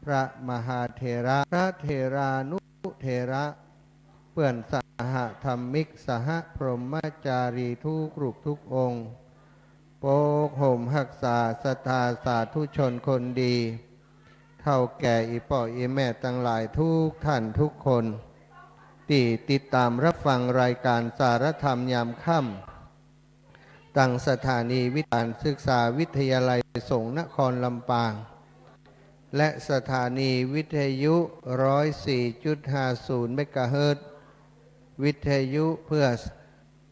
พระมหาเถระพระเถรานุเถระเพื่อนสหธรรมิกสหพรหมจารีทุกรูปทุกองค์โปกห่มหักษาศรัทธาสาธุชนคนดีเท่าแก่อีป่ออีแม่ทั้งหลายทุกท่านทุกคนที่ติดตามรับฟังรายการสารธรรมยามค่ำตั้งสถานีวิทยาศึกษาวิทยาลัยสงฆ์นครลำปางและสถานีวิทยุ 104.50 เมกะเฮิรตซ์วิทยุเพื่อ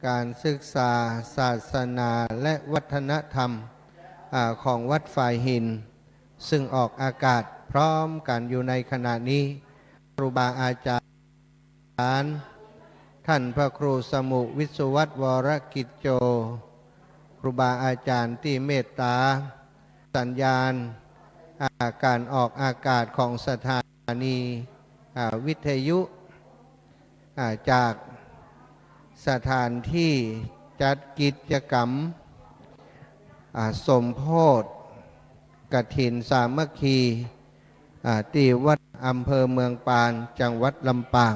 การศึกษาศาสนาและวัฒนธรรมของวัดฝ่ายหินซึ่งออกอากาศพร้อมกันอยู่ในขณะนี้ครูบาอาจารย์ท่านพระครูสมุวิศวัตรวรกิจโจครูบาอาจารย์ที่เมตตาสัญญาณการออกอากาศของสถานีวิทยุจากสถานที่จัดกิจกรรมสมโพธิกฐินสามัคคีที่วัดอำเภอเมืองปานจังหวัดลำปาง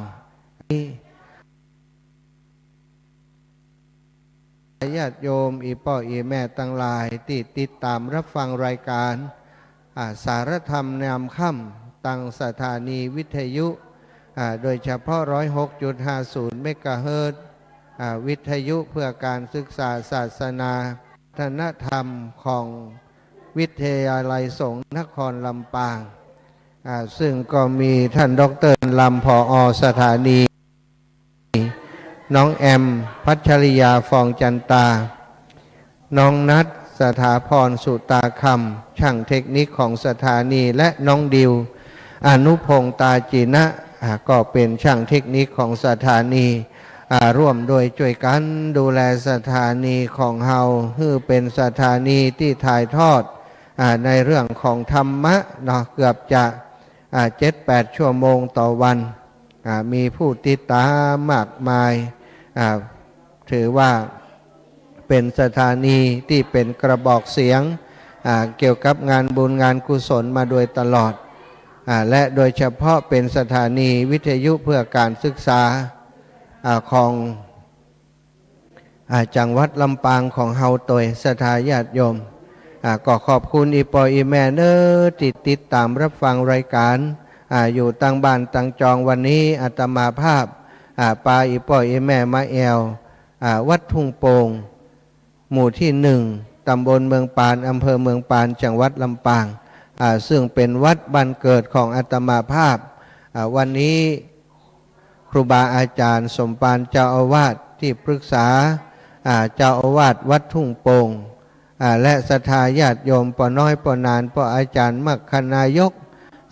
ญาติโยมอีพ่ออีแม่ทั้งหลายที่ติดตามรับฟังรายการสารธรรมยามค่ำตั้งสถานีวิทยุโดยเฉพาะ 106.50 เมกะเฮิรตซ์วิทยุเพื่อการศึกษาศาสนาวัฒนธรรมของวิทยาลัยสงฆ์นครลำปางซึ่งก็มีท่านดร.ลำผอ.สถานีน้องแอมพัชริยาฟองจันตาน้องนัทสถาพรสุตาคำช่างเทคนิคของสถานีและน้องดิวอนุพงษ์ตาจีนะก็เป็นช่างเทคนิคของสถานีร่วมโดยช่วยกันดูแลสถานีของเฮาให้เป็นสถานีที่ถ่ายทอดในเรื่องของธรรมะเนาะเกือบจะ7-8 ชั่วโมงต่อวันมีผู้ติดตามมากมายถือว่าเป็นสถานีที่เป็นกระบอกเสียงเกี่ยวกับงานบุญงานกุศลมาโดยตลอดและโดยเฉพาะเป็นสถานีวิทยุเพื่อการศึกษาของจังหวัดลำปางของเฮาโดยสถาญาติโยมก็ขอบคุณอีปออีแม่เนอติดตามรับฟังรายการอยู่ตั้งบ้านตั้งจองวันนี้อาตมาภาพปาอีปออีแม่มาแอววัดทุ่งโป่งหมู่ที่1ตำบลเมืองปานอำเภอเมืองปานจังหวัดลำปางซึ่งเป็นวัดบ้านเกิดของอาตมาภาพวันนี้ครูบาอาจารย์สมปานเจ้าอาวาสที่ปรึกษาเจ้าอาวาสวัดทุ่งโป่งและศรัทธาญาติโยมปอน้อยปอนานปออาจารย์มัคคณายก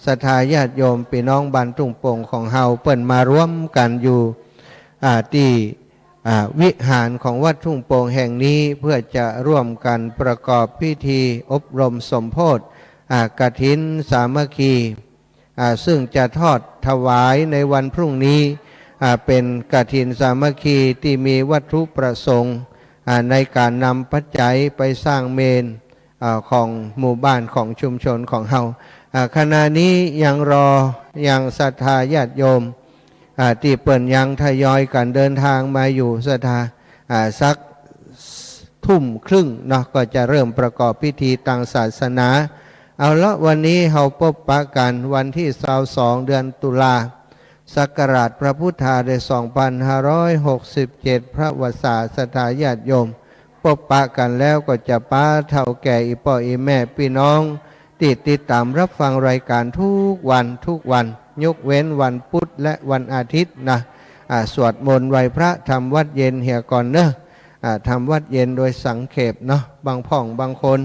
ศรัทธาญาติโยมพี่น้องบ้านทุ่งโป่งของเฮาเปิ่นมาร่วมกันอยู่ที่วิหารของวัดทุ่งโป่งแห่งนี้เพื่อจะร่วมกันประกอบพิธีอบรมสมโภชกฐินสามัคคีซึ่งจะทอดถวายในวันพรุ่งนี้เป็นกฐินสามัคคีที่มีวัตถุประสงค์ในการนำปัจจัยไปสร้างเมนของหมู่บ้านของชุมชนของเฮาขณะนี้ยังรอยังศรัทธาญาติโยมที่เปิ่นยังทยอยกันเดินทางมาอยู่ศรัทธาสัก20:30เนาะก็จะเริ่มประกอบพิธีทางศาสนาเอาละวันนี้เฮาพบปะกันวันที่22 เดือนตุลาศักราชพระพุทธาได้2567พระวสาศรัทธาญาติโยมพบปะกันแล้วก็จะป้าเฒ่าแก่อีพ่ออีแม่พี่น้องติดตามรับฟังรายการทุกวันยกเว้นวันพุธและวันอาทิตย์นะสวดมนต์ไหว้พระทำวัดเย็นเหี่ยก่อนเนอะทำวัดเย็นโดยสังเขปเนาะบางพ่องบางคน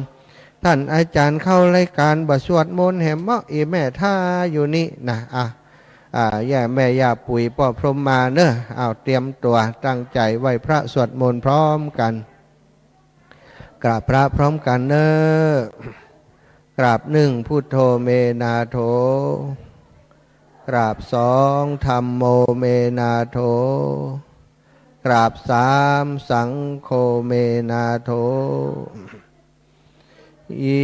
ท่านอาจารย์เข้ารายการบสวดมนต์แห่มเมาะอีแม่ท่าอยู่นี่นะย่าแม่ย่าปุ๋ยพ่อพรหมมาเนอะเอาเตรียมตัวตั้งใจไหว้พระสวดมนต์พร้อมกันกราบพระพร้อมกันเนอะกราบ1พุทโธเมนาโถกราบ2ธัมโมเมนาโถกราบ3สังโฆเมนาโถ อิ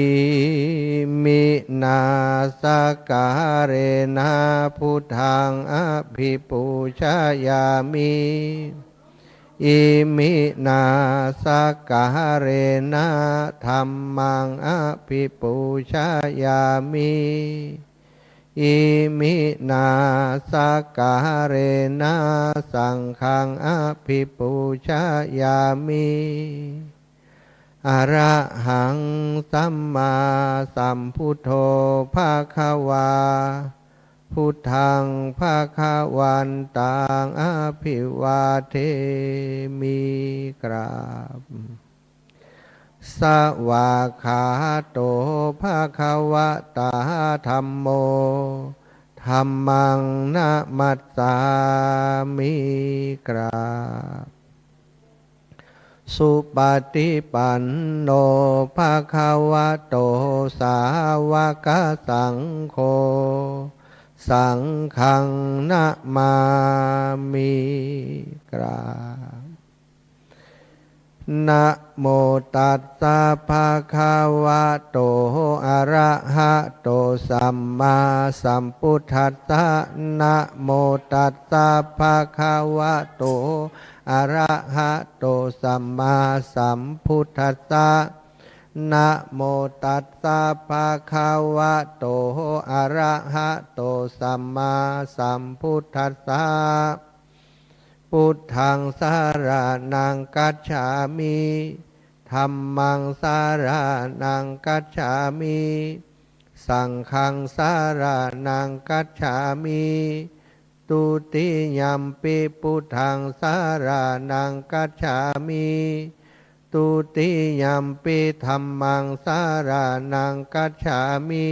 มินาสการเรนะพุทธังอภิปูชยามิอิมินาสการเรนะธัมมังอภิปูชยามิอิมินาสการเรนะสังฆังอภิปูชยามิอะระหังสัมมาสัมพุทโธภะคะวาพุทธังภะคะวันตังอภิวาเทมิกราบสวากขาโตภะคะวะตาธัมโมธัมมังนะมัสสามิกราบสุปฏิปันโนภะคะวะโตสาวกสังโฆสังฆังนะมามิกราบนะโมตัสสะภะคะวะโตอะระหะโตสัมมาสัมพุทธัสสะนะโมตัสสะภะคะวะโตอะระหะโตสัมมาสัมพุทธัสสะนะโมตัสสะภะคะวะโตอะระหะโตสัมมาสัมพุทธัสสะพุทธังสารนังกัจฉามิธัมมังสารนังกัจฉามิสังฆังสารนังกัจฉามิตุติยัมปิพุทธังสารนังกัจฉามิตุติยัมปิธัมมังสารนังกัจฉามิ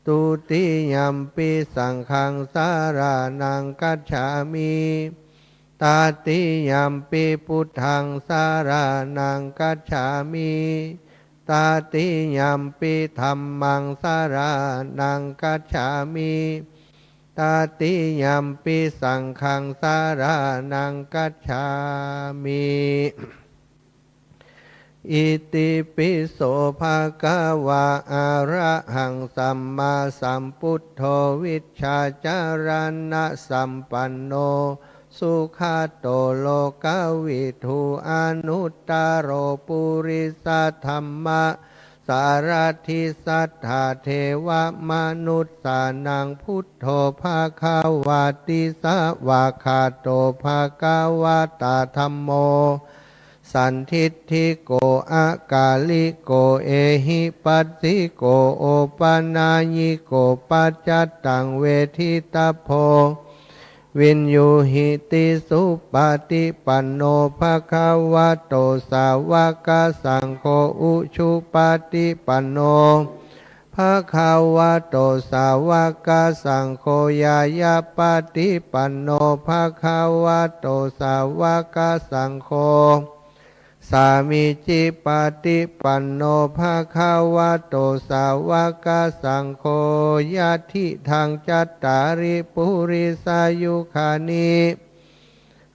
ตุติยัมปิสังฆังสารนังกัจฉามิตาติยัมปิพุทธังสารนังกัจฉามิตาติยัมปิธัมมังสารนังกัจฉามิตาติยัมปิสังฆังสารนังกัจฉามิอิติปิโสภะคะวะอะระหังสัมมาสัมพุทโธวิชชาจารณะสัมปันโนสุขาโตโลกวิทูอนุตตโรปุริสธรรมะสารทิสัทธาเทวมนุษสานังพุทโธภาคาวาติสวาคาโตภาคาวาตาธัมโมสันทิฏฐิโกอากาลิโกเอหิปัสสิโกโอปนายิโกปัจจัตตังเวทิตาโพวินยูหิติสุปฏิปันโนภะคะวะโตสาวกสังโฆอุชุปฏิปันโนภะคะวะโตสาวกสังโฆยายาปฏิปันโนภะคะวะโตสาวกสังโฆสามิจิปฏิปันโนภะคะวะโตสาวกสังโฆยะทิทังจัตตาริปุริสายุคานิ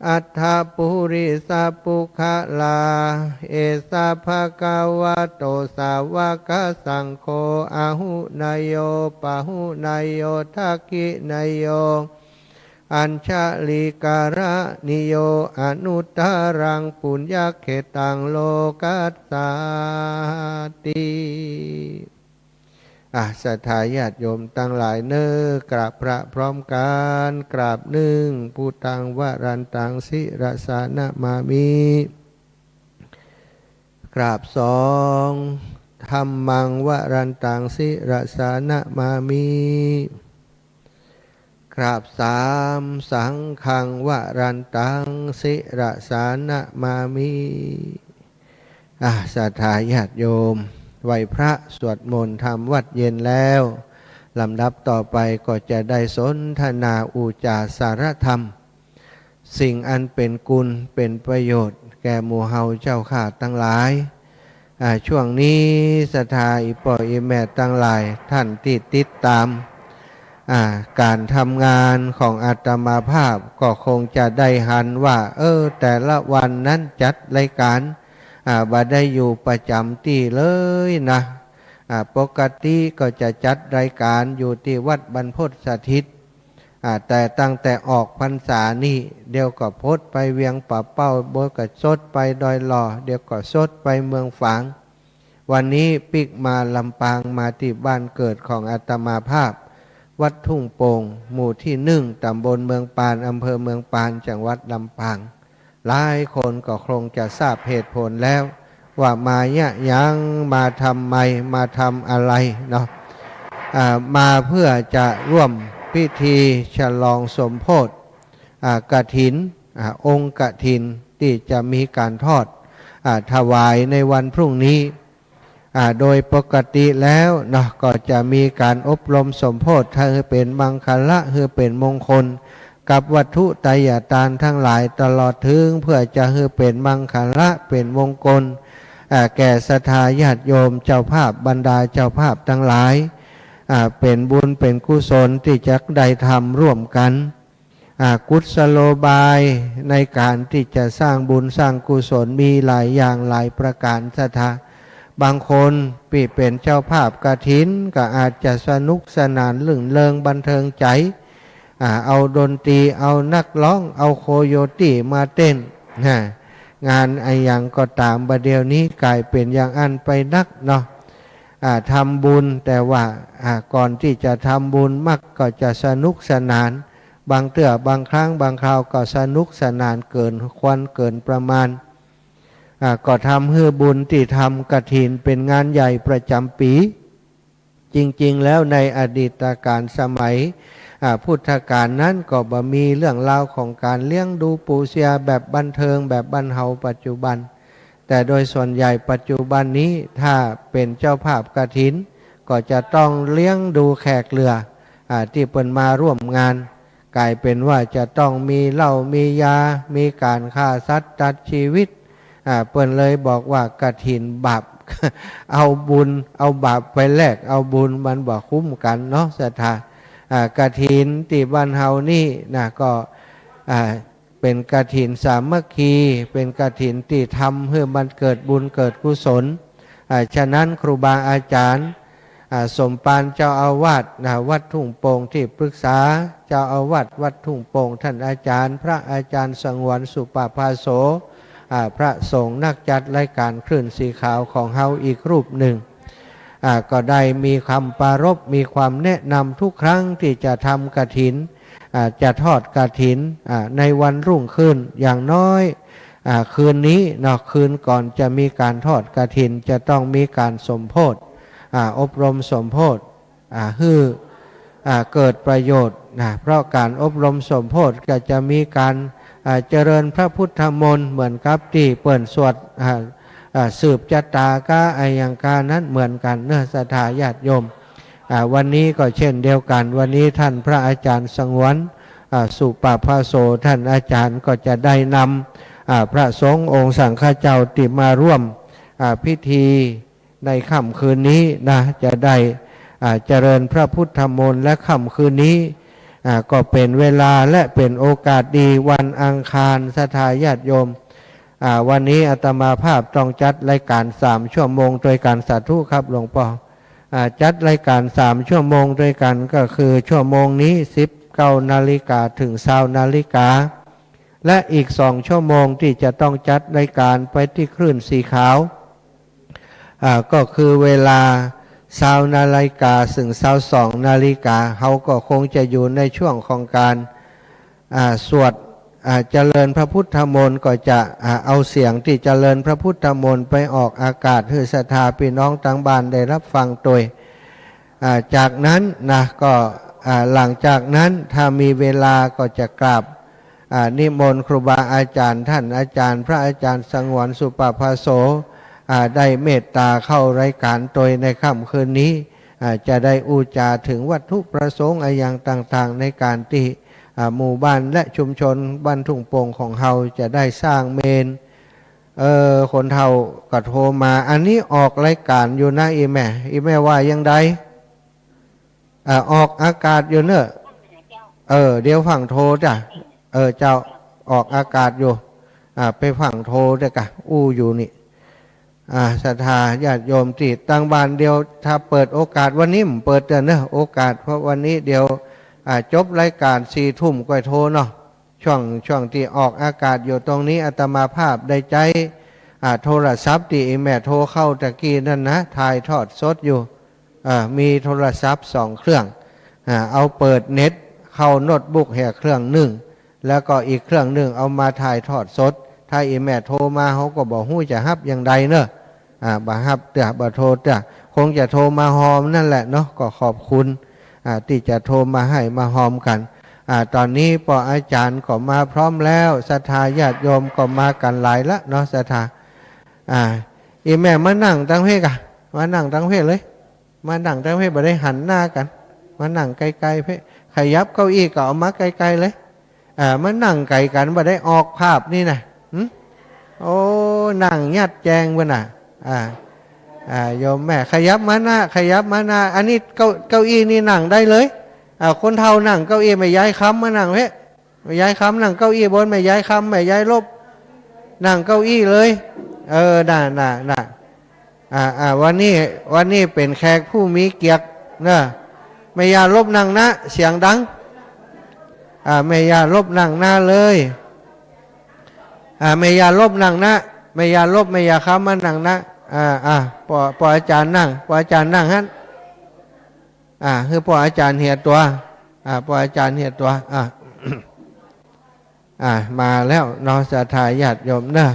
อัฏฐปุริสปุคลาเอสะภะคะวะโตสาวกสังโฆอะหุนายโยปะหุนายโยทักขินายโยอัญชลิการะนิโยอนุตตรังปุญญเขตังโลกัสสาติศรัทธาญาติโยมตั้งหลายเนื้อกราบพระพร้อมกันกราบหนึ่งพุทธังวรันตังสิรสานะมามิกราบสองธัมมังวรันตังสิรสานะมามิกราบสามสังฆังวรันตังสิรสานะมามิศรัทธาญาติโยมไหว้พระสวดมนต์ทำวัดเย็นแล้วลำดับต่อไปก็จะได้สนทนาอุจาสารธรรมสิ่งอันเป็นกุลเป็นประโยชน์แก่หมู่เฮาเจ้าข้าทั้งหลายช่วงนี้ศรัทธาอิปออิแม่ทั้งหลายท่านที่ติดตามการทำงานของอาตมาภาพก็คงจะได้หันว่าแต่ละวันนั้นจัดรายการ บ่ได้อยู่ประจำที่เลยนะปกติก็จะจัดรายการอยู่ที่วัดบรรพตสถิตแต่ตั้งแต่ออกพรรษานี่เดี๋ยวก็พดไปเวียงป่าเป้าเดี๋ยวก็สดไปดอยหล่อเดี๋ยวก็สดไปเมืองฝางวันนี้ปิกมาลำปางมาที่บ้านเกิดของอาตมาภาพวัดทุ่งโป่งหมู่ที่1ตำบลเมืองปานอำเภอเมืองปานจังหวัดลำปางหลายคนก็คงจะทราบเหตุผลแล้วว่ามาเนี่ยยังมาทำไมมาทำอะไรเนาะมาเพื่อจะร่วมพิธีฉลองสมโภชกฐินองค์กฐินที่จะมีการทอดถวายในวันพรุ่งนี้โดยปกติแล้วเนาะก็จะมีการอบรมสมโภชถ้าเป็นมังคละคือเป็นมงคลกับวัตถุไตรยทานทั้งหลายตลอดถึงเพื่อจะให้เป็นมังคละเป็นมงคลแก่ศรัทธาญาติโยมเจ้าภาพบรรดาเจ้าภาพทั้งหลายเป็นบุญเป็นกุศลที่จะได้ทำร่วมกันกุศโลบายในการที่จะสร้างบุญสร้างกุศลมีหลายอย่างหลายประการศรัทธาบางคนปีเป็นเจ้าภาพกฐินก็อาจจะสนุกสนานลื่นเริงบันเทิงใจเอาดนตรีเอานักร้องเอาโคโยตี้มาเต้นงานไออย่างก็ตามประเดี๋ยวนี้กลายเป็นอย่างอันไปนักเนาะทำบุญแต่ว่าก่อนที่จะทำบุญมักก็จะสนุกสนานบางเตื้อบางครั้งบางคราวก็สนุกสนานเกินควรเกินประมาณก็ทำให้บุญที่ทำกฐินเป็นงานใหญ่ประจำปีจริงๆแล้วในอดีตการสมัยพุทธกาลนั้นก็บ่มีเรื่องราวของการเลี้ยงดูปูเสียแบบบันเทิงแบบบรรเทาปัจจุบันแต่โดยส่วนใหญ่ปัจจุบันนี้ถ้าเป็นเจ้าภาพกฐินก็จะต้องเลี้ยงดูแขกเรือที่เปิดมาร่วมงานกลายเป็นว่าจะต้องมีเหล้ามียามีการฆ่าสัตว์ตัดชีวิตเปิ่นเลยบอกว่ากฐินบาป เอาบุญเอาบาปไปแลกเอาบุญมันบ่คุ้มกันเนาะศรัทธากฐินที่บ้านเฮานี่นะก็เป็นกฐินสามัคคีเป็นกฐินที่ทำให้มันเกิดบุญเกิดกุศลฉะนั้นครูบาอาจารย์สมปานเจ้าอาวาสวัดทุ่งโป่งที่ปรึกษาเจ้าอาวาสวัดทุ่งโป่งท่านอาจารย์พระอาจารย์สงวนสุปภาโสพระสงฆ์นักจัดรายการคลื่นสีขาวของเฮาอีกรูปหนึ่งก็ได้มีคำปรารภมีความแนะนำทุกครั้งที่จะทำกฐินจะทอดกฐินในวันรุ่งขึ้นอย่างน้อยคืนนี้เนาะคืนก่อนจะมีการทอดกฐินจะต้องมีการสมโภชอบรมสมโภชให้เกิดประโยชน์เพราะการอบรมสมโภชก็จะมีการเจริญพระพุทธมนต์เหมือนกับที่เปิ่นสวดสืบจตากาไอยังกานั้นเหมือนกันเนื้อศรัทธาญาติโยมวันนี้ก็เช่นเดียวกันวันนี้ท่านพระอาจารย์สงวนสุปภาโสท่านอาจารย์ก็จะได้นำพระสงฆ์องค์สังฆเจ้าติมาร่วมพิธีในค่ำคืนนี้นะจะได้เจริญพระพุทธมนต์และค่ำคืนนี้ก็เป็นเวลาและเป็นโอกาสดีวันอังคารศรัทธาญาติโยมวันนี้อาตมาภาพต้องจัดรายการ3 ชั่วโมงโดยการสาธุครับหลวงพ่อจัดรายการ3 ชั่วโมงด้วยกันก็คือชั่วโมงนี้19 นาฬิกาถึง20 นาฬิกาและอีก2 ชั่วโมงที่จะต้องจัดรายการไปที่คลื่นสีขาวก็คือเวลา20 นาฬิกาถึง22 นาฬิกาเขาก็คงจะอยู่ในช่วงของการสวดเจริญพระพุทธมนต์ก็จะเอาเสียงที่เจริญพระพุทธมนต์ไปออกอากาศให้ศรัทธาพี่น้องทั้งบ้านได้รับฟังโดยจากนั้นนะก็หลังจากนั้นถ้ามีเวลาก็จะกราบนิมนต์ครูบาอาจารย์ท่านอาจารย์พระอาจารย์สงวนสุปภาโสได้เมตตาเข้ารายการโดยในค่ำคืนนี้จะได้อุจาถึงวัตถุประสงค์อย่างต่างๆในการที่หมู่บ้านและชุมชนบ้านทุ่งโป่งของเฮาจะได้สร้างเมนคนเฮาก็โทรมาอันนี้ออกรายการอยู่นะอีแม่ว่ายังไงออกอากาศอยู่เนอะเดี๋ยวฝั่งโทรจ้ะเจ้าออกอากาศอยู่ไปฝั่งโทรจ้ะกะอยู่นี่ ศรัทธาญาติโยมที่ตั้งบ้านเดียวถ้าเปิดโอกาสวันนี้ผมเปิดเตือนเนอะโอกาสเพราะวันนี้เดียวจบรายการ4 ทุ่มก็โทรเนาะช่วงที่ออกอากาศอยู่ตรงนี้อาตมาภาพได้ใจโทรศัพท์ที่แม่โทรเข้าตะกี้นั่นนะถ่ายทอดสดอยู่มีโทรศัพท์2 เครื่องเอาเปิดเน็ตเข้าโน้ตบุ๊กแห่เครื่องหนึ่งแล้วก็อีกเครื่องหนึ่งเอามาถ่ายทอดสดถ้าแม่โทรมาเขาก็บอกหู้จะฮับอย่างใดเนอะบ่ฮับเตะบ่โทรเตะคงจะโทรมาหอมนั่นแหละเนาะก็ขอบคุณที่จะโทรมาให้มาหอมกันตอนนี้ปออาจารย์ก็มาพร้อมแล้วศรัทธาญาติโยมก็มากันหลายละเนาะศรัทธาแม่มานั่งตั้งเพกมานั่งตั้งเพเลยมานั่งตั้งเพบ่ได้หันหน้ากันมานั่งไกลๆเพขยับเก้าอี้ก็เอามาไกลๆเลยมานั่งไกลกันบ่ได้ออกภาพนี่นะโอ้นั่งยัดแจงวะน่ะโยมแม่ขยับมาหน้าอันนี้เก้าอี้นี่นั่งได้เลยคนเฒ่านั่งเก้าอี้ไม่ย้ายค้ำมานั่งเพไม่ย้ายค้ำนั่งเก้าอี้บนไม่ย้ายค้ำไม่ย้ายลบนั่งเก้าอี้เลยน่ะวันนี้เป็นแขกผู้มีเกียรตินะไม่ยาลบนั่งนะเสียงดังไม่ยาลบนั่งหน้าเลยไม่ยาลบนั่งนะไม่ยาลบไม่ยาค้ำมานั่งนะปออาจารย์นั่งฮั่นคือปออาจารย์เหียตัวปออาจารย์เหียตัวมาแล้วน้องศรัทธาญาติโยมเนอะ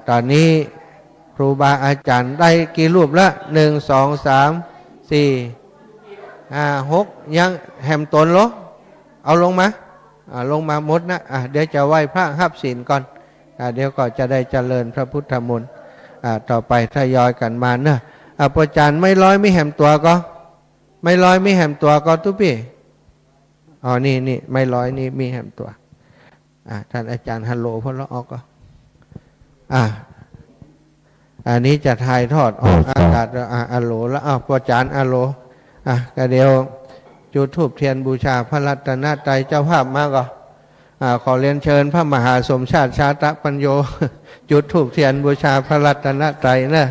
ตอนนี้ครูบาอาจารย์ได้กี่รูปละ1 2 3 4 6ยังแหมตนเหรอเอาลงมาหมดนะเดี๋ยวจะไหว้พระหับศีลก่อนเดี๋ยวก็จะได้เจริญพระพุทธมนต์ต่อไปทยอยกันมาเนอะปอาจารย์ไม่ร้อยไม่แหมตัวก็ไม่ร้อยไม่แหมตัวก็ทุกพี่นี่ไม่ร้อยนี่มีแหมตัวท่านอาจารย์ฮัลโหลพอเราออกก็อันนี้จะถ่ายทอดออกอากาศฮัลโหลแล้วปอาจารย์ฮัลโหลก็เดี๋ยวจุดธูปเทียนบูชาพระรัตนตรัยเจ้าภาพมาก็ขอเรียนเชิญพระมหาสมชาติชาตปัญโยจุดธูปเทียนบูชาพระรัตนตรัยนะ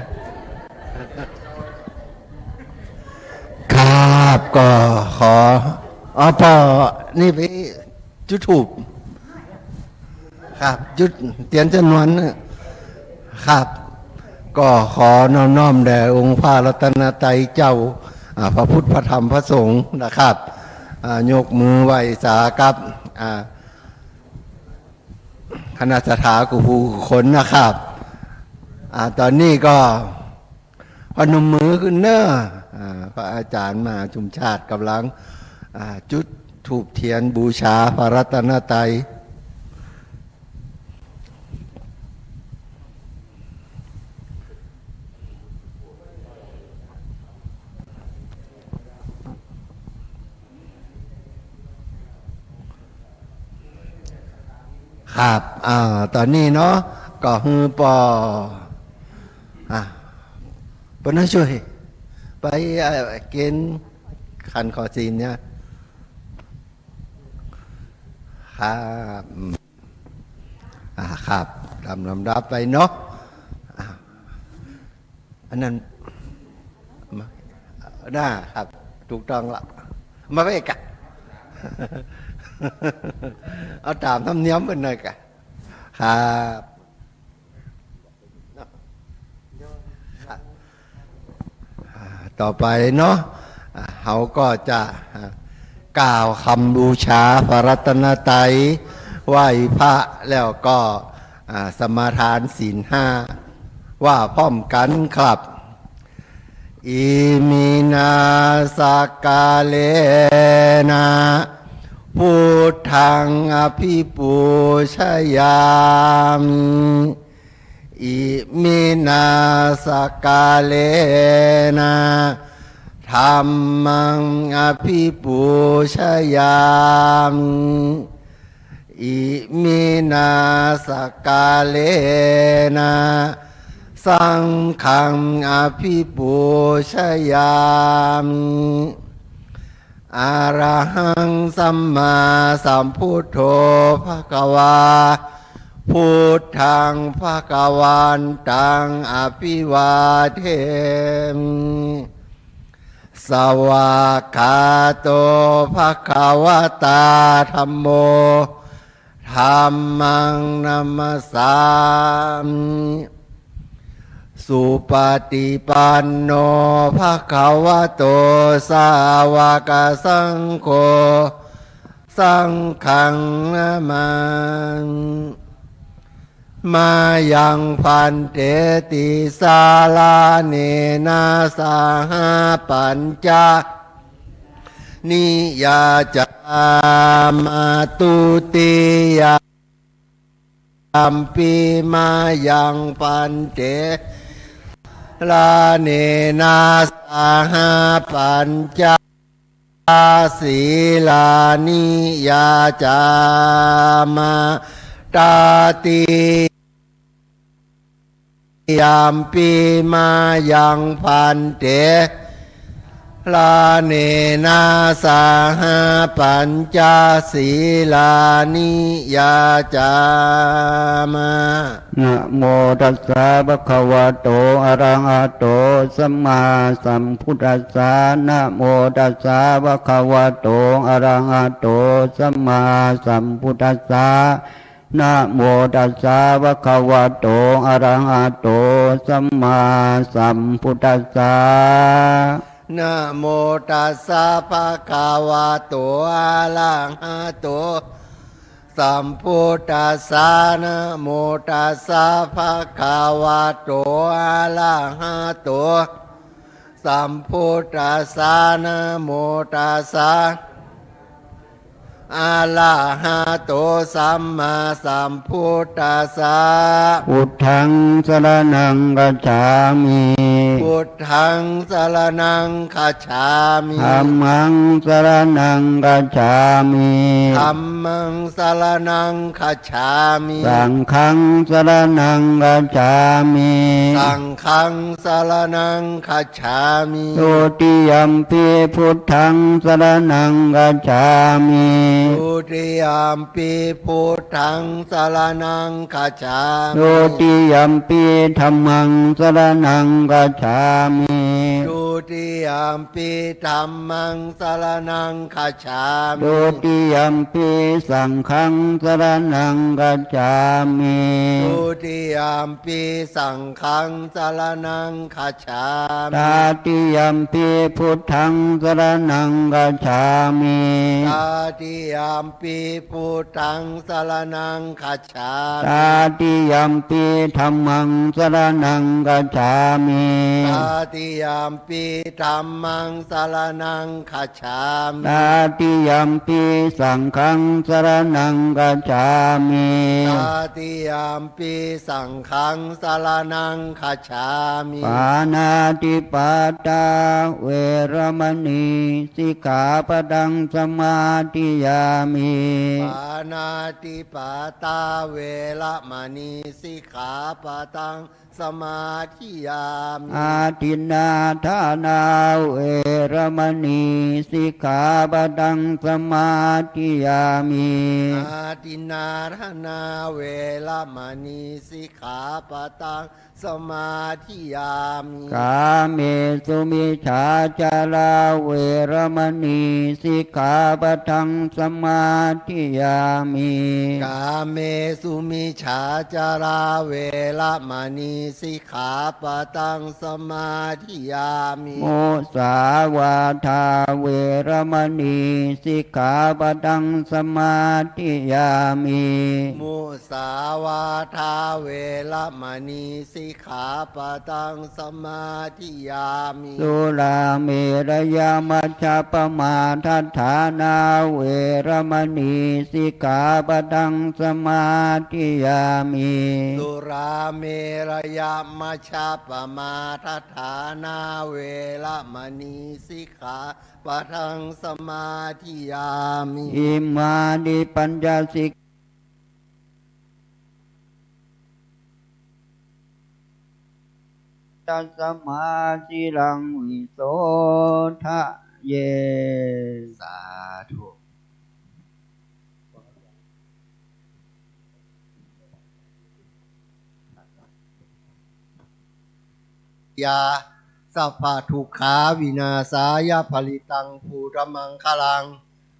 ครับก็ขอพอนี่ไปจุดธูปครับจุดเทียนจำนวนครับก็ขอน้อมแด่องค์พระรัตนตรัยเจ้าพระพุทธพระธรรมพระสงฆ์นะครับยกมือไหว้สากับคณะสถากุภูคนนะครับตอนนี้ก็พนมมือขึ้นเนอะพระอาจารย์มาชุมชาติกำลังจุดธูปเทียนบูชาพระรัตนตรัยครับตอนนี้เนาะก็ฮือปอน่าช่วยไปเกณฑ์ขันขอศีลเนี่ยครับครับตามลำดับไปเนาะอันนั้นน่าครับถูกต้องละมาไปกันเอาตามธรรมเนียมเป็นหน่อยกันครับต่อไปเนาะเขาก็จะกล่าวคำบูชาพระรัตนตรัยไหว้พระแล้วก็สมาทานศีล 5ว่าพร้อมกันครับอิมินาสกาเลนะพุทธังอภิปูชยามิอิมินาสกาเลนะธัมมังอภิปูชยามิอิมินาสกาเลนะสังฆังอภิปูชยามิอะระหังสัมมาสัมพุทโธภควา พุทธังภควันตังอภิวาเทมิสวากขาโตภควตาธัมโมธัมมังนัมสสามิสุปฏิปันโนภควโตสาวกสังโฆสังฆังนะมามายังพันเตติสาลาเนนะสหปัญจนิยาจามาตุติยามปีมายังพันเตลาเนนะสหปัญจศีลานิยาจามาตาติยามปีมายังพันเตลาเนนะสหปัญจศีลานิยาจามะนะโมตัสสะภะคะวะโตอะระหะโตสัมมาสัมพุทธัสสะนะโมตัสสะภะคะวะโตอะระหะโตสัมมาสัมพุทธัสสะนะโมตัสสะภะคะวะโตอะระหะโตสัมมาสัมพุทธัสสะนะโมตัสสะภะคะวะโตอะระหะโตสัมพุทธัสสะนะโมตัสสะภะคะวะโตอะระหะโตสัมพุทธัสสะนะโมตัสสะอะระหะโตสัมมาสัมพุทธัสสะพุทธังสรณังคัจฉามิพุทธังสรณังคัจฉามิธัมมังสรณังคัจฉามิธัมมังสรณังคัจฉามิสังฆังสรณังคัจฉามิสังฆังสรณังคัจฉามิตุติยัมปิพุทธังสรณังคัจฉามิทุติยัมปิพุทธังสรณังคัจฉามิทุติยัมปิธัมมังสรณังคัจฉามิทุติยัมปิธัมมังสรณังคัจฉามิทุติยัมปิสังฆังสรณังคัจฉามิทุติยัมปิสังฆังสรณังคัจฉามิตาติยัมปิพุทธังสรณังคัจฉามิตาติยัมปิพุทธังสรณังคัจฉามิตาติยัมปิธัมมังสรณังคัจฉามิตาติยัมปิธัมมังสรณังคัจฉามิตาติยัมปิสังฆังสรณังคัจฉามิตาติยัมปิสังฆังสรณังคัจฉามิปานาติปาตาเวรมณีสิกขาปดังสมาธิยามิปานาติปาตาเวรมณีสิกขาปดังสมาธิยามิอาทินนาทานาเวรมณีสิกขาปดังสมาธิยามิอาทินนาทานาเวรมณีสิกขาปดังสมาธิยามิกาเมสุมิจฉาจาราเวรมณีสิกขาปดังสมาธิยามิกาเมสุมิจฉาจาราเวรมณีสิกขาปดังสมาธิยามิโมสาวาทาเวรมณีสิกขาปดังสมาธิยามิมุสาวาทาเวรมณีสิกขาปดังสมาธิยามิสุราเมรยามัชฌัปปมาทัฏฐานาเวรมณีสิกขาปดังสมาธิยามิสุราเมรยามัชฌัปปมาทัฏฐานาเวรมณีสิกขาปดังสมาธิยามิอิมานิปัญญสิกตัสมาธิลังวิโสทะเยสาธุ ยาสัพพะทุกขาวินาศายาภลิตังภูรมังคลัง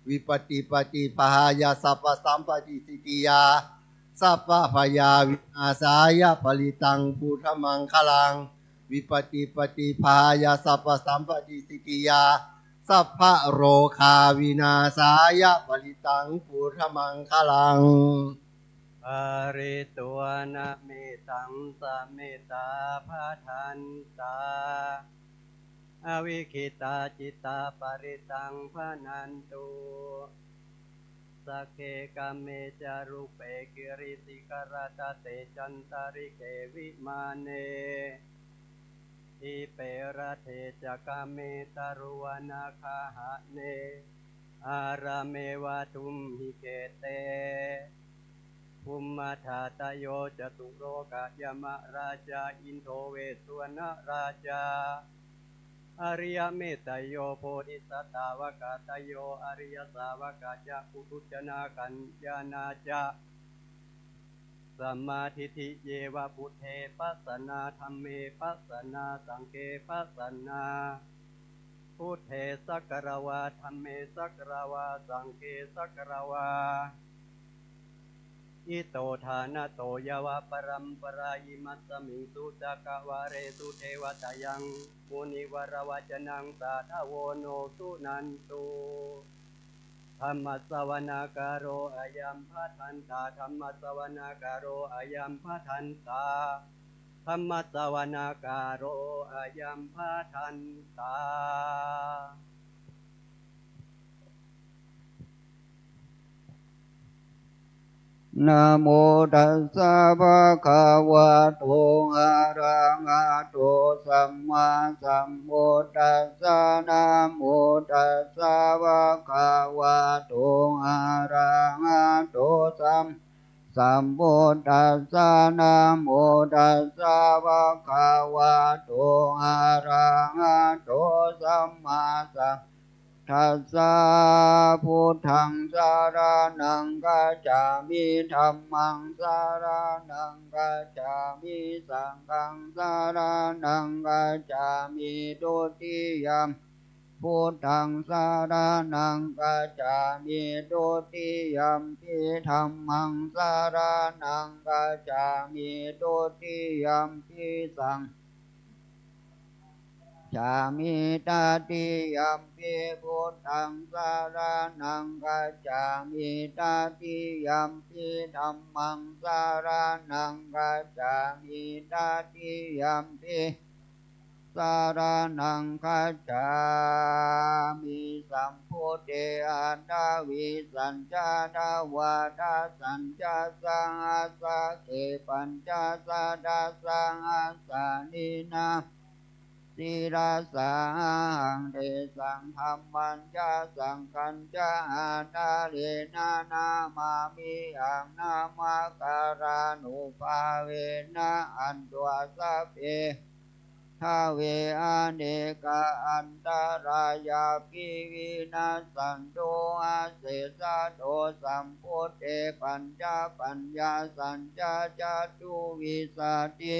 วิปติปฏิปหายาสัพพสัมปติสิทธิยาสัพพะพยาวินาศายาภลิตังภูรมังคลังวิปติปฏิภายาสัพพสัมปติสิทธิยาสัพพะโรคาวินาศายาภลิตังภูรมังคลังปริตัวนะเมตังสะเมตาภาทันตาอวิคิตาจิตาปริตังพนันตุสักเคกัมเมจารุเปกิริสิกรตเตจันตาริเกวิมาเนอิเประเทจะกัมเมตารุวนาคาหะเนอาราเมวะทุมหิเกเตภูมิมาธาตโยจตุโรกะยมราชาอินโทเวสวรราชาอริยเมตโยโพธิสัตวกาตโยอริยสาวกาจะปุถุชนากัญญาณาจะสัมมาทิฏฐิเยวะพุทเทปัสสนาธัมเมปัสสนาสังเฆปัสสนาพุทเทสักการวาธัมเมสักการวาสังฆสักการวาอิโตทานะโตยวะปรัมปรายิมัสสมิงสุจักวาเรสุเทวตายังมุนิวรวจนังสาธโวโนสุนันตุธรรมสวนาการโรอายัมภะทันตาธรรมสวนาการโรอายัมภะทันตาธรรมสวนาการโรอายัมภะทันตานะโมตัสสะภะคะวะโตอะระหะโตสัมมาสัมพุทธัสสะนะโมตัสสะภะคะวะโตอะระหะโตสัมพุทธัสสะนะโมตัสสะภะคะวะโตอะระหะโตสัมมาสัมทัสสะพุทธังสารนังกัจฉามิธัมมังสารนังกัจฉามิสังฆังสารนังกัจฉามิทุติยัมพุทธังสารนังกัจฉามิทุติยัมปิธัมมังสารนังกัจฉามิทุติยัมปิสังจามิตาติยัมปิพุทธังสารนังกัจฉามิตาติยัมปิธัมมังสารนังกัจฉามิตาติยัมปิสารนังกัจฉามิสัมพุทเตอัตถวิสัญจดาวาทสัญจสังอาสะเกปัญจสัดาสังอาสานินาสีราสังเดสังธรรมัญญาสังกัญจอาตาเลนะนามามิอังนามาการานุภาเวนะอันตัวสัพเพทาเวอเนกาอันตรายาปิวินาสันโตอาเสสะโตสัมพุทเตปัญญาสัญญาจตุวิสัตติ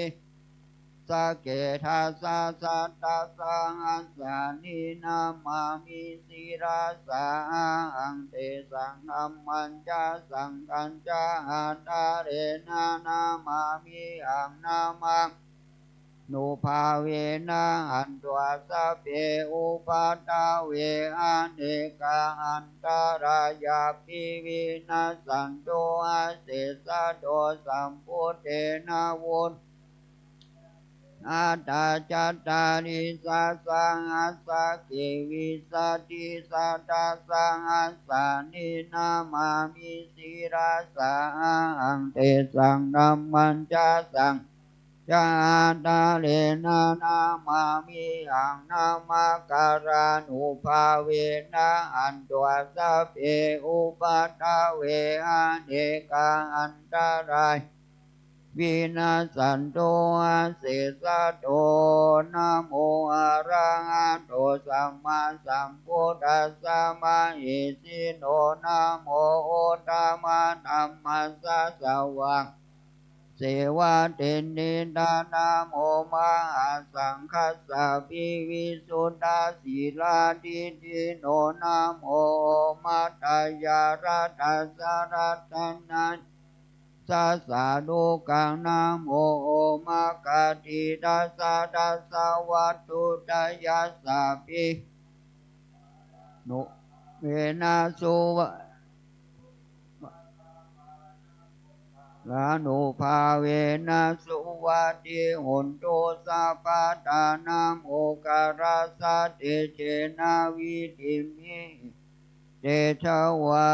สักเกทัสสะสัตตสังอัสสานินามามิสิราสังเตสังธัมมัญจสังกัญจอัตตาเรนะนามามิอังนามังนุภาเวนะอันตัวสัพเพอุปัฏฐาเวอเนกาอันตรายาปิวินาสันโตอาเสสะโตสัมพุทเตนะวุฒอาตาจัตตาริสัสสังอาสะเกวิสัตติสัตตสังอาสานินามามิสิราสังเตสังธัมมัญจสังจาตาเลนะนามามิอังนามาการานุภาเวนะอันตัวสัพเพอุปัฏฐาเวอเนกาอันตรายวินาสันโตอาเสสะโตนะโมอะระหะโตสัมมาสัมพุทธัสสะมะหิสิโนนะโมโอตมะธัมมัสสะสวะเส วะเตนิดานาโมมหาสังคัสสะปิวิสุทธาสีลาดิติโนนาโมมัตตยารัตสารัตนันสัสสะดุกังนาโมมะกะติดัสสะดัสสะวัตถุตยัสสะปิโนเวนะสุวะลานุภาเวนะสุวัติหุนตุสัพพะทานังโอกาสสะเตเชนะวิธิมิเตชะวา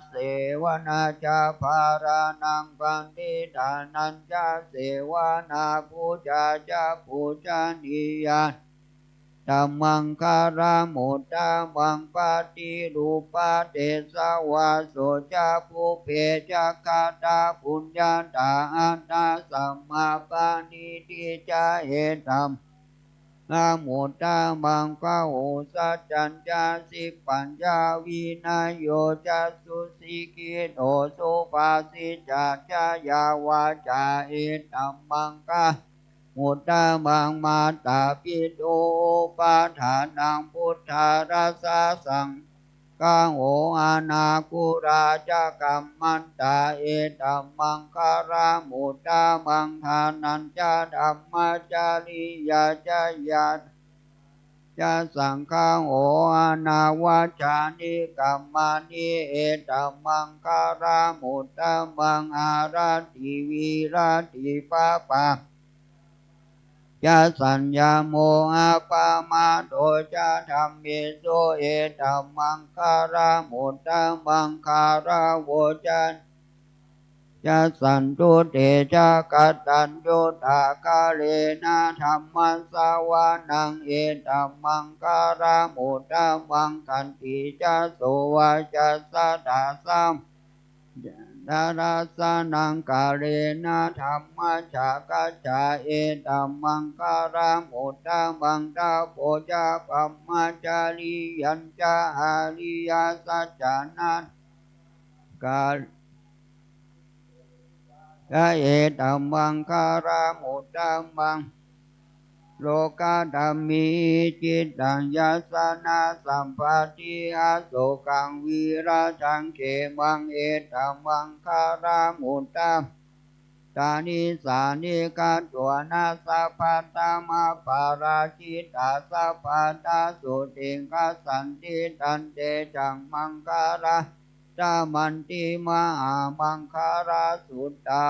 เสวนาจาภารานังปันติทานันจาเสวนาภูจาจาภูจานิยาธัมมังคารามุตตะมังปาติรูปะเตสวาโสจาภูเพจาคาตาปุญญาตาอัตตาสัมมาปานิติจาเหตัมนามุตตะมังปะโหสัจจัญจาสิปัญญาวินัยโยจัสสุสิกิโตสุภาสิจาจายาวาจาเอตัมมังกะมุตตะมังมาตาปิโตปาฐานังพุทธาราสาสังกังโออานาคุราจะกัมมันตาเอตัมมังคารามุตตะมังทานันจาธัมมาจาริยาจายาจะสังฆังโออานาวาจานิกัมมานิเอตัมมังคารามุตตะมังอาราติวีราติปะปะยะสัญญาโมอาปามาโดจะธรรมเมโสเอตัมมังคารามุตตะมังคาราโวจันจะสันตุเตจะกัตตัญญูตากาเลนะธรรมัสสวานังเอตัมมังคารามุตตะมังคันติจะโสวาจัสสะตาสัมดาราสานังกาเรนะธรรมชากัจจาเอตัมมังคารามุตตะมังตาโพจาปัมมาจาริยัญจาอาริยสัจจานันกาเอตัมมังคารามุตตะมังโลกาธัมมิจิตตังยัสสนาสัมปติอาโสกังวีราชังเขมังเอตัมมังคารามุตตะตานิสานิกาตัวนาสัพพตามาปาราชิตาสัพพตาสุติงคัสสันติตันเตจังมังคาราตามันติมามังคาราสุตั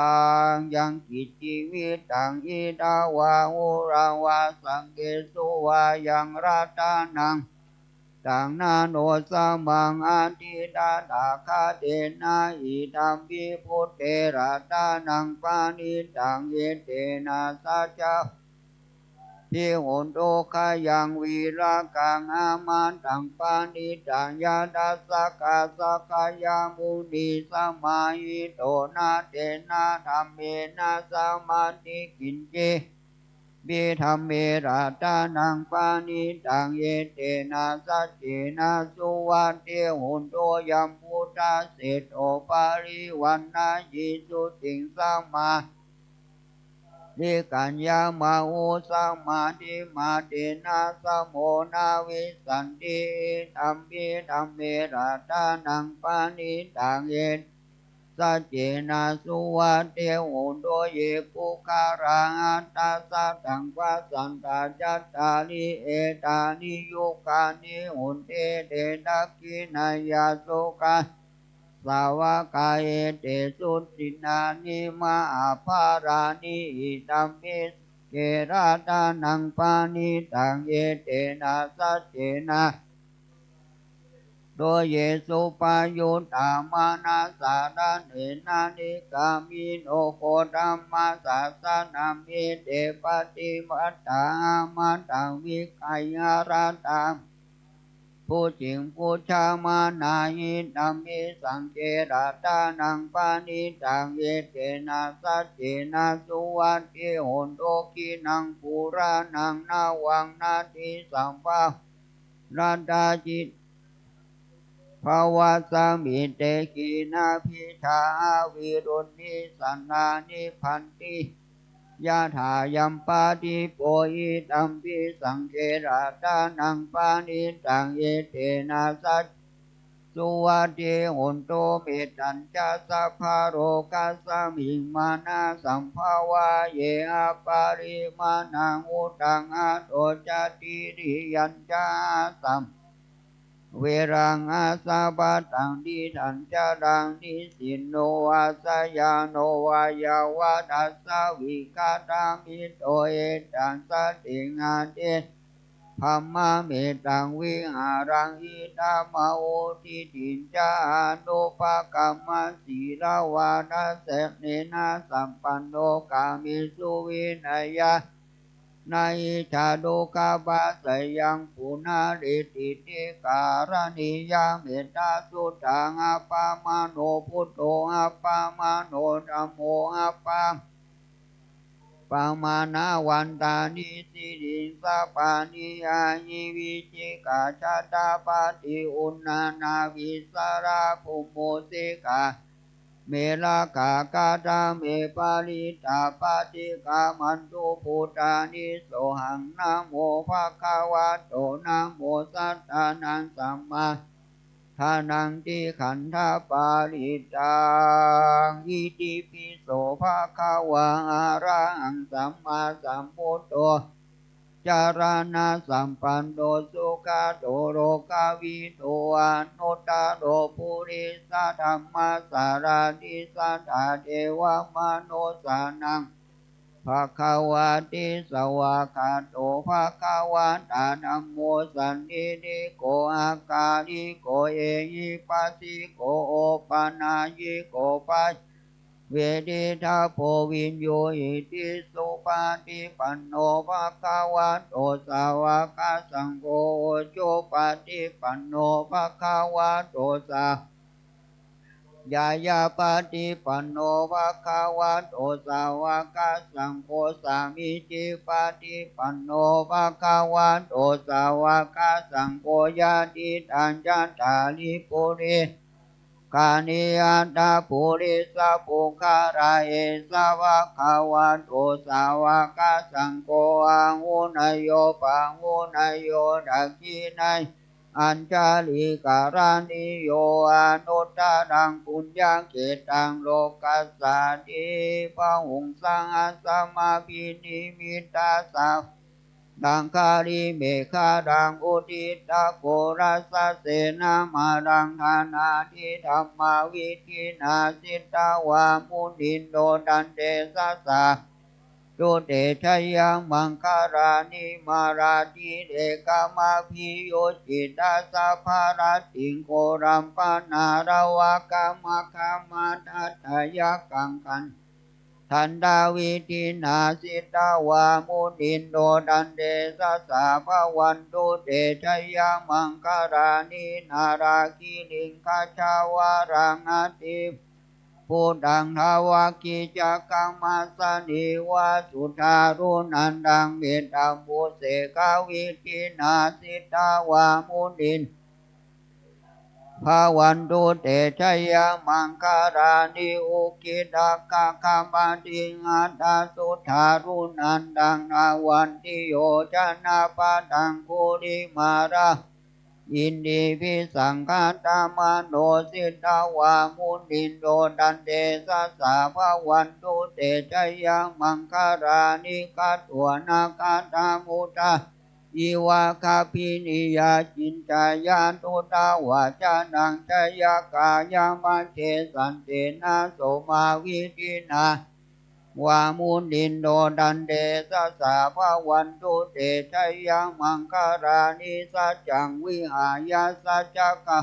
งยังกิจจิวิตังอิดาวาหุราวาสังเกสุวายังราตานังตังนาโนสมังอาทิดาดาคาเดนะอิตัมปิพุทเทระตานังปานิตังเยเตนะสัจจาทิโหนโตคายังวีรากังอามันตังปานิตังยาดัสสะกาสะกายามุนีสมาหิโตนาเตนะธัมเมนะสมาธิกินเจบิธรรมเมราตานังปานิตังเยเตนะสัจเจนะสุวัตเตหุนโตยัมพุทธาเสตโอปาริวันนายิสุติงสัมมานิกัญญามาอุสัมมาทิมาเตนะสมโมนาวิสันติธัมปิธัมเมราตานังปานิตังเยสัจเจนะสุวัตเตหุนโตเยปุคารังอัตตาสัตตังปัสสันตาจัตตานิเอตานิยุคานิหุนเตเตนะกินายาสุกาสาวกาเอเตสุตินานิมาภารานิอิตัมปิเกราตานังปานิตังเยเตนะสัจเจนะโดยเยสุปายุตตามานาสาราเนนานิกามิโนโคตัมมาสาสนามิเตปฏิวัตตามาตังวิกายาราตังผู้จิงผู้ชามานาหิตัมมิสังเกราตานังปานิตังเยเตนะสัจเจนะสุวัตติโหนโตกินังปุรานังนาวังนาทิสัมปะราดาจิต ภวะสมิเตกินาพิชาวิรุณนิสันนานิพันติยะถายัมปาติโปอิตัมปิสังเกราตานังปานิตังเอเตนะสัจสุวัติหุนโตเมตัญจะสัพพะโรกัสสมิงมานาสัมภาวะเยอะปาริมาณังอุตังอะโตจติริยัญจาสัมเวรังอาสาบตังดิทันจารังนิสินโนวาสยาโนวายาวาดัสสวิกาตามิโตเอตังสติงาเตธัมมาเมตังวิหารังอิตามะโอทิติจานุปกรรมสีลาวานัสเสเนนะสัมปันโนกามิสุวินัยะนาอิชาโดกาบาสยังปุนาริติติการณิยาเมตตาสุตังอัปปามาโนพุทโธอัปปามาโนธัมโมอัปปาปามานาวันตานิสิริสัพพานิยานิวิจิกาชาตาปฏิอุณนานาวิสาราภุโมสิกาเมลากากาตาเมปาลิตาปฏิกามันตุพุทธานิโสหังนะโมภะคะวะโตนะโมสัตตานังสัมมาทานังติขันธปาริตังอิติปิโสภะคะวะอะระหังสัมมาสัมพุทโธจารณะสัมปันโนสุขโตโรกาวิโตอนุตตโรปุริสธรรมสารติสัทธาเทวมนุสานังภะคะวะติสวากขาโตภะคะวะตาธัมโมสันนิธิโกอาการิโกเอหิปัสสิโกโอปานายิโกปัสเวทิตาโพวินโยอิติสุปาติปันโนภะคะวะโตสาวกสังโฆโจปาติปันโนภะคะวะโตสายายาปฏิปันโนภะคะวะโตสาวกสังโฆสามิจิปฏิปันโนภะคะวะโตสาวกสังโฆญาติตัญญาตาลิปุริกานิยัตตาปุริสปุคาราเอสาวะคะวะโตสาวกสังโฆอังอุนยโยปังอุนยโยดักขินัยอัญชาลิการานิโยอนุตตรังปุญญเกตังโลกัสสาติปะหุงสังอัสสมาปินิมิตาสาดังคาริเมฆาดังอุทิตะโกรัสเสนามาดังธานาทิธรรมาวิธินาสิตาวามุนินโดดันเตสัสสะตุเตชะยังมังคารานิมาราธิเดกามาพิโยจิตาสัพพาราติงโกรัมปนาราวากามคามาทัตยากังกันทันดาวิทินาสิตาวามุนินโดดันเดสัสสะภวันตุเตชะยังมังคารานินาราคิลิงคาชาวารังอติพุทธังทาวากิจักกังมัสสนิวาสุทารุนันดังเมตตามุเสกาวิทินาสิตาวามุนินภาวันตุเตชะยะมังคารานิอุกิดาคาคามาติงัตตาสุทารุนันดังนาวันติโยจนาปะดังคุริมาราอินดีพิสังฆาตามโนสิตาวามุนินโดดันเดสัสสะภาวันตุเตชะยะมังคารานิกัตวนาคาตามุตาอิวาคาพินิยาจินจายานุตาวาจานังจายกายามาเทสันเตนะโสมาวิทินาวามุนินโดดันเดสัสสะภาวันตุเตชะยะมังคารานิสัจจังวิหายาสัจจกะ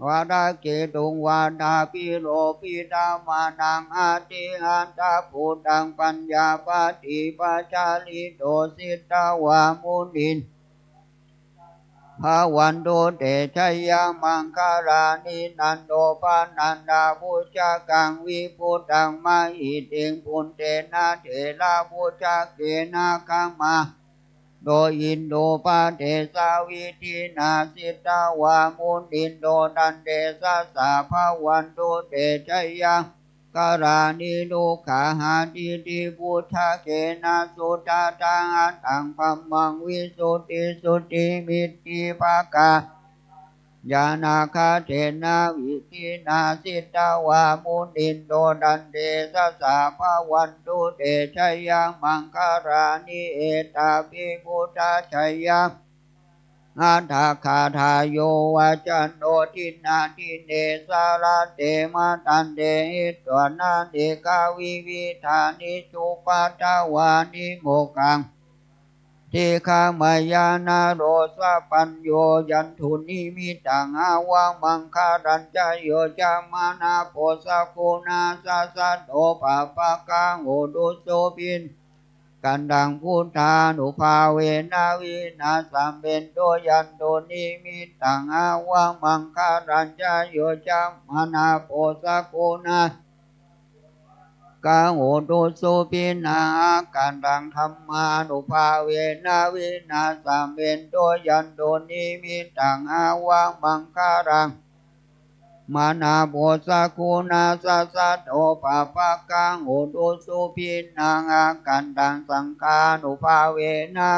วาดาเกตุงวาดาปิโรปิดามานังอาติอันตาพุทธังปัญญาปฏิปัจจาลิโตสิตาวามุนินภาวันตุเตชะยะมังคารานินันโดปานันดาพุจกังวิพุตังมาหิติงปุนเตนะเถระพุจเกนะคัมมา โดยอินโดปาเทสาวิธินาสิตาวามุนอินโดดันเดสะสาภาวันตุเตชัยยังการานิลูขาหาดิติพุทธเกนะสุตตาตังอัตถังพัมมังวิสุทธิสุทธิมิตติภากายานาคาเทนาวิธินาสิตาวามุนินโดดันเดสะสาภาวันตุเตชัยยังมังคารานิเอตาภิพุทธชัยยังอัฏฐคาทายโยวาจันโนทินาทิเนสาราเตมาตันเดหิตวนาเดกาวิวิธานิจุปัตตวานิโมกังทิคามายานาโรสะปัญโยยันทุนิมิตังอาวามังคารัญจโยจามานาโพสะโคนาสัสสะโตปะปะกังโอดุโสปินกันดังพุทธานุภาเวนะวินาสัมเบนโตยันโตนิมิตังอาวามังคารัญจโยจามานาโพสะโคนากังโอตุสุปินากันดังธรรมานุภาเวนะวินาสัมเบนโตยันโตนิมิตังอาวามังคารังมานาโพสะโคนาสัสสะโตปะปะกังโอตุสุปินากันดังสังฆานุภาเวนะ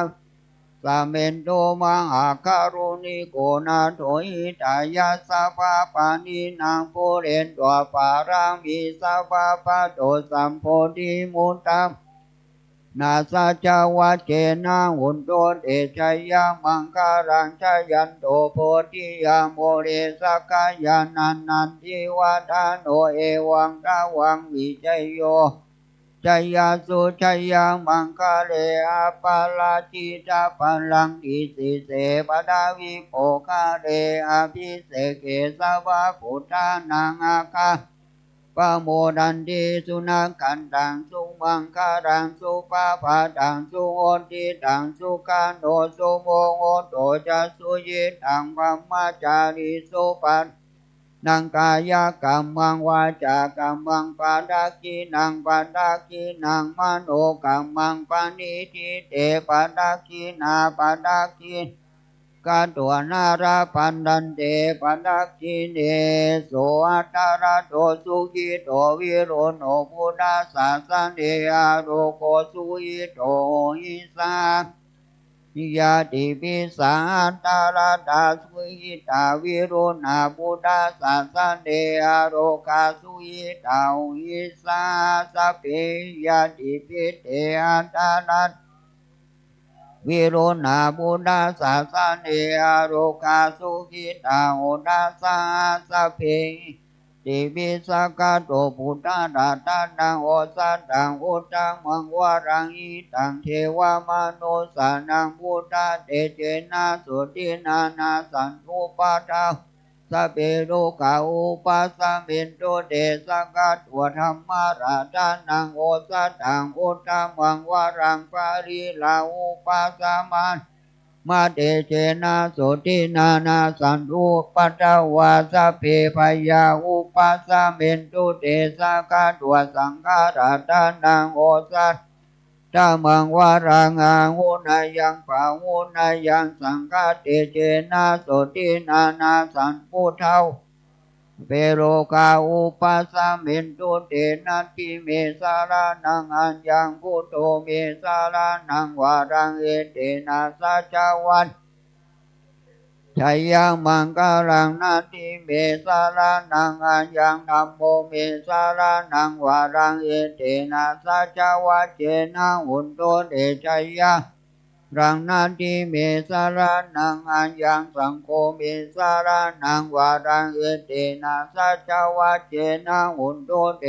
สัมเบนโตมหาคารุณิโกนาโถหิตายาสัพพะปานินางปุเรนตัวปารามิสัพพะปะโตสัมโพธิมุตตะนาสัจวัจเจนะหุนโตเตชัยยะมังคารังชยันโตโพธิยาโมเรสกายานันนันทิวัฏานโนเอวังกาวังวิจัยโยชัยยาสุชัยยามังคาเรอาปาลาจิตาปัลลังอิสิเสปดาวิโภคาเรอภิเสเกสวะพุทธานังอาคาปะโมดันติสุนังกันตังสุมังคารังสุปาปะตังสุโหติตังสุขันโนสุโมโหโตจะสุยิตังพัมมาจาริสุปันนังกายกรรมังวาจากรรมังปาดากินังปาดากินังมโนกรรมังปานิทิเตปาดากินาปาดากิกาตัวนาราปันดันเตปาดากิเนโสอัตตาระโตสุขิโตวิโรโนพุทธาสาสะเนอาโรโกสุหิโตหิสายาติปิสาตาราตาสุหิตาวิโรนาบุตาสาสะเนอโรกาสุหิตาหิสาสะเพยาติปิเตอัตานัตวิโรนาบุตาสาสะเนอโรกาสุหิตาโอดาสาสะเพติวิสกาโตพุทธาราตานังโอสัตตังอุตตังมังวารังอิตังเทวามนุสานังพุทธาเตเจนะสุตินานาสันตุปาทาสเปโรกาอุปัสสะเมนโตเดสกัตวธรรมาราตานังโอสัตตังอุตตังมังวารังปาริลาอุปัสสะมันมาเตเจนะสุตินานาสันตุปัตตวาสะเพพยาอุปัสสะเมนตุเตสะกัตวสังฆาราตานังโอสัตตามังวารังอาหุนายังปาหุนายังสังฆาเตเจนะสุตินานาสันพุทธาเปโรกาอุปัสสะเมนตุเตนะทิเมสารานังอัญญังพุทโธเมสารานังวารังเอเตนะสัจวันชัยยามังคารังนาทิเมสารานังอัญญังธัมโมเมสารานังวารังเอเตนะสัจวัจเจนะหุนโตเตชัยยารังนาทิเมสารานังอัญญังสังโฆเมสารานังวารังเอเตนะสัจวัจเจนะหุนโตเต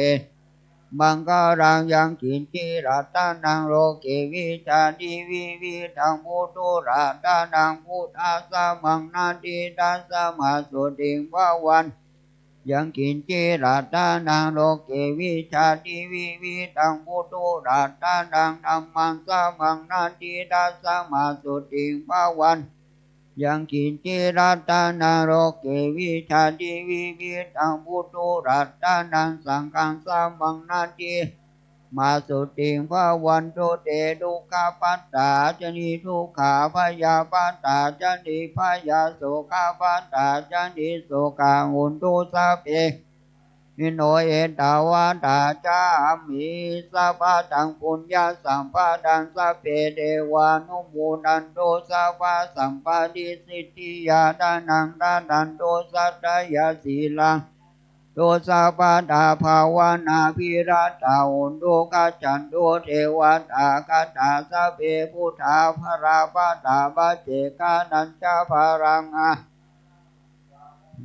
มังคารังยังกินจิรัตานังโลเกวิชาดิวิวิธังพุตุรัตานังพุทธาสามังนาทิตัสสะมาสุติงภวันยังกินจิรัตานังโลเกวิชาดิวิวิธังพุตุรัตานังธัมมังสามังนาทิตัสสะมาสุติงภวันยังกินจิรัตานังโลเกวิชาดิวิวิธังพุตุรัตานังสังฆังสามังนาทิ มาสุติงภาวันโตเตทุกขาปัตตาจนิทุกขาพยาปัตตาจนิพยาโสขาปัตตาจนิโสกาหุนตุสัพเพนิโนเอตาวาตาจามิสัพพะตังปุญญาสัมปะตังสัพเพเทวานุโมทันโตสัพพะสัมปะทิสิทธิยาทานังทานันโตสัตตยาสีลังโตสัพพะตาภาวนาภิรัตตาอุนโตกัจจันโตเทวตาคัตตาสัพเพพุทธาภราปตาบาเจกานัญจาภรังอา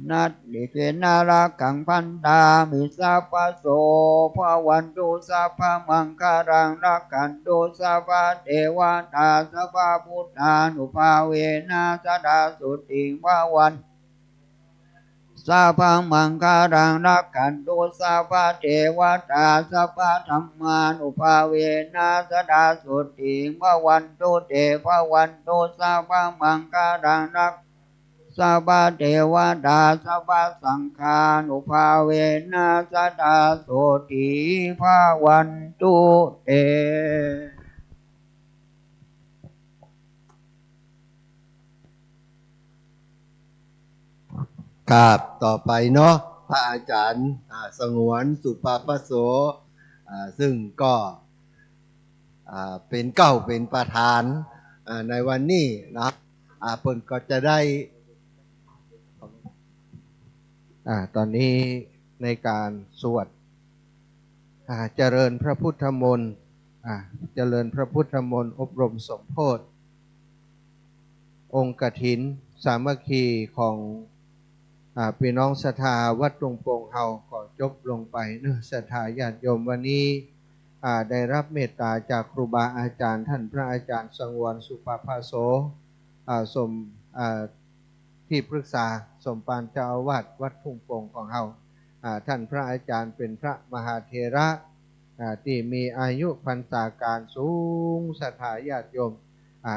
นัตติเกนารากังพันตามิสัพพะโสภวันตุสัพพะมังคารังรักขันตุสัพพะเทวตาสัพพะพุทธานุภาเวนะสดาสุติภวันสัพพะมังคารังรักขันตุสัพพะเทวตาสัพพะธัมมานุภาเวนะสดาสุติภวันตุเตภวันตุสัพพะมังคารังรักสัพพะเทวตาสัพพะสังฆานุภาเวนะสดาโสติภาวันตุเตครับต่อไปเนาะพระอาจารย์สงวนสุภาพโสซึ่งก็เป็นเก้าเป็นประธานในวันนี้นะเพิ่นก็จะได้ตอนนี้ในการสวดเจริญพระพุทธมนต์เจริญพระพุทธมนต์อบรมสมโภชองค์กฐินสามัคคีของพี่น้องศรัทธาวัดตรงโป่งเฮาก็จบลงไปเนื้อศรัทธาญาติโยมวันนี้ได้รับเมตตาจากครูบาอาจารย์ท่านพระอาจารย์สงวนสุภาพโสสมที่ปรึกษาสมปานเจ้าอาวาสวัดทุ่งโป่งของเฮาท่านพระอาจารย์เป็นพระมหาเถระที่มีอายุพรรษาการสูงศรัทธาญาติโยม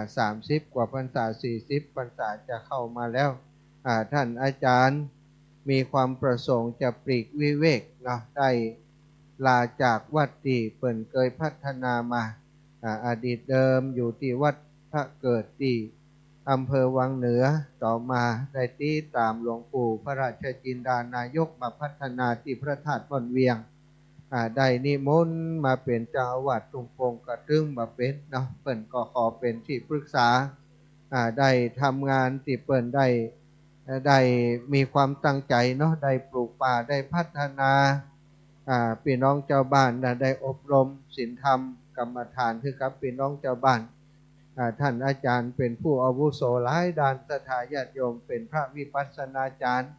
30 กว่าพรรษา40 พรรษาจะเข้ามาแล้วท่านอาจารย์มีความประสงค์จะปลีกวิเวกนะได้ลาจากวัดที่เปิ่นเคยพัฒนามาอดีตเดิมอยู่ที่วัดพระเกิดที่อำเภอวังเหนือต่อมาได้ติดตามหลวงปู่พระราชจินดานายกมาพัฒนาที่พระธาตุม่อนเวียงได้นิมนต์มาเป็นเจ้าอาวาสทุ่งโป่งกระตึงมาเป็นเนาะเปิ่นก็ขอเป็นที่ปรึกษาได้ทำงานที่เปิ่นได้มีความตั้งใจเนาะได้ปลูกป่าได้พัฒนาพี่น้องเจ้าบ้านได้อบรมศีลธรรมกรรมฐานคือกับพี่น้องเจ้าบ้านท่านอาจารย์เป็นผู้อาวุโสหลายด้านศรัทธาญาติโยมเป็นพระวิปัสสนาจารย์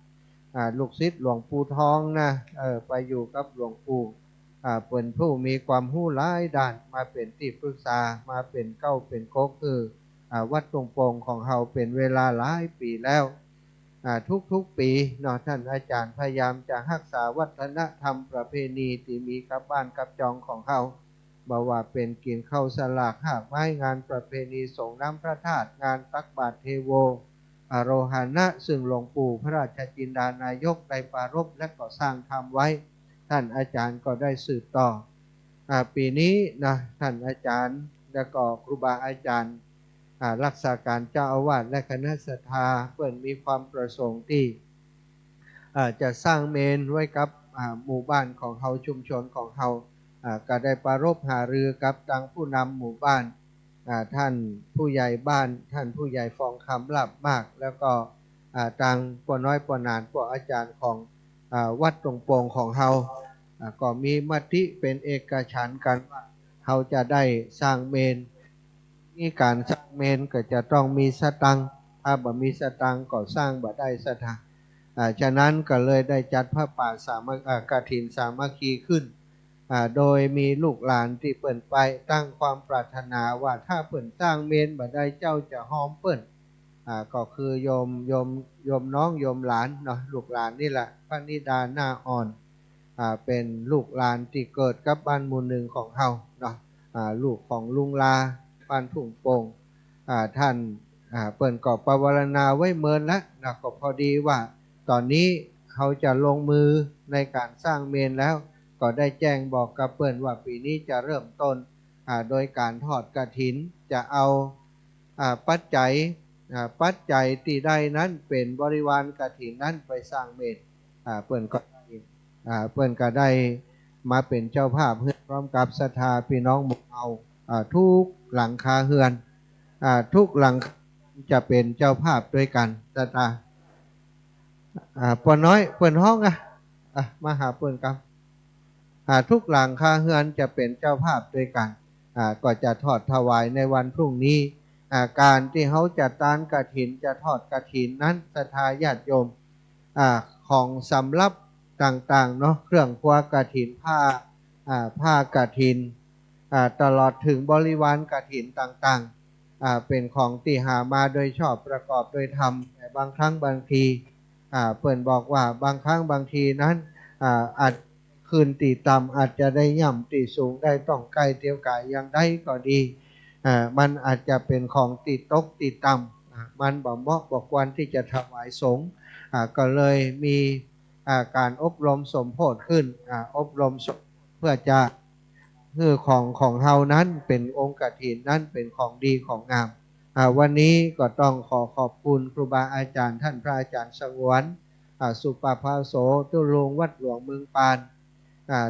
ลูกศิษย์หลวงปู่ทองนะไปอยู่กับหลวงปู่เป็นผู้มีความรู้หลายด้านมาเป็นที่ปรึกษามาเป็นเก้าเป็นโคกคือวัดตรงโป่งของเราเป็นเวลาหลายปีแล้วทุกปีเนาะท่านอาจารย์พยายามจะรักษาวัฒนธรรมประเพณีที่มีกับบ้านกับจองของเขาบอกว่าเป็นกินข้าวสลากหากไม้งานประเพณีส่งน้ำพระธาตุงานตักบาตรเทโวอโรหานะซึ่งหลวงปู่พระราชจินดานายกได้ปรารภและก็สร้างทำไว้ท่านอาจารย์ก็ได้สืบต่อปีนี้นะท่านอาจารย์และก็ครูบาอาจารย์รักษาการเจ้าอาวาสและคณะศรัทธาเพื่อนมีความประสงค์ที่จะสร้างเมนไว้กับหมู่บ้านของเขาชุมชนของเขาก็ได้ปรารภหารือกับทางผู้นำหมู่บ้านท่านผู้ใหญ่บ้านท่านผู้ใหญ่ฟองคำลับมากแล้วก็ทางปน้อยปนานพวกอาจารย์ของวัดตรงโป่งของเขาก็มีมติเป็นเอกฉันท์กันว่าเขาจะได้สร้างเมนนี่การสร้างเมนก็จะต้องมีสตังค์ถ้าบ่มีสตังค์ก็สร้างบ่ได้สถานฉะนั้นก็เลยได้จัดพระป่าสามัคคีกฐินสามัคคีขึ้นโดยมีลูกหลานที่เปิ่นไปตั้งความปรารถนาว่าถ้าเปิ่นสร้างเมนบ่ได้เจ้าจะหอมเปิ่นก็คือโยมน้องโยมหลานเนาะลูกหลานนี่แหละพระนิดาหน้าอ่อนเป็นลูกหลานที่เกิดกับบ้านหมู่หนึ่งของเฮาเนาะลูกของลุงลาบ้านทุ่งโป่งท่านเปิ่นก็ปวารณาไว้เมินแล้วนะก็พอดีว่าตอนนี้เขาจะลงมือในการสร้างเมนแล้วก็ ก็ได้แจ้งบอกกับเปิ้นว่าปีนี้จะเริ่มต้นโดยการทอดกฐินจะเอาปัจจัยที่ได้นั้นเป็นบริวารกฐินนั้นไปสร้างเมรุเปิ้นก็ได้มาเป็นเจ้าภาพพร้อมกับศรัทธาพี่น้องหมู่เอาทุกหลังคาเฮือนทุกหลังจะเป็นเจ้าภาพด้วยกันศรัทธาปอน้อยเปิ้นห้องมาหาเปิ้นกันทุกหลังคาเฮือนจะเป็นเจ้าภาพด้วยกันก็จะทอดถวายในวันพรุ่งนี้การที่เขาจะตานกฐินจะทอดกฐินนั้นศรัทธาญาติโยมของสำรับต่างๆเนาะเครื่องครัวกฐินผ้ากฐินตลอดถึงบริวารกฐินต่างๆเป็นของที่หามาโดยชอบประกอบโดยธรรมแต่บางครั้งบางทีเปิ่นบอกว่าบางครั้งบางทีนั้นอาจคืนตีต่ำอาจจะได้ย่ำตีสูงได้ต้องใกล้เตียวกายยังได้ก็ดีมันอาจจะเป็นของตีตกตีต่ำมันบ่เหมาะบ่ควรที่จะถวายสงฆ์ก็เลยมีการอบรมสมโพธิขึ้นอบรมเพื่อจะคือของเฮานั้นเป็นองค์กฐินนั้นเป็นของดีของงามวันนี้ก็ต้องขอบคุณครูบาอาจารย์ท่านพระอาจารย์สงวนสุปภาโสตุลุงวัดหลวงเมืองปาน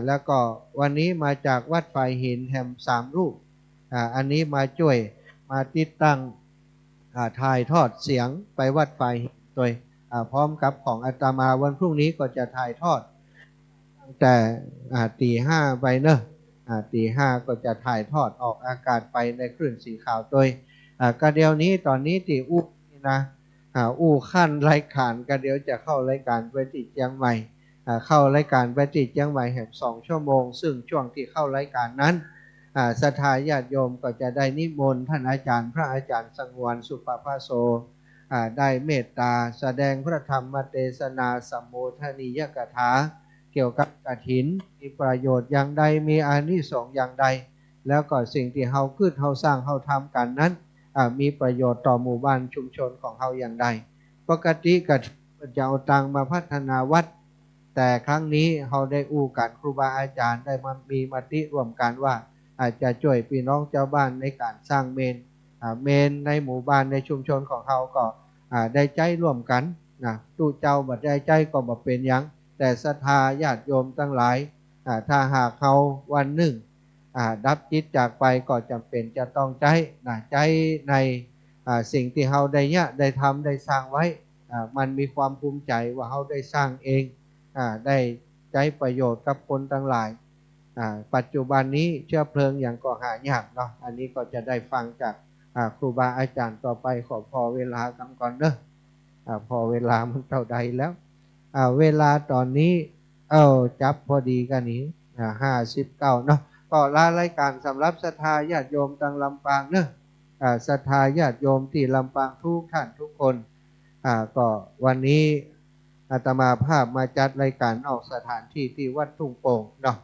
แล้วก็วันนี้มาจากวัดไฟหินแห่ม3 รูปอันนี้มาช่วยมาติดตั้งถ่ายทอดเสียงไปวัดไฟหินโดยพร้อมกับของอาตมาวันพรุ่งนี้ก็จะถ่ายทอดตั้งแต่ตี 5ไปเนอะตี 5ก็จะถ่ายทอดออกอากาศไปในคลื่นสีขาวโดยก็เดี๋ยวนี้ตอนนี้ที่อู้นะอู้ขั้นรายการก็เดี๋ยวจะเข้ารายการไปที่เชียงใหม่เข้ารายการไปที่เชียงใหม่แห่ง2 ชั่วโมงซึ่งช่วงที่เข้ารายการนั้นศรัทธาญาติโยมก็จะได้นิมนต์ท่านอาจารย์พระอาจารย์สงวนสุปภาโสได้เมตตาแสดงพระธรรมเทศนาสัมโมทนียกถาเกี่ยวกับกฐินมีประโยชน์อย่างใดมีอานิสงส์อย่างใดแล้วก็สิ่งที่เฮาคิดเฮาสร้างเฮาทำกันนั้นมีประโยชน์ต่อหมู่บ้านชุมชนของเฮาอย่างใดปกติก็จะเอาตังมาพัฒนาวัดแต่ครั้งนี้เฮาได้อู้กันครูบาอาจารย์ได้มามีมติร่วมกันว่าอาจจะช่วยพี่น้องเจ้าบ้านในการสร้างเมนในหมู่บ้านในชุมชนของเฮาก็ได้ใจร่วมกันตู้เจ้าบัดได้ใจก็บ่เป็นหยังแต่ศรัทธาญาติโยมทั้งหลายถ้าหากเขาวันหนึ่งดับจิตจากไปก็จำเป็นจะต้องใจในสิ่งที่เขาได้ทำได้สร้างไว้มันมีความภูมิใจว่าเขาได้สร้างเองได้ใจประโยชน์กับคนทั้งหลายปัจจุบันนี้เชื้อเพลิงอย่างก็หายากเนาะอันนี้ก็จะได้ฟังจากครูบาอาจารย์ต่อไปขอพอเวลากันก่อนเนอะพอเวลามันเท่าใดแล้วเวลาตอนนี้จับพอดีกันนี้59เนาะก็ลารายการสำหรับศรัทธาญาติโยมทางลำปางเนอะศรัทธาญาติโยมที่ลำปางทุกท่านทุกคนก็วันนี้อาตมาภาพมาจัดรายการออกสถานที่ที่วัดทุ่งโป่งเนาะ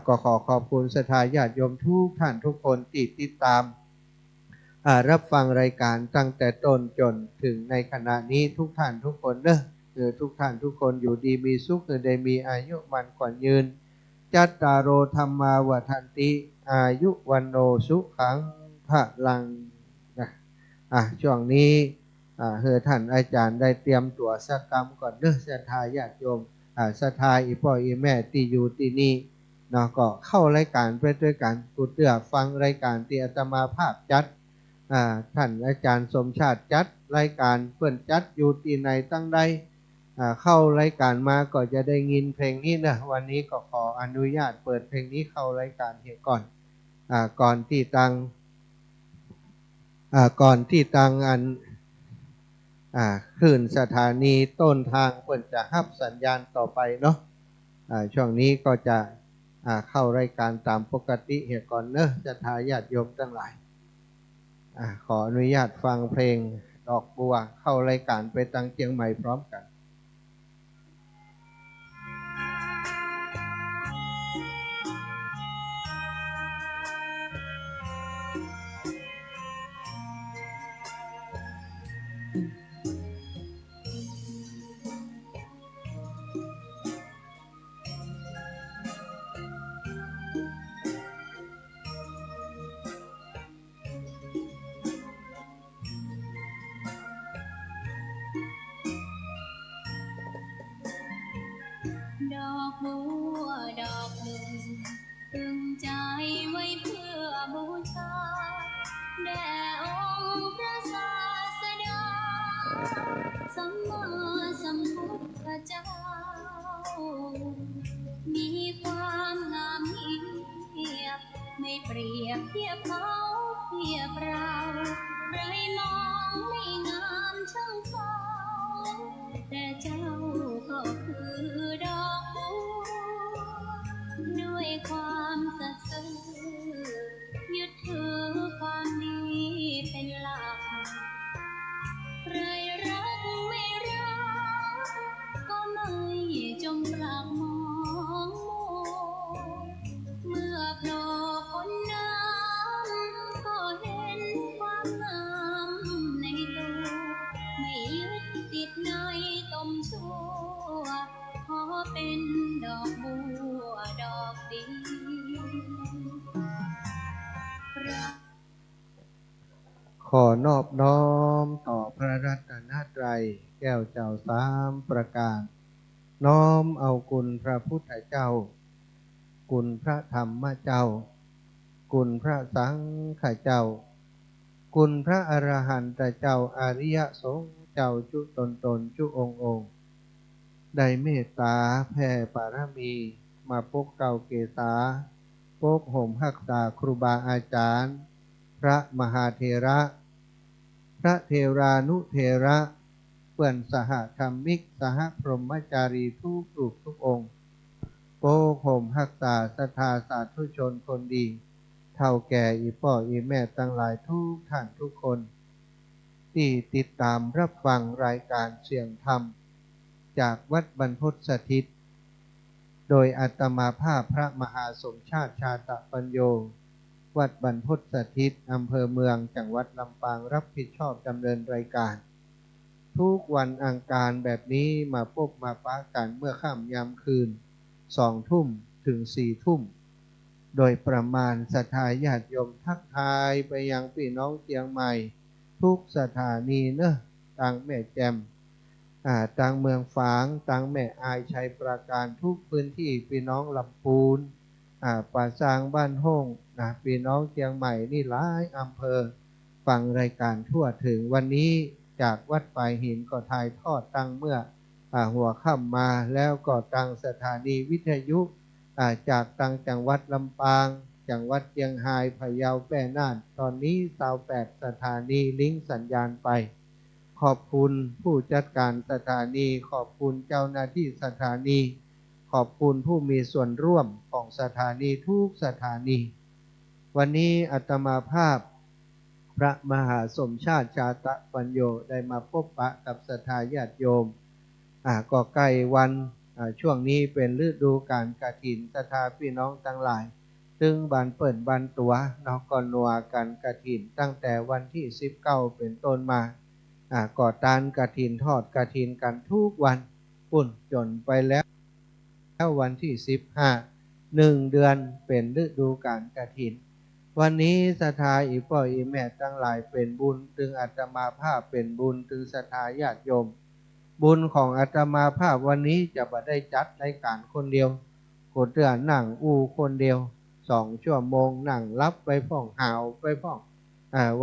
ก็ขอขอบคุณศรัทธาญาติโยมทุกท่านทุกคนที่ติดตามรับฟังรายการตั้งแต่ต้นจนถึงในขณะนี้ทุกท่านทุกคนเนอะทุกท่านทุกคนอยู่ดีมีสุขได้มีอายุมันขวัญยืนจัตตารโอธรรมาวทันติอายุวันโนสุขังพลังนะช่วงนี้ท่านอาจารย์ได้เตรียมตัวสักกรรมก่อนเด้อศรัทธาญาติโยมศรัทธาอีพ่ออีแม่ที่อยู่ที่นี่เนาะก็เข้ารายการไปด้วยกันกูเตือฟังรายการที่อาตมาภาพจัดท่านอาจารย์สมชาติจัดรายการเพื่อนจัดอยู่ที่ไหนตั้งใดเข้ารายการมาก็จะได้ยินเพลงนี้นะวันนี้ก็ขออนุญาตเปิดเพลงนี้เข้ารายการเฮียก่อนก่อนที่ตังอันคลื่นสถานีต้นทางเพื่อนจะฮับสัญญาณต่อไปเนาะช่วงนี้ก็จะเข้ารายการตามปกติเฮียก่อนเนอะจะทายาติโยมทั้งหลายขออนุญาตฟังเพลงดอกบัวเข้ารายการไปตังเชียงใหม่พร้อมกัน บัวดอกหนึ่งตึงใจไว้เพื่อบูชาแด่องค์พระศาสดาสัมมาสัมพุทธเจ้ามีความงามเทียบไม่เปรียบเทียบเขาเทียบเราใครมองไม่งามช่างเขาแต่เจ้าก็คือดอกบัวด้วยความสัตย์ซื่อยึดถือความดีเป็นหลักใครรักไม่รักก็ไม่จงปลักมองมัวเมื่อโผล่พ้นน้ำก็เห็นความงามในตัวไม่ยึดติดในตมชั่วขอเป็นดอกบัวดอกดีขอนอบน้อมต่อพระรัตนตรัยแก้วเจ้าสามประการน้อมเอาคุณพระพุทธเจ้าคุณพระธรรมเจ้าคุณพระสังฆเจ้าคุณพระอรหันตเจ้าอริยสงฆ์เจ้าจุตนจุองค์ได้เมตตาแผ่ปารมีมาปกเก่าเกษาปกห่มรักษาครูบาอาจารย์พระมหาเถระพระเทรานุเถระเพื่อนสหธรรมิกสหพรหมจารีทุกรูปทุกองค์โปกห่มรักษาศรัทธาสาธุชนคนดีเท่าแก่อีพ่ออีแม่ตั้งหลายทุกท่านทุกคนที่ติดตามรับฟังรายการเสียงธรรมจากวัดบรรพตสถิตโดยอาตมาภาพพระมหาสมชาติชาตปัญโยวัดบรรพตสถิตอำเภอเมืองจังหวัดลำปางรับผิดชอบดำเนินรายการทุกวันอังคารแบบนี้มาพบมาปะกันเมื่อค่ำยามคืน2 ทุ่มถึง4 ทุ่มโดยประมาณศรัทธาญาติโยมทักทายไปยังพี่น้องเชียงใหม่ทุกสถานีเนอะต่างแม่แจ่มต่างเมืองฝางต่างแม่อายชัยปราการทุกพื้นที่พี่น้องลำพูนป่าซางบ้านห้องพี่น้องเชียงใหม่นี่หลายอำเภอฟังรายการทั่วถึงวันนี้จากวัดปลายหินก็ถ่ายทอดตั้งเมื่อหัวค่ำมาแล้วก็ตั้งสถานีวิทยุจากตั้งจังหวัดลำปางจังหวัดเชียงรายพะเยาแพร่น่านตอนนี้28 สถานีลิงก์สัญญาณไปขอบคุณผู้จัดการสถานีขอบคุณเจ้าหน้าที่สถานีขอบคุณผู้มีส่วนร่วมของสถานีทุกสถานีวันนี้อาตมาภาพพระมหาสมชาติชาตปัญโยได้มาพบปะกับศรัทธาญาติโยมก็ใกล้วันช่วงนี้เป็นฤดูกาลกฐินศรัทธาพี่น้องทั้งหลายซึ่งบันเปิดบันตัวนอกก่อนนัวกันกฐินตั้งแต่วันที่19เป็นต้นมาก่อตานกฐินทอดกฐินกันทุกวันปุ่นจนไปแล้ววันที่15 1 เดือนเป็นฤดูกาลกฐินวันนี้ศรัทธาอีพ่ออีแม่ทั้งหลายเป็นบุญถึงอาตมาภาพเป็นบุญถึงศรัทธาญาติโยมบุญของอาตมาภาพวันนี้จะไม่ได้จัดรายการคนเดียวคนเตือนนั่งคนเดียว2 ชั่วโมงนั่งรับไปพ่องหาวไปพ่อง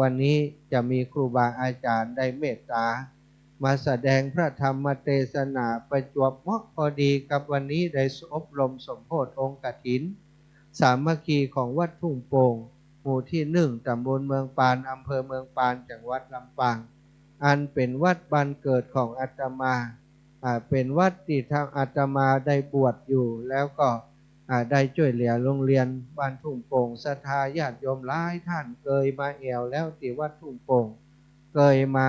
วันนี้จะมีครูบาอาจารย์ได้เมตตามาแสดงพระธรรมเทศนาประจวบเหมาะพอดีกับวันนี้ได้อบรมสมโภชองค์กฐินสามัคคีของวัดทุ่งโป่งหมู่ที่1ตำบลเมืองปานอำเภอเมืองปานจังหวัดลำปางอันเป็นวัดบ้านเกิดของอาตมาเป็นวัดที่ทางอาตมาได้บวชอยู่แล้วก็ได้ช่วยเหลือโรงเรียนบ้านทุ่งโป่งศรัทธาญาติโยมหลายท่านเคยมาแอวแล้วที่วัดทุ่งโป่งเคยมา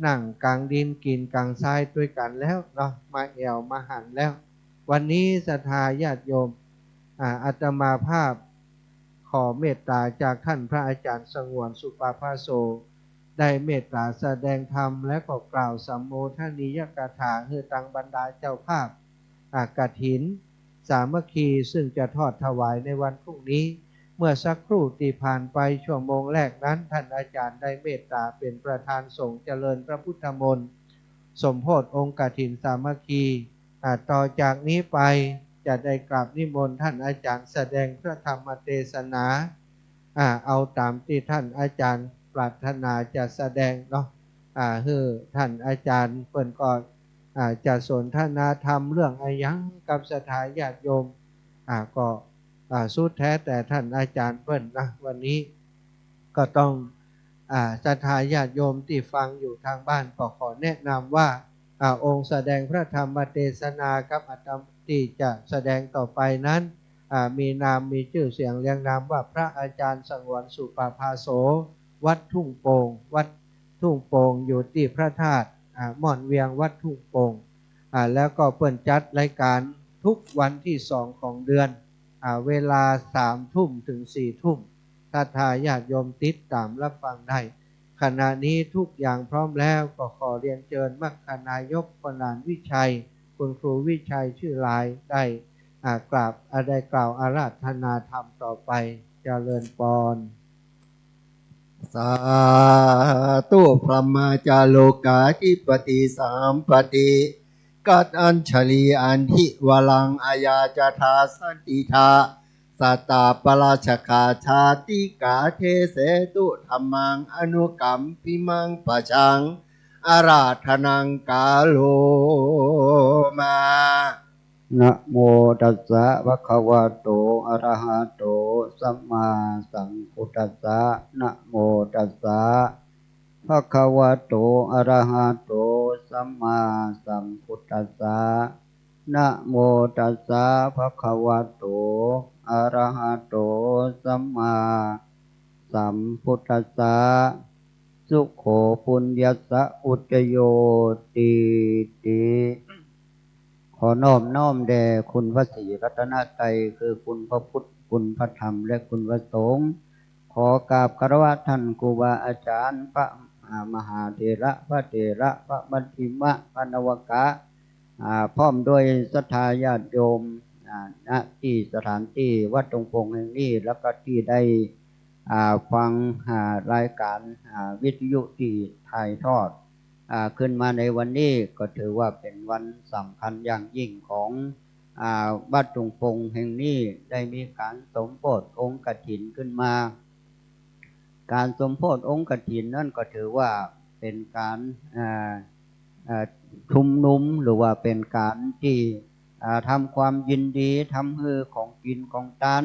นั่งกลางดินกินกลางทรายด้วยกันแล้วเนาะมาแอวมาหันแล้ววันนี้ศรัทธาญาติโยมอาตมาภาพขอเมตตาจากท่านพระอาจารย์สงวนสุปภาโสได้เมตตาแสดงธรรมและก็กล่าวสัมโมทนียกถาให้ตังบรรดาเจ้าภาพกฐินสามัคคีซึ่งจะทอดถวายในวันพรุ่งนี้เมื่อสักครู่ที่ผ่านไปชั่วโมงแรกนั้นท่านอาจารย์ได้เมตตาเป็นประธานสงฆ์เจริญพระพุทธมนต์สมโภชองค์กฐินสามัคคีต่อจากนี้ไป จะได้กราบนิมนต์ท่านอาจารย์แสดงพระธรรมเทศนาเอาตามที่ท่านอาจารย์ปรารถนาจะแสดงเนาะคือท่านอาจารย์เปิ่นก็จะสนทนาธรรมเรื่องอะไรยังกับสถาญาติโยมก็สุดแท้แต่ท่านอาจารย์เปิ่นนะวันนี้ก็ต้องศรัทธาญาติโยมที่ฟังอยู่ทางบ้านก็ขอแนะนำว่าองค์แสดงพระธรรมเทศนากับอาตมาที่จะแสดงต่อไปนั้นมีนามมีชื่อเสียงเรียงนามว่าพระอาจารย์สงวนสุปภาโสวัดทุ่งโป่งวัดทุ่งโป่งอยู่ที่พระธาตุม่อนเวียงวัดทุ่งโป่งแล้วก็เปิ่นจัดรายการทุกวันที่2ของเดือนเวลา3 ทุ่มถึง4 ทุ่มศรัทธาญาติโยมติดตามรับฟังได้ขณะนี้ทุกอย่างพร้อมแล้วก็ขอเรียนเชิญมรรคนายกปนานวิชัยคุณครูวิชัยชื่อลายได้กล่าวอาราธนาธรรมต่อไปเจริญพร สาธุพระมาจาโลกาธิปติสามปฏิกัดอัญชลีอันทิวลังอาญาจทาสันติทาสัตตาปราชกาชาติกาเทเสตุธรรมังอนุกัมปิมังปะชังอาราธนังกาโลมานะโมตัสสะภะคะวะโตอะระหะโตสัมมาสัมพุทธัสสะนะโมตัสสะภะคะวะโตอะระหะโตสัมมาสัมพุทธัสสะนะโมตัสสะภะคะวะโตอะระหะโตสัมมาสัมพุทธัสสะสุโขปุญญัสสะอุจโยติติขอน้อมแด่คุณพระศรีรัตนตรัยคือคุณพระพุทธคุณพระธรรมและคุณพระสงฆ์ขอกราบคารวะท่านครูบาอาจารย์พระมหาเถระพระเถระพระมัชฌิมะพระนวกะพร้อมด้วยศรัทธาญาติโยมณที่สถานที่วัดตรงพงแห่งนี้แล้วก็ที่ได้ฟังรายการวิทยุที่ถ่ายทอดขึ้นมาในวันนี้ก็ถือว่าเป็นวันสำคัญอย่างยิ่งของวัดตรงพงแห่งนี้ได้มีการสมโภชองค์กฐินขึ้นมาการสมโภชองค์กฐินนั่นก็ถือว่าเป็นการชุมนุมหรือว่าเป็นการที่ทำความยินดีทำให้ของกินของทาน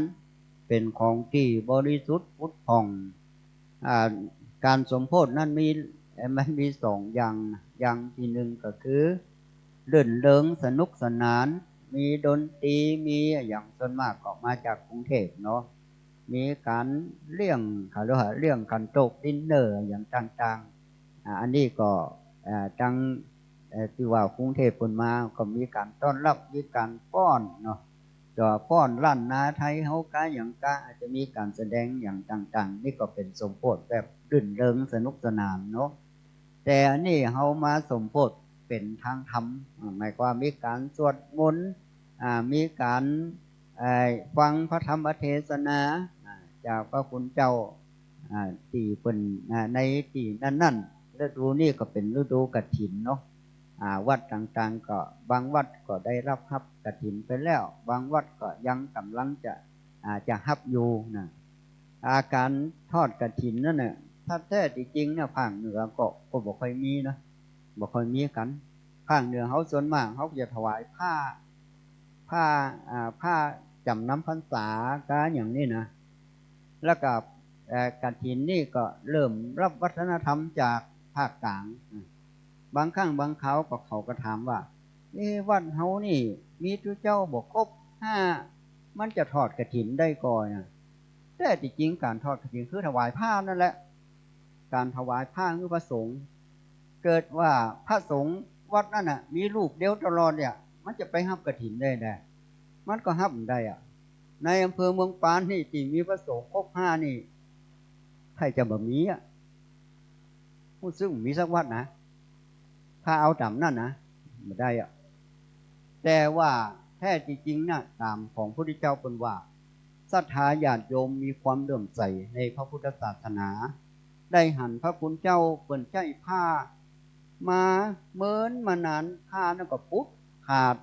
เป็นของที่บริสุทธิ์พุทธผ่องการสมโภชนั้นมันมี2อย่างที่หนึ่งก็คือเลื่นเริงสนุกสนานมีดนตรีมีอย่างส่วนมากก็มาจากกรุงเทพเนาะมีการเลี้ยงเขาเรียกว่าเลี้ยงกันโต๊ะดินเนอร์อย่างต่างๆอันนี้ก็จังที่ว่ากรุงเทพฯมาก็มีการต้อนรับมีการป้อนเนาะจะป้อนล้านนาไทยเฮากะอย่างกะอาจจะมีการแสดงอย่างต่างๆนี่ก็เป็นสมโภชแบบรื่นเริงสนุกสนานเนาะแต่อันนี้เฮามาสมโภชเป็นทางธรรมหมายความมีการสวดมนต์มีการฟังพระธรรมเทศนาจากพระคุณเจ้าที่เป็นในที่นั่นๆฤดูนี้ก็เป็นฤดูกฐินเนาะวัดต่างๆก็บางวัดก็ได้รับกฐินไปแล้วบางวัดก็ยังกำลังจะรับอยู่นะการทอดกฐินนั่นน่ะถ้าแท้จริงเนี่ยภาคเหนือก็บ่ค่อยมีนะบ่ค่อยมีกันภาคเหนือเขาส่วนมากเขาจะถวายผ้าจำน้ำพรรษาการอย่างนี้นะแล้วก็กฐินนี่ก็เริ่มรับวัฒนธรรมจากภาคกลางบางครั้งบางเขาก็ถามว่าวัดเฮานี่มีตัวเจ้าบอกครบ5มันจะทอดกฐินได้ก่อนแต่จริงการทอดกฐินคือถวายผ้านั่นแหละการถวายผ้าคือพระสงฆ์เกิดว่าพระสงฆ์วัดนั่นน่ะมีลูกเดียวตลอดเนี่ยมันจะไปรับกฐินได้มันก็รับได้ในอำเภอเมืองปานนี่ที่มีพระสงฆ์ครบ5นี่ใครจะบ่มีผู้ซึ่งมีสักวัดนะถ้าเอาตามนั่นนะไม่ได้แต่ว่าแท้จริงๆนะตามของพระพุทธเจ้าเป็นว่าศรัทธาญาติโยมมีความเลื่อมใสในพระพุทธศาสนาได้หันพระคุณเจ้าเปิ่นใจผ้ามาเมินมานานผ้านั่นก็ปุ๊บขาด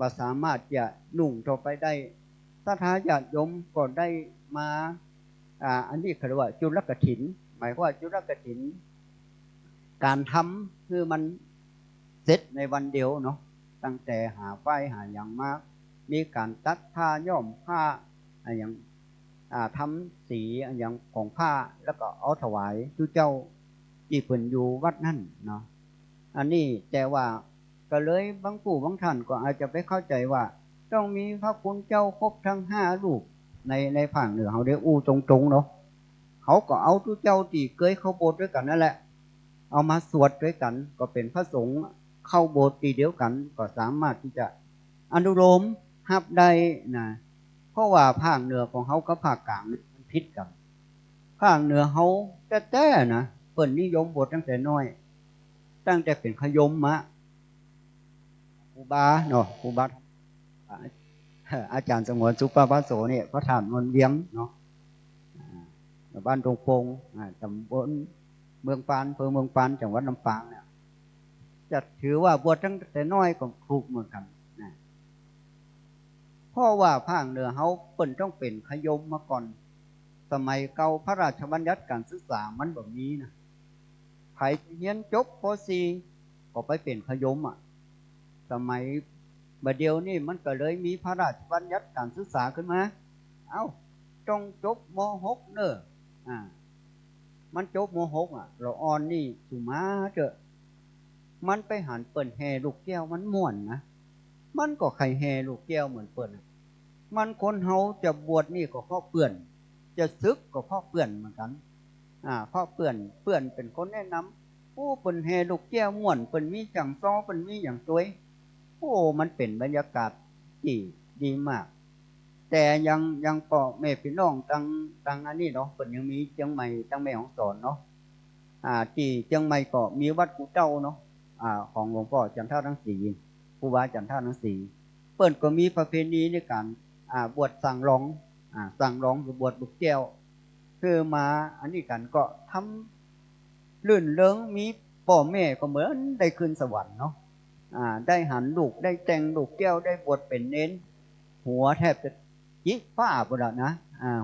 ว่าสามารถจะนุ่งต่อไปได้ศรัทธาญาติโยมก็ได้มาอันนี้เขาเรียกว่าจุลกฐินหมายว่าจุลกฐินการทำคือมันเสร็จในวันเดียวเนาะตั้งแต่หาไฟหาอย่างมากมีการตัดผ้าย้อมผ้าอย่างทำสีอย่างของผ้าแล้วก็เอาถวายทุเจ้าที่เพิ่นอยู่วัดนั่นเนาะอันนี้แต่ว่าก็เลยบางผู้บางท่านก็อาจจะไปเข้าใจว่าต้องมีพระคุณเจ้าครบทั้ง5 รูปในภาคเหนือเขาได้อู้ตรงๆเนาะเขาก็เอาทุเจ้าที่เคยเข้าโบสถ์ด้วยกันนั่นแหละเอามาสวดด้วยกันก็เป็นพระสงฆ์เข้าโบสถ์ตีเดียวกันก็สามารถที่จะอนุโลมฮับได้นะเพราะว่าภาคเหนือของเขากับภาคกลางมันผิดกันภาคเหนือเขาแต่นะเปิ่นนิยมบทตั้งแต่น้อยตั้งแต่เป็นขยมมะครูบาเนาะครูบาอาจารย์สงวนสุปปาโสเนี่ยพระฐานมนเวียงเนาะบ้านตรงพงตำบลเมืองปานอำเภอเมืองปานจังหวัดลำปางเนี่ยจะถือว่าบวชตั้งแต่น้อยก็ถูกเหมือนกันนะเพราะว่าภาคเหนือเขาเปิ่นต้องเป็นขยมมาก่อนสมัยเก่าพระราชบัญญัติการศึกษามันแบบนี้นะใครเรียนจบป .4 ก็ไปเป็นขยมสมัยบัดเดียวนี่มันก็เลยมีพระราชบัญญัติการศึกษาขึ้นมาต้องจบม .6 เนอะมันจบม .6 เราอ่อนนี่สุมาเถอะมันไปหันเปิ่นแห่ลูกแก้วมันม่วนนะมันก็ไข่แห่ลูกแก้วเหมือนเปิ่นมันคนเฮาจะบวชนี่ก็เพราะเปื่อนจะซึกก็เพราะเปื่อนเหมือนกันเพราะเปื่อนเป็นคนแนะนำผู้เปิ่นแห่ลูกแก้วม่วนเปิ่นมีจังซ้อเปิ่นมีอย่างสวยมันเป็นบรรยากาศที่ดีมากแต่ยังพ่อแม่พี่น้องตั้งอันนี้เนาะเปิ่นยังมีเชียงใหม่ตั้งแม่ของสอนเนาะที่เชียงใหม่ก็มีวัดกูเจ้าเนาะของหลวงพ่อจันทรังสีครูบาจันทรังสีเปิ่นก็มีประเพณีในการบวชสั่งร้องหรือบวชบุกแก้วคือมาอันนี้กันก็ทำลื่นเริงมีพ่อแม่ก็เหมือนได้ขึ้นสวรรค์เนาะได้หันลูกได้แต่งลูกแก้วได้บวชเป็นเน้นหัวแทบจะจิฟ้าพุ่นนะ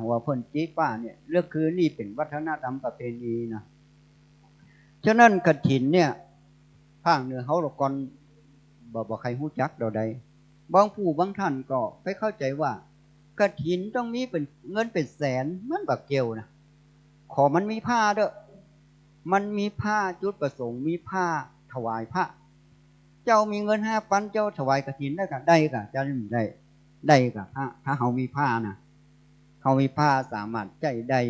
หัวเพิ่นจิฟ้าเนี่ยเรื่องคือนี่เป็นวัฒนธรรมประเพณีนะฉะนั้นกฐินเนี่ยภาคเหนือเขาละก่อนบ่ใครฮู้จักเราใดบางผู้บางท่านก็ไปเข้าใจว่ากฐินต้องมีเป็นเงินเป็นแสนมันบักเกี่ยวนะขอมันมีผ้าเด้อมันมีผ้าจุดประสงค์มีผ้าถวายพระเจ้ามีเงิน5,000เจ้าถวายกฐินได้ก็ได้ก็จะได้ก็ถ้าเฮามีผ้านะเฮามีผ้าสามารถใจได้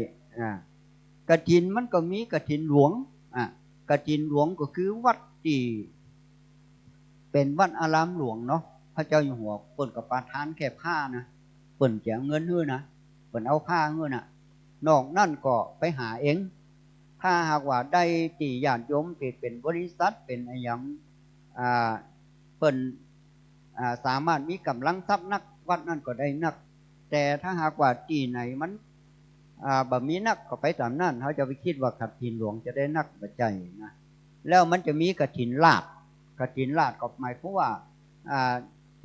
กฐินมันก็มีกฐินหลวงกฐินหลวงก็คือวัดที่เป็นวัดอารามหลวงเนาะพระเจ้าอยู่หัวเปิ่นก็ประทานแค่ผ้านะเปิ่นจะเงินฮื้อนะเปิ่นเอาผ้าฮื้อน่ะนอกนั่นก็ไปหาเองถ้าหากว่าได้ที่ญาติโยมที่เป็นบริษัทเป็นอะไรอย่างเปิ่นสามารถมีกำลังทรัพย์นักวัดนั่นก็ได้นักแต่ถ้าหากว่าที่ไหนมันบ่มีนักก็ไปตามนั่นเขาจะไปคิดว่ากฐินหลวงจะได้นักบ่ใจนะแล้วมันจะมีกฐินลาภก็หมายความว่า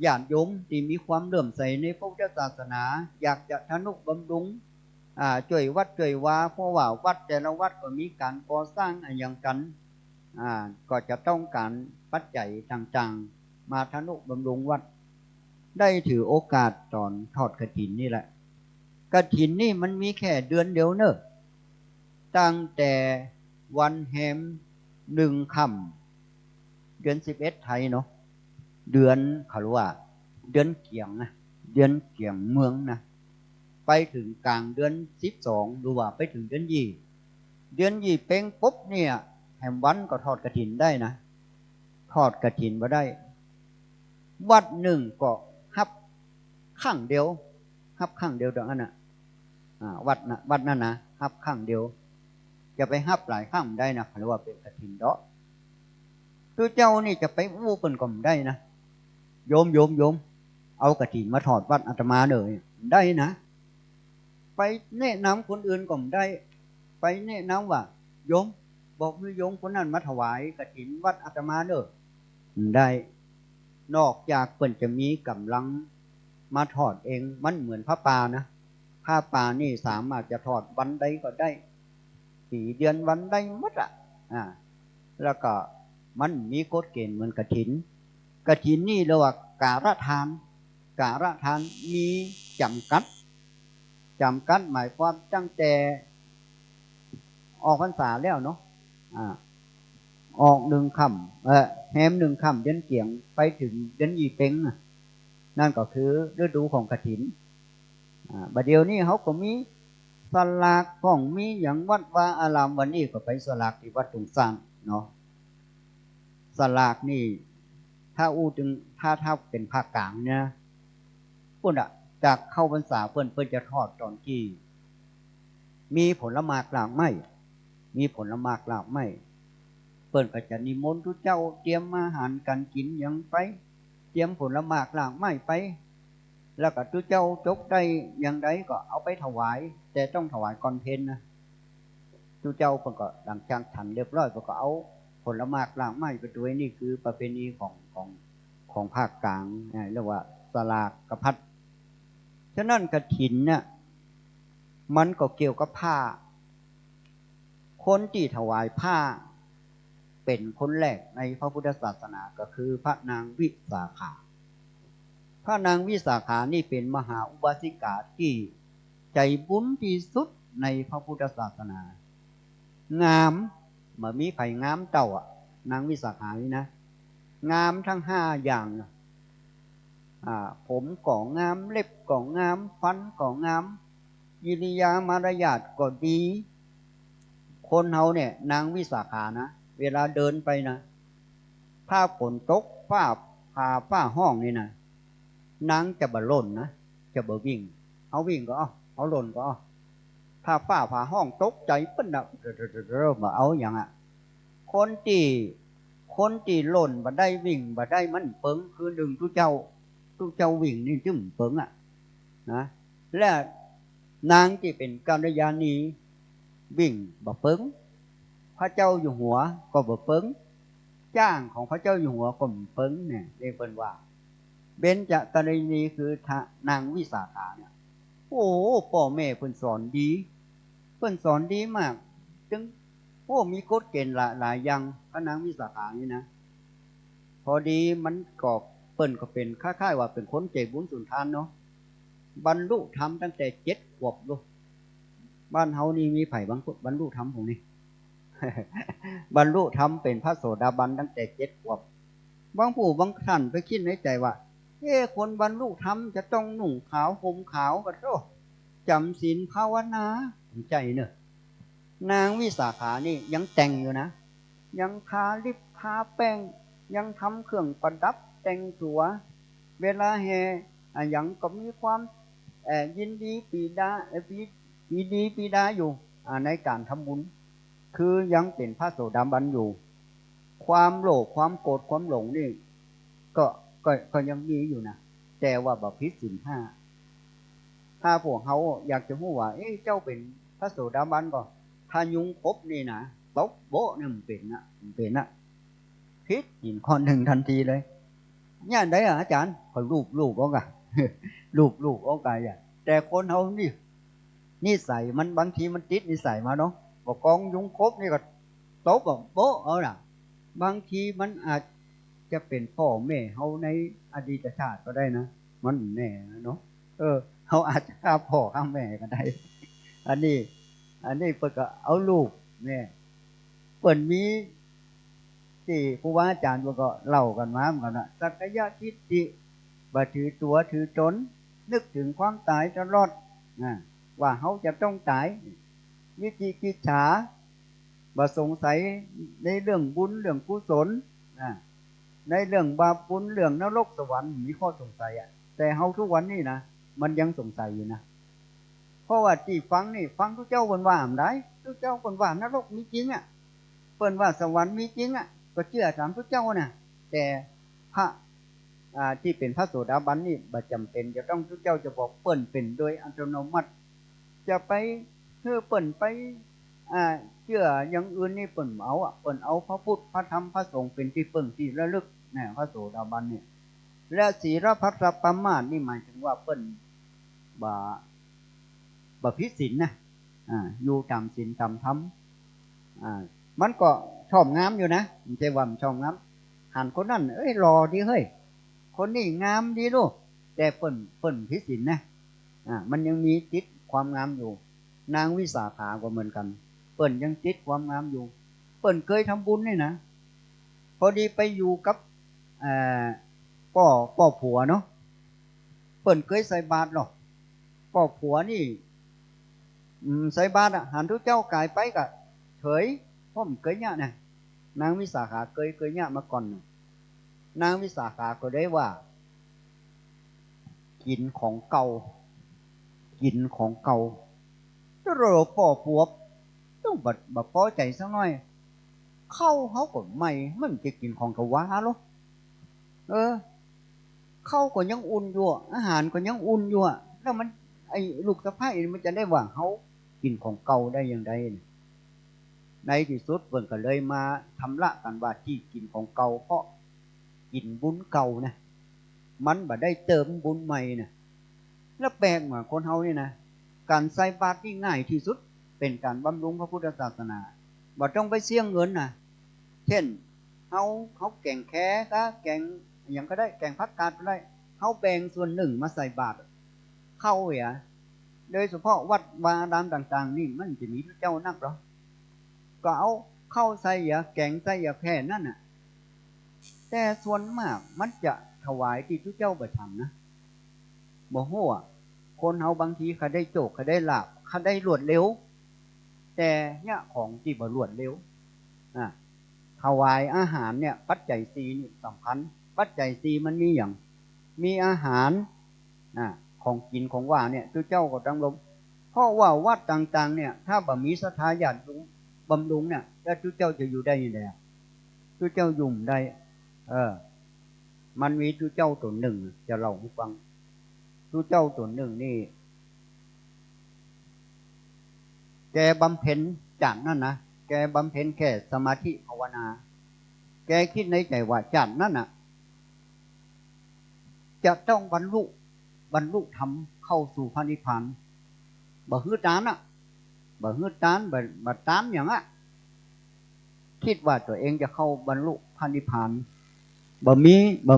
ญาติโยมที่มีความเลื่อมใสในพระพุทธศาสนาอยากจะทนุบำรุงช่วยวัดช่วยวาเพราะว่าวัดแต่ละวัดก็มีการก่อสร้างอย่างกันก็จะต้องการปัจจัยต่างๆมาทนุบำรุงวัดได้ถือโอกาสตอนทอดกฐินนี่แหละกฐินนี่มันมีแค่เดือนเดียวเนอะตั้งแต่วันแฮม1 ค่ำเดือน11ไทยเนาะเดือนเขาเรียกว่าเดือนเกียงนะเดือนเกียงเมืองนะไปถึงกลางเดือน12หรือว่าไปถึงเดือน20เดือน20เป้งปุ๊บเนี่ยแฮมวันก็ทอดกฐินได้นะทอดกฐินมาได้วัดหนึ่งก็ฮับข้างเดียวตรงนั้นน่ะวัดนั่นนะฮับข้างเดียวจะไปฮับหลายข้างได้นะหรือว่าเป็นกฐินเดาะตัวเจ้านี่จะไปอู้เปิ่นก็ได้นะโยมเอากฐินมาถอดวัดอาตมาเลยได้นะไปแนะนำคนอื่นก็ได้ไปแนะนำว่าโยมบอกให้โยมคนนั้นมาถวายกฐินวัดอาตมาเด้อได้ นอกจากเปิ้นจะมีกำลังมาถอดเองมันเหมือนผ้าป่านะผ้าป่านี่สามารถจะถอดวันใดก็ได้4 เดือนวันใดหมดแล้วก็มันมีกฎเกณฑ์เหมือนกฐินนี่เรียกว่าการทานมีจำกัดหมายความตั้งแต่ออกพรรษาแล้วเนาะออก1 ค่ำแฮม1 ค่ำเดือนเกี่ยงไปถึงเดือนยี่เป็งนั่นก็คือฤดูของกฐินบัดเดี๋ยวนี้เขาก็มีสลากของมีอย่างวัดวาอารามวันนี้ก็ไปสลากที่วัดตุงซานเนาะสลากนี่ถ้าเป็นภาคกลางเนี่ยพุ่นจากเข้าพรรษาเพิ่นจะทอดตอนที่มีผลหมากหลากไม้เปิ้นก็จะนิมนต์ทุกเจ้าเตรียมอาหารกันกินยังไปเตรียมผลหมากหลากไม้ไปแล้วก็ทุกเจ้าจกได้อย่างใดก็เอาไปถวายแต่ต้องถวายก่อนเพลนะทุกเจ้าเพิ่นก็หลังจากฉันเรียบร้อยเพิ่นก็เอาผลหมากหลากไม้ไปด้วยนี่คือประเพณีของภาคกลางเรียกว่าสลากกพัดฉะนั้นกฐินเนี่ยมันก็เกี่ยวกับผ้าคนที่ถวายผ้าเป็นคนแรกในพระพุทธศาสนาก็คือพระนางวิสาขานี่เป็นมหาอุบาสิกาที่ใจบุญที่สุดในพระพุทธศาสนางามมามีไผ่งามเต่านางวิสาขานี่นะงามทั้ง5 อย่างผมก็งามเล็บก็งามฟันก็งามกิริยามารยาทก็ดีคนเฮาเนี่ยนางวิสาขานะเวลาเดินไปนะถ้าฝนตกฟ้าห้องนี่นะนางจะบ่ล่นนะจะบ่วิ่งเอาวิ่งก็เอาล่นก็ถ้าฟ้าผ่าห้องตกใจเปิ้นมาเอาอย่างคนที่ล่นบ่ได้วิ่งบ่ได้มันเปิงคือดึงทุกเจ้าวิ่งนี่จึงเปิงนะและนางที่เป็นกัลยาณีวิ่งบ่เปิงพระเจ้าอยู่หัวก็บ่เปิงจ้างของพระเจ้าอยู่หัวก็บ่เปิงเนี่ยเรียกเปิ้นว่าเบญจกัลยาณีคือนางวิสาขาเนี่ยโอ้พ่อแม่เพิ่นสอนดีมากจึงมีกฎเกณฑ์หลายอย่างพระนางวิสาขานี่นะพอดีมันก็เปิ้นก็เป็นคล้ายๆว่าเป็นคนใจบุญสุนทานเนาะบรรลุธรรมตั้งแต่7 ขวบลูกบ้านเฮานี่มีไผบางคนบรรลุธรรมพวกนี้ บรรลุธรรมเป็นพระโสดาบันตั้งแต่7 ขวบบางผู้บางท่านไปคิดในใจว่าคนบรรลุธรรมจะต้องนุ่งขาวห่มขาวก็โธ่จำศีลภาวนาใจเนอะนางวิสาขานี่ยังแต่งอยู่นะยังทาลิปทาแป้งยังทำเครื่องประดับแต่งตัวเวลาแห่ยังก็มีความยินดีปีดาอยู่ในการทำบุญคือยังเป็นพระโสดาบันอยู่ความโลภความโกรธความหลงนี่ก็ยังมีอยู่นะแต่ว่าบ่ผิดศีล 5ถ้าพวกเขาอยากจะรู้ว่าเจ้าเป็นพระโสดาบันก็ถ้ายุงคบนี่นะตบโบนี่มันเป็นผิดศีลข้อ 1ทันทีเลยเนี่ยได้อาจารย์คอยรูปเอากะ รูปเอากะแต่คนเฮานี่นิสัยมันบางทีมันติดนิสัยมาเนาะบ่กองยุงคบนี่ก็ตบโบเอาล่ะบางทีมันอาจจะเป็นพ่อแม่เฮาในอดีตชาติก็ได้นะมันแน่เนาะเฮาอาจจะฆ่าพ่อฆ่าแม่ก็ได้อันนี้เพิ่นก็เอาลูกแม่เปิ้นมีที่ครูบาอาจารย์เพิ่นก็เล่ากันมาเหมือนกันน่ะสักกายทิฏฐิบ่ถือตัวถือตนนึกถึงความตายตลอดว่าเฮาจะต้องตายวิจิกิจฉาบ่สงสัยในเรื่องบุญเรื่องกุศลในเรื่องบาปบุญเรื่องนรกสวรรค์มีข้อสงสัยแต่เฮาทุกวันนี้นะมันยังสงสัยอยู่นะเพราะว่าที่ฟังทุกเจ้าเพิ่นว่าได้ทุกเจ้าเพิ่นว่านรกมีจริงเพิ่นว่าสวรรค์มีจริงก็เชื่อตามทุกเจ้าน่ะแต่พระที่เป็นพระโสดาบันนี่บ่จำเป็นจะต้องทุกเจ้าจะบอกเปิ้นเป็นโดยอัตโนมัติจะไปเปิ้นไปเชื่ออย่างอื่นนี่เปิ้นเอาพระพุทธพระธรรมพระสงฆ์เป็นที่พึ่งที่ระลึกพระโสดาบันเนี่ย และศีลพัสปมาทนี่หมายถึงว่าเปิ้นบ่ผิดศีลนะอยู่ตามศีลตามธรรมมันก็ชอบงามอยู่นะไม่ใช่ว่ามันชอบงามหันคนนั้นเอ้ยหล่อดีเฮ้ยคนนี้งามดีลูกแต่เปิ้นผิดศีลนะมันยังมีติดความงามอยู่นางวิสาขาก็เหมือนกันเปิ้นยังติดความงามอยู่เปิ้นเคยทำบุญนี่นะพอดีไปอยู่กับป่อผัวเนาะเปิ้นเคยใส่บาตรหรอกป่อผัวนี่ใส่บาตรหันทุกเจ้ากายไปก็เฉยเพราะมันเคยเนี่ยนะนางวิสาขาเคยเนี่ยมาก่อนนางวิสาขาก็ได้ว่ากินของเก่าถ้าเราป่อผัวต้องบัดพอใจสักหน่อยเข้าเขาก็ไม่มันจะกินของกะว้าหรอเข้าก็ยังอุ่นอยู่อาหารก็ยังอุ่นอยู่แล้วมันไอ้ลูกสะใภ้มันจะได้ว่าเขากินของเก่าได้อย่างไรในที่สุดเพิ่นก็เลยมาทำละกันว่าที่กินของเก่าเพราะกินบุญเก่านะมันบ่ได้เติมบุญใหม่นะแล้วแปลกว่าคนเฮานี่นะการใส่บาตรที่ง่ายที่สุดเป็นการบำรุงพระพุทธศาสนาบ่ต้องไปเสี่ยงเงินนะเช่นเขาแกงแค่ก็แกงอย่างก็ได้แกงผักกาดก็ได้เขาแบ่งส่วนหนึ่งมาใส่บาตรเข้าโดยเฉพาะวัดวาดามต่างๆนี่มันจะมีพระเจ้านักหรอก็เอาเข้าใส่แกงใส่แค่นั่นน่ะแต่ส่วนมากมันจะถวายที่พระเจ้าประทำนะบ่ฮู้คนเฮาบางทีเขาได้โจกเขาได้ลาบเขาได้รวดเร็วแต่เนี่ยของที่บ่รวดเร็วถวายอาหารเนี่ยปัจจัย4นี่สำคัญปัจจัย4มันมีอย่างมีอาหารของกินของว่าเนี่ยเจ้าก็ต้องลงเพราะว่าวัดต่างๆเนี่ยถ้าบ่มีศรัทธาญาติบำรุงเนี่ยแล้วเจ้าจะอยู่ได้ยังไงเจ้ายุ่มได้มันมีเจ้าตัวหนึ่งจะเล่าให้ฟังเจ้าตัวหนึ่งนี่แกบำเพ็ญจากนั่นนะแกบำเพ็ญแค่สมาธิภาวนาแกคิดในใจว่าจากนั่นน่ะจะต้องบรรลุธรรมเข้าสู่พระนิพพานบ่ฮื้อตานบ่ตานอย่างคิดว่าตัวเองจะเข้าบรรลุพระนิพพานบ่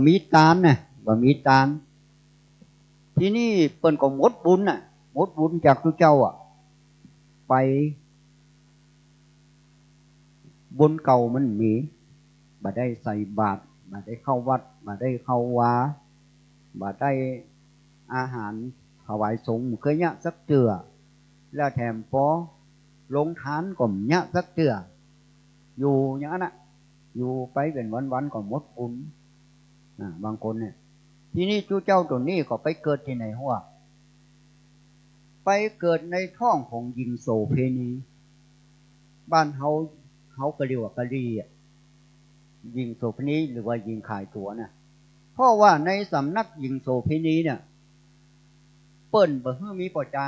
มีตานนะบ่มีตานที่นี่เปิ้นก็หมดบุญจากเจ้าไปบุญเก่ามันมีบ่ได้ใส่บาตรบ่ได้เข้าวัดบ่ได้เข้าวาบ่ได้อาหารถวายสงฆ์เคยยะสักเจือแล้วแถมพอลงทานก็ยะสักเจืออยู่อย่างนั้นอยู่ไปเป็นวันๆก็หมดบุญบางคนเนี่ยทีนี้เจ้าตัวนี้ก็ไปเกิดที่ไหนหัวไปเกิดในท้องของหญิงโสเพณีบ้านเฮาก็เรียกว่ากะลีหญิงโสเพณีหรือว่าหญิงขายตัวนะเพราะว่าในสำนักหญิงโสเพณีเนี่ยเปิ้นบ่ฮื้อมีปอใจ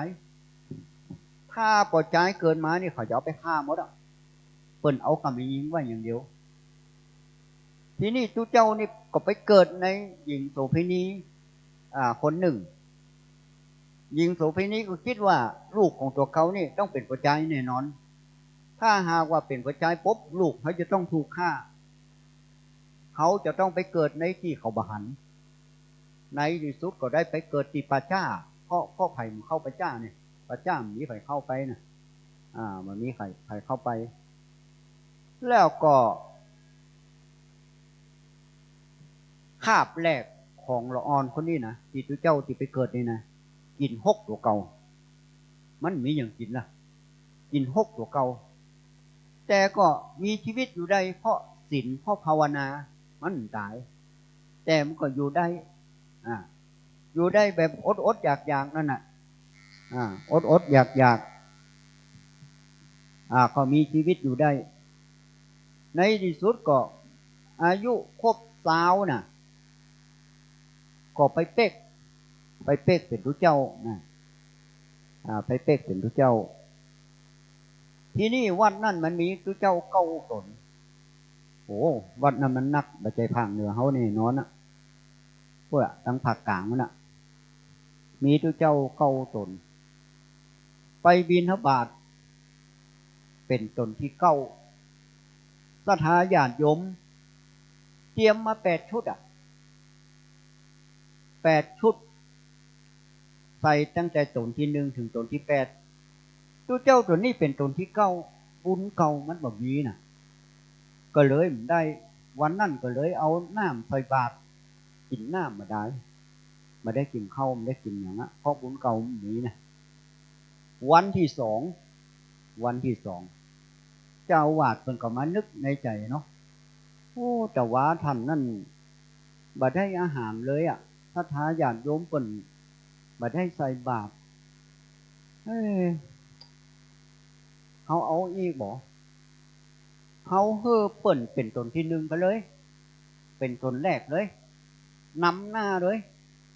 ถ้าปอใจเกินมานี่เขาจะเอาไปฆ่าหมดเปิ้นเอากำยิงไว้อย่างเดียวทีนี้เจ้านี่ก็ไปเกิดในหญิงโสเภณีคนหนึ่งหญิงโสเภณีก็คิดว่าลูกของตัวเขานี่ต้องเป็นผู้ชายแน่นอนถ้าหากว่าเป็นผู้ชายปุ๊บลูกเขาจะต้องถูกฆ่าเขาจะต้องไปเกิดในที่เขาบหันในที่สุดก็ได้ไปเกิดที่ป่าจ้าเพราะไผ่เข้าป่าจ้าเนี่ยป่าจ้ามีไผ่เข้าไปนะมันมีไผ่เข้าไปแล้วก็คาบแรกของละอ่อนคนนี้นะที่ตัวเจ้าที่ไปเกิดนี่นะกิน6ตัวเก่ามันมีอย่างกินล่ะกิน6ตัวเก่าแต่ก็มีชีวิตอยู่ได้เพราะศีลเพราะภาวนามันตายแต่มันก็อยู่ได้อยู่ได้แบบอดอยากนั่นน่ะอดอยากก็มีชีวิตอยู่ได้ในที่สุดก็อายุครบ20น่ะก็ไปเป๊กเป็นทุเจ้าไปเป๊กเป็นทุเจ้าทีนี้วัดนั่นมันมีทุเจ้า9 ตนโอ้วัดนั้นมันนักบัจจัยพังเหนือเขาแน่นอนเปิ้ วกทางภาคกลางนั่นน่ะมีทุเจ้าเก้าตนไปบิณฑบาตเป็นตนที่เก้าศรัทธาญาติโยมเตรียมมา8 ชุด8 ชุดใส่ตั้งแต่ตนที่1ถึงตนที่8ตัวเจ้าตัวนี้เป็นตนที่เก้าบุญเก่ามันแบบนี้น่ะก็เลยได้วันนั้นก็เลยเอาน้ำใส่บาตรกินน้ำมาได้กินข้าวไม่ได้กินอย่างนั้นเพราะบุญเก่ามันนี้นะวันที่สองเจ้าอาวาสเพิ่นก็มานึกในใจเนาะโอ้แต่ว่าท่านนั่นบ่ได้อาหารเลยศรัทธาญาติโยมเพิ่นบ่ได้ใส่บาตรเขาเอาอีกบ่เขาเฮ้อเปิ่นเป็นตนที่1ไปเลยเป็นตนแรกเลยนำหน้าเลย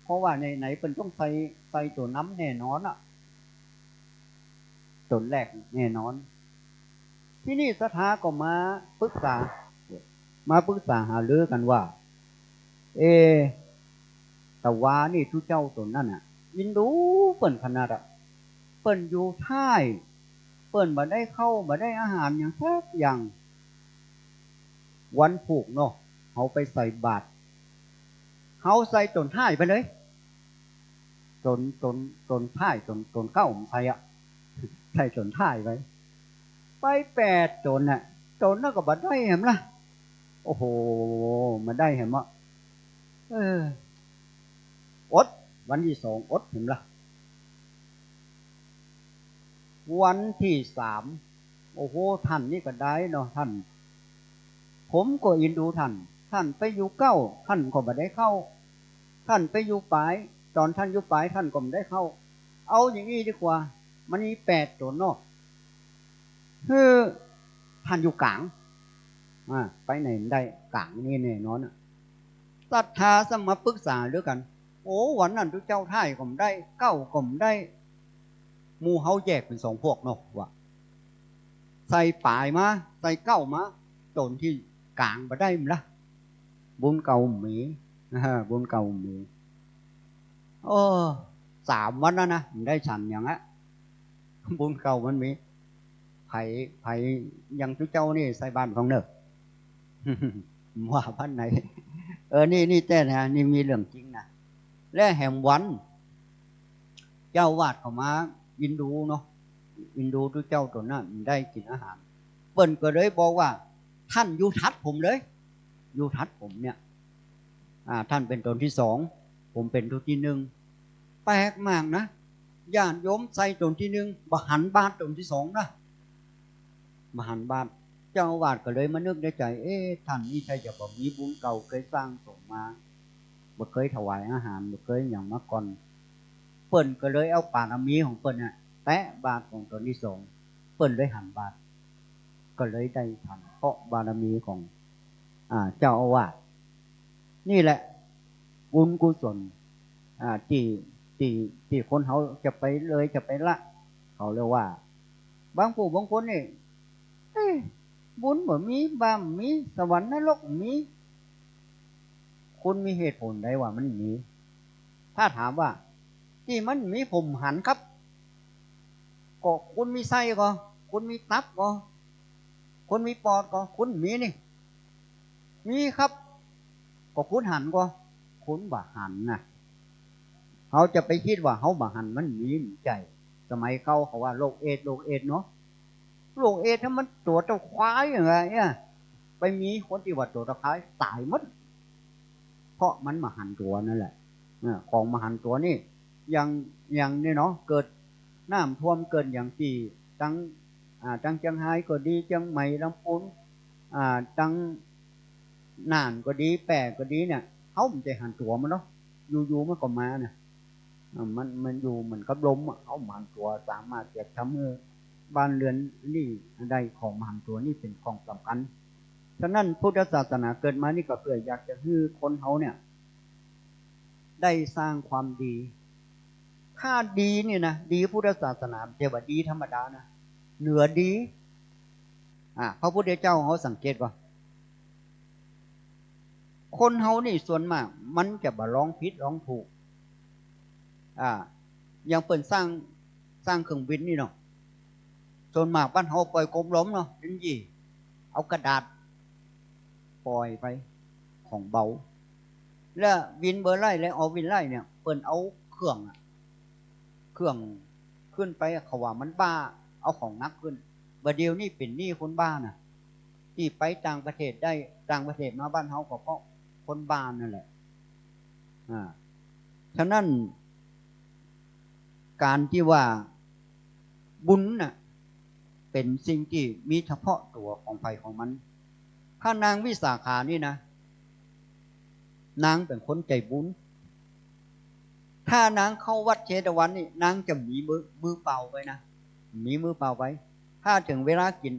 เพราะว่าไหนเปิ่นต้องใส่ตัวน้ำแน่นอนตนแรกแน่นอนที่นี่ศรัทธาก็มาปรึกษาหารือกันว่าแต่ว่านี่ทุเจ้าตนนั่นยินดูเปิ่นขนาดเปิ่นอยู่ท้ายเปิ่นบ่ได้เข้าบ่ได้อาหารอย่างแท้อย่างวันผูกเนาะเขาไปใส่บาตรเขาใส่ตนท้ายไปเลยตนท้ายตนเก้าใส่ใส่ตนท้ายไป8 ตนตนนั่นก็บ่ได้เห็นล่ะโอ้โหมาได้เห็นว่าอดวันที่2อดเห็นล่ะวันที่3โอ้โหท่านนี่ก็ได้เนาะท่านผมก็อินดูท่านไปอยู่เก้าท่านก็บ่ได้เข้าท่านไปอยู่ปลายตอนท่านอยู่ปลายท่านก็ไม่ได้เข้าเอาอย่างนี้ดีกว่ามันมี8 ตนเนาะคือท่านอยู่กลางไปไหนได้กลางนี่แน่นอนศรัทธาสมาปรึกษาด้วยกันโอ้วันนั้นทุกเจ้าท่ายก็ไม่ได้เก้าก็ไม่ได้หมู่เฮาแยกเป็น2 พวกเนาะว่าใส่ปลายมาใส่เก้ามาตนที่กลางบ่ได้มั้ยล่ะบุญเก่าหมีบุญเก่าหมี3 วันนะได้ฉันอย่างบุญเก่ามันมีไผ่ยังทุกเจ้านี่ใส่บ้านของเนอะว่าพันไหนนี่แต่นะนี่มีเรื่องจริงนะและแห่งวันเจ้าวาดเข้ามายินดูเนาะยินดูทุกเจ้าตัวนั้นได้กินอาหารเปิ้นก็เลยบอกว่าท่านอยู่ทัดผมเลยอยู่ทัดผมเนี่ยท่านเป็นตนที่2ผมเป็นตนที่1แปลกมากนะญาติโยมใส่ตนที่1บ่หันบาตรตนที่2นะบ่หันบาตรเจ้าอาวาสก็เลยมานึกในใจท่านนี่ใช่จะบ่มีบุญเก่าเคยสร้างส่งมาบ่เคยถวายอาหารบ่เคยหยังมาก่อนเปิ้นก็เลยเอาปานามีของเปิ้นแตะบาตรของตนที่2เปิ้นเลยหันบาตรก็เลยได้ทันเพราะบารมีของเจ้าอาวาสนี่แหละบุญกุศลที่คนเขาจะไปเลยจะไปละเขาเรียกว่าบางผู้บางคนนี่บุญบ่มีบาปมีสวรรค์นรกมีคุณมีเหตุผลใดว่ามันมีถ้าถามว่าที่มันมีผมหันครับก็คุณมีไส้ก็คุณมีตับก็คุณมีปอดก็คุณมีนี่มีครับก็คุณหันก็คุณบ่หันนะเขาจะไปคิดว่าเขาบ่หันมันมีใจสมัยเขาว่าโรคเอดส์เนาะโรคเอดส์ถ้ามันตัวเจ้าควายอย่างไรไปมีคนที่ว่าตัวเจ้าควายตายหมดเพราะมันมาหันตัวนั่นแหละของมาหันตัวนี่อย่างนี่เนาะเกิดน้ำท่วมเกินอย่างที่ตั้งเชียงรายก็ดีเชียงใหม่ลำพูนตั้งน่านก็ดีแปะก็ดีเนี่ยเขามันจะหันตัวมันเนาะอยู่มันก็มาเนี่ยมันอยู่เหมือนกับลมเขาหันตัวสามารถจะทำให้บ้านเรือนนี่ได้ของหันตัวนี่เป็นของสำคัญฉะนั้นพุทธศาสนาเกิดมานี่ก็เพื่ออยากจะให้คนเขาเนี่ยได้สร้างความดีถ้าดีเนี่ยนะดีพุทธศาสนาเทวดีธรรมดานะเหนือดีพระพุทธเจ้าเขาสังเกตว่า คนเฮานี่ส่วนมากมันจะบ่ร้องผิดร้องถูกอย่างเปิ่นสร้างเครื่องบินนี่เนาะส่วนมากบ้านเฮาปล่อยกลมล้มเนาะดินยี่เอากระดาษปล่อยไปของเบาแล้ววินเบอร์ไล่และเอาวินไล่เนี่ยเปิ่นเอาเครื่องขึ้นไปเขาว่ามันบ้าเอาของนักขึ้นบัดเดียวนี่เป็นหนี้คนบ้าน่ะที่ไปต่างประเทศได้ต่างประเทศมาบ้านเฮาก็เพราะคนบ้านนั่นแหละฉะนั้นการที่ว่าบุญน่ะเป็นสิ่งที่มีเฉพาะตัวของไผของมันถ้านางวิสาขานี่นะนางเป็นคนใจบุญถ้านางเข้าวัดเชตวันนี่นางจะมีมือเปล่าไว้นะมีมือเปล่าไว้ถ้าถึงเวลากิน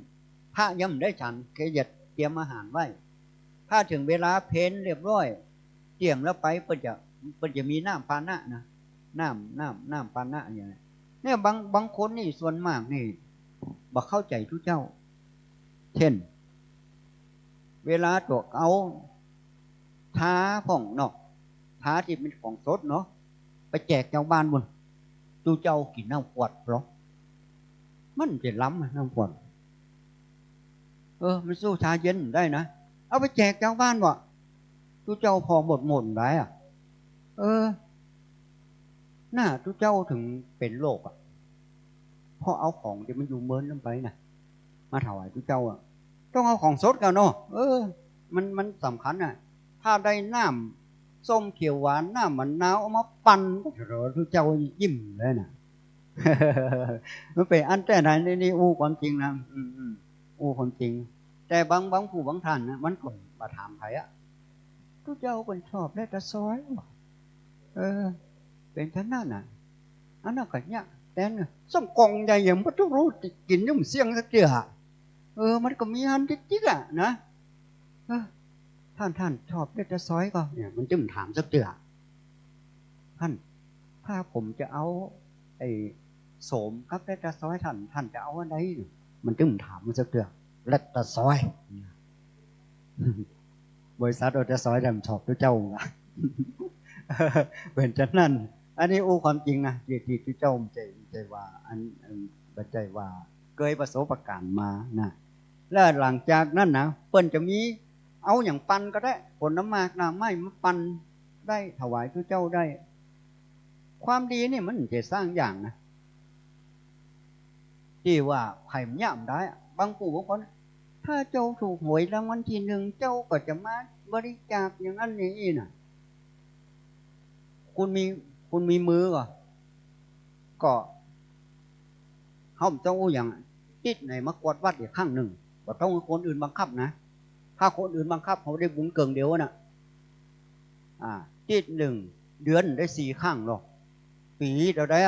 พระย่ำได้ฉันแกจะเตรียมอาหารไว้ถ้าถึงเวลาเพลเรียบร้อยเที่ยงแล้วไปเพิ่นจะมีน้ำปานะนะน้ำปานะอย่างนี้เนี่ยบางคนนี่ส่วนมากนี่บ่เข้าใจทุกเจ้าเช่นเวลาตัวเอาท้าของเนาะท้าที่เป็นของสดเนาะไปแจกเจ้าบ้านบนตูเจ้ากินน้ำขวดหรอมันจะล้ำน้ำขวดมันสู้ชาเย็นได้นะเอาไปแจกเจ้าบ้านวะตูเจ้าพอหมดได้หน้าตูเจ้าถึงเป็นโรคพอเอาของที่มันอยู่เมินลงไปนะมาถวายตูเจ้าต้องเอาของสดกันเนาะมันสำคัญถ้าได้น้ำส้มเขียวหวานน้ำมะนาวเอามาปั่นตูเจ้ายิ้มเลยนะ มันเป็นอันแต่ไหนนี่อู้ความจริงนะอู้ความจริงแต่บางผู้บางท่านนะมันคนมาถามใครตูเจ้าคนชอบได้แต่ซอยเป็นฉันนั่นน่ะอันนั้นก็เนี่ยแต่เนี่ยส้มกองใหญ่อย่างมันต้องรู้กินยุ่มเสียงสักเดียวมันก็มีอันจิ๊กนะท่านชอบได้แต่ซอยก็เนี่ยมันจึงถามสักเดียวท่านถ้าผมจะเอาไอ้โสมครับได้แต่ซอยท่านจะเอาอะไรมันจึงถามมันสักเดียวได้แต่ซอยบริษัทเราจะซอยดำชอบตัวเจ้าเป็นฉะนั้นอันนี้อู้ความจริงนะที่เจ้าใจว่าอันบัจใจว่าเคยประสบการณ์มานะแล้วหลังจากนั้นนะเปิ้นจะมีเอาอย่างปันก็ได้ผลน้ำมากน้ำไม้มาปันได้ถวายตัวเจ้าได้ความดีนี่มันจะสร้างอย่างนะที่ว่าไผ่ย่ำได้บางผู้บางคนถ้าเจ้าถูกหวยรางวัลที่หนึ่งเจ้าก็จะมาบริจาคอย่างนั้นอย่างนี้นะคุณมีมือก็เขาต้องอู้อย่างติดในมากวดวัดอีกข้างหนึ่งก็ต้องคนอื่นบังคับนะถ้าคนอื่นบังคับเขาได้บุญเกินเดียวนะติด1 เดือนได้4 ข้างหรอกปีเราได้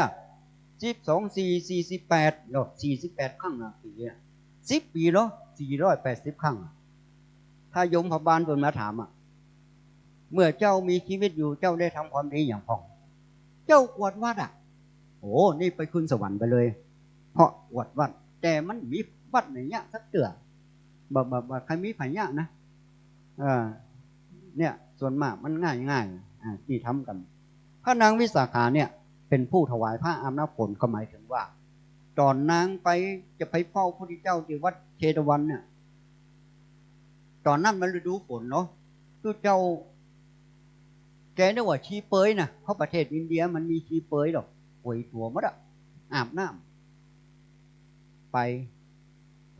12 4 48หรอก48ข้างนะปี10 ปีเนาะ480 ข้างถ้ายมพบาลเปิดมาถามเมื่อเจ้ามีชีวิตอยู่เจ้าได้ทำความดีอย่างพองเจ้ากวดวัดโอ้นี่ไปขึ้นสวรรค์ไปเลยเพราะกวดวัดแต่มันมีวัดไหนเนี่ยสักเตือบ่ใครมีไผ่เนี่ยนะเนี่ยส่วนมากมันง่ายที่ทำกันพระนางวิสาขาเนี่ยเป็นผู้ถวายผ้าอาบน้ำฝนก็หมายถึงว่าตอนนางไปจะไปเฝ้าพระพุทธเจ้าที่วัดเชตวันเนี่ยตอนนั้นมันฤดูฝนเนาะพระเจ้าแกเรียกว่าชีเปยนะเพราะประเทศอินเดียมันมีชีเปยหรอกป่วยตัวมัดอาบน้ำไป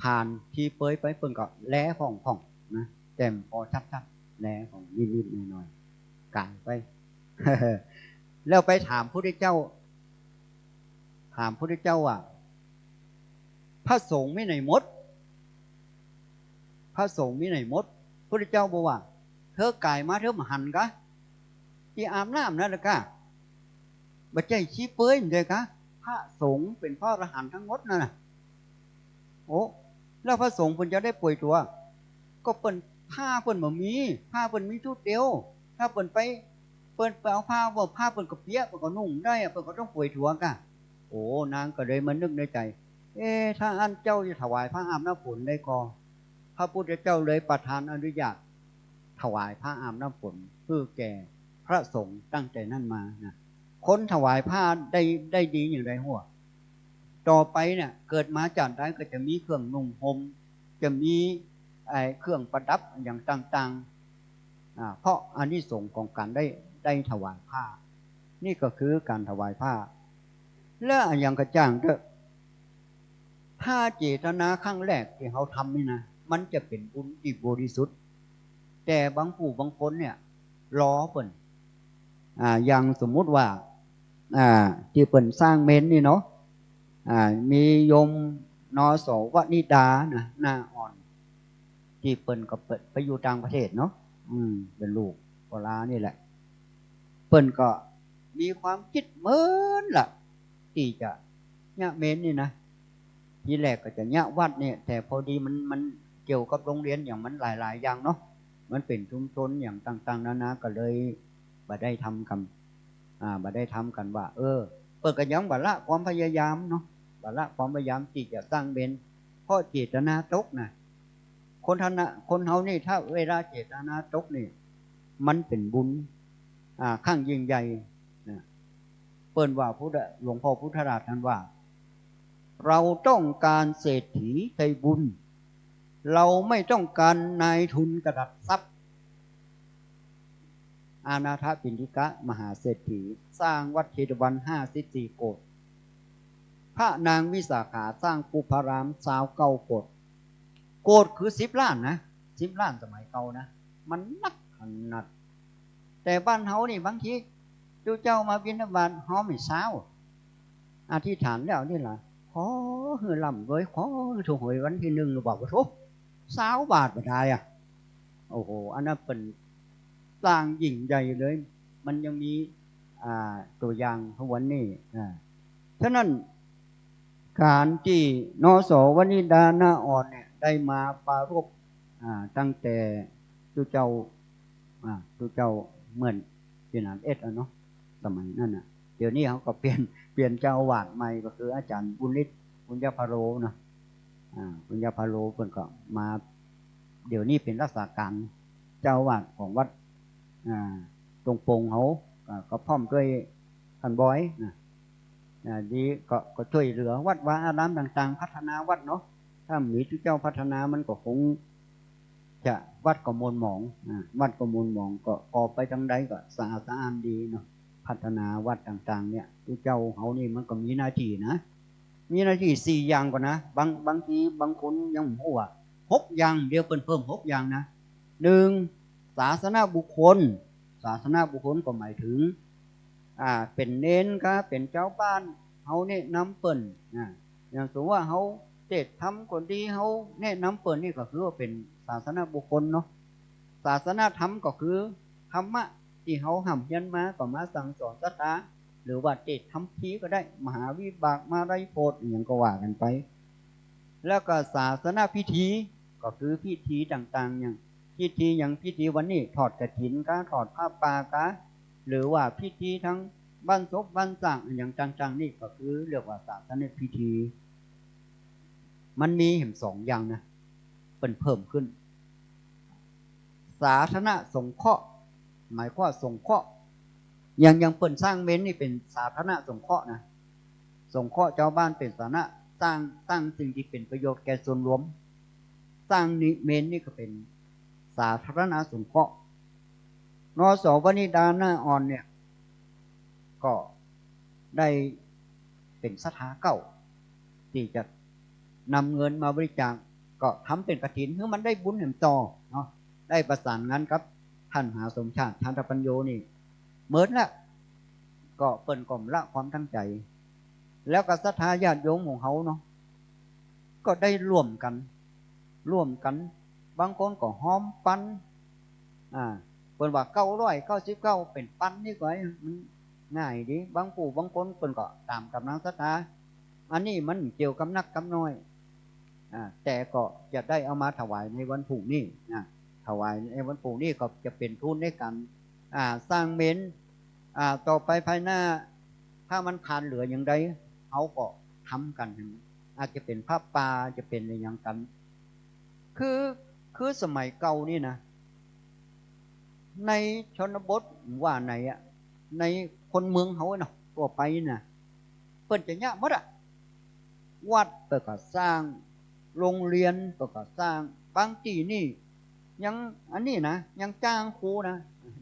ผ่านชีเปยไปเพิ่งก็แล้ผ่องนะแจ่มพอชัดๆแล้ผ่องนิดๆหน่อยๆกางไป แล้วไปถามพระพุทธเจ้าว่าพระสงฆ์ไม่ไหนมดพระสงฆ์ไม่ไหนมดพระพุทธเจ้าบอกว่าเธอกายมาเธอมาหันกะที่อาบน้ำนั่นแหละค่ะบัจใจชี้เป้ยเลยค่ะพระสงฆ์เป็นพระอรหันต์ทั้งหมดนั่นน่ะโอ้แล้วพระสงฆ์เพิ่นจะได้ป่วยตัวก็เพิ่นผ้าเพิ่นบ่มีผ้าเพิ่นมีชุดเดียวถ้าเพิ่นไปเอาผ้าบ่ผ้าเพิ่นก็เปียกเพิ่นก็นุ่งได้เพิ่นก็ต้องป่วยตัวค่ะโอ้นางก็เลยมานึกในใจถ้าอันเจ้าจะถวายพระอาบน้ำฝนได้ก็พระพุทธเจ้าเลยประทานอนุญาตท ถวายผ้าอาบน้ำฝนเพื่อแก่พระสงฆ์ตั้งแต่นั้นมานะคนถวายผ้าได้ดีอย่างไรหัวต่อไปเนี่ยเกิดมาจากนั้นก็จะมีเครื่องนุ่งห่มจะมีเครื่องประดับอย่างต่างๆเพราะอานิสงส์ของการได้ถวายผ้านี่ก็คือการถวายผ้าและอย่างกระจ่างเถอะถ้าเจตนาครั้งแรกที่เขาทำนี่นะมันจะเป็นบุญที่บริสุทธิ์แต่บางผู้บางคนเนี่ยล้อเปิ่นอย่างสมมุติว่าที่เปิ่นสร้างเมนนี่เนาะมีโยมนสวนิดานะหน้าอ่อนที่เปิ่นก็เปิดไปอยู่ต่างประเทศเนาะเป็นลูกปลานี่แหละเปิ่นก็มีความคิดเหมือนล่ะที่จะเนี่ยเมนนี่นะทีแรกก็จะเนี่ยวัดเนี่ยแต่พอดีมันเกี่ยวกับโรงเรียนอย่างมันหลายๆอย่างเนาะมันเป็นชุมชนอย่างต่างๆนานาก็เลยบ่ได้ทำกันบ่ได้ทำกันว่าเปิดกันยังบ่ละความพยายามเนาะบ่ละความพยายามที่จะสร้างเบนเพราะเจตนาตกนะคนเฮานี่ถ้าเวลาเจตนาตกนี่มันเป็นบุญข้างยิ่งใหญ่นะเปิ้นว่าหลวงพ่อพุทธราชท่านว่าเราต้องการเศรษฐีใจบุญเราไม่ต้องการนายทุนกระดับทรัพย์อานาถปิณฑิกะมหาเศรษฐีสร้างวัดเชตวัน54 โกฏพระนางวิสาขาสร้างปุพาราม29 โกฏโกฏคือ10 ล้านนะ10 ล้านสมัยเก่านะมันนักขนาดแต่บ้านเฮานี่บางทีเจ้ามาบิณฑบาตหอมไม่เช้าอธิษฐานแล้วนี่ล่ะขอหือลำเลยขอถูกหวยวันที่ 1หรือบอกว่าทุก20 บาทบ่ได้โอ้โหอันนั้นเป็นสร้างยิ่งใหญ่เลยมันยังมีตัวอย่างของวันนี้ฉะนั้นการที่นสวนิดาหน้าอ่อนเนี่ยได้มาปรารภตั้งแต่เจ้าเหมือนที่นานเนาะสมัยนั้นเดี๋ยวนี้เขาก็เปลี่ยนเจ้าอาวาสใหม่ก็คืออาจารย์บุญฤทธิ์บุญญาภโรเนาะบุญญาภโรเพิ่นก็มาเดี๋ยวนี้เป็นรักษาการเจ้าอาวาสของวัดตรงปงเขาก็พร้อมด้วยท่านบอยดีก็ช่วยเหลือวัดวาอารามต่างๆพัฒนาวัดเนาะถ้ามีที่เจ้าพัฒนามันก็คงจะวัดก็มนหมองวัดก็มนหมองก็ออกไปทางใดก็สะอาดสะอ้านดีเนาะพัฒนาวัดต่างๆเนี่ยที่เจ้าเขานี่มันก็มีหน้าที่นะมีหน้าที่4 อย่างก่อนนะบางทีบางคนยังไม่รู้ว่า6 อย่างเดียวเพิ่ม6 อย่างนะ1ศาสนาบุคคลก็หมายถึงเป็นเน้นก็เป็นเจ้าบ้านเฮาเนี่ยนำเปิ้นอย่างสมมติว่าเฮาเจตทำคนดีเฮาแนะนำเปิ้นนี่ก็คือว่าเป็นศาสนาบุคคลเนาะศาสนาธรรมก็คือธรรมะที่เฮาห้ำยันมาก็มาสั่งสอนศรัทธาหรือว่าเจตทำพีก็ได้มหาวิบากมาได้โพธิอย่างก็ว่ากันไปแล้วก็ศาสนาพิธีก็คือพิธีต่างๆอย่างพิธีวันนี้ถอดกฐินก็ถอดผ้าป่าก็หรือว่าพิธีทั้งบ้านศพบ้านสร้างอย่างต่างๆนี่ก็คือเรียกว่าศาสนาพิธีมันมีเห็น2 อย่างนะเป็นเพิ่มขึ้นสาธารณสงเคราะห์หมายความสงเคราะห์อย่างเปิ่นสร้างเมนนี่เป็นสาธารณสงเคราะห์นะสงเคราะห์เจ้าบ้านเป็นสาธารณะตั้งสิ่งที่เป็นประโยชน์แก่ส่วนรวมสร้างเมนนี่ก็เป็นสาธารณสงเคราะห์นสวนิดาหน้าอ่อนเนี่ยก็ได้เป็นศรัทธาเก่าที่จะนำเงินมาบริจาคก็ทำเป็นกฐินเพื่อมันได้บุญแห่งต่อเนาะได้ประสานงานครับท่านมหาสมชาติทานตปัญโยนี่เหมือนละก็เปิ่นก่อมละความตั้งใจแล้วก็ศรัทธาญาติโยมของเขาเนาะก็ได้ร่วมกันบางคนก็หอมปันเปิ่นว่า999เป็นปันนี่ก็มันง่ายดีบางผู้บางคนเปิ่นก็ตามกำลังศรัทธาอันนี้มันเกี่ยวกับนักกับน้อยแต่ก็จะได้เอามาถวายในวันพรุ่งนี้ถวายในวันพรุ่งนี้ก็จะเป็นทุนในการสร้างเมนต่อไปภายหน้าถ้ามันขาดเหลืออย่างใดเขาก็ทำกันอาจจะเป็นผ้าป่าจะเป็นอะไรอย่างกันคือสมัยเก่านี่นะ ในชนบทว่าในอ่ะในคนเมืองเขาเนาะตัวไปน่ะเปิ้นจะยากหมดอ่ะวัดเปิดก็สร้างโรงเรียนเปิดก็สร้างบางที่นี่ยังอันนี้นะยังจ้างครูนะ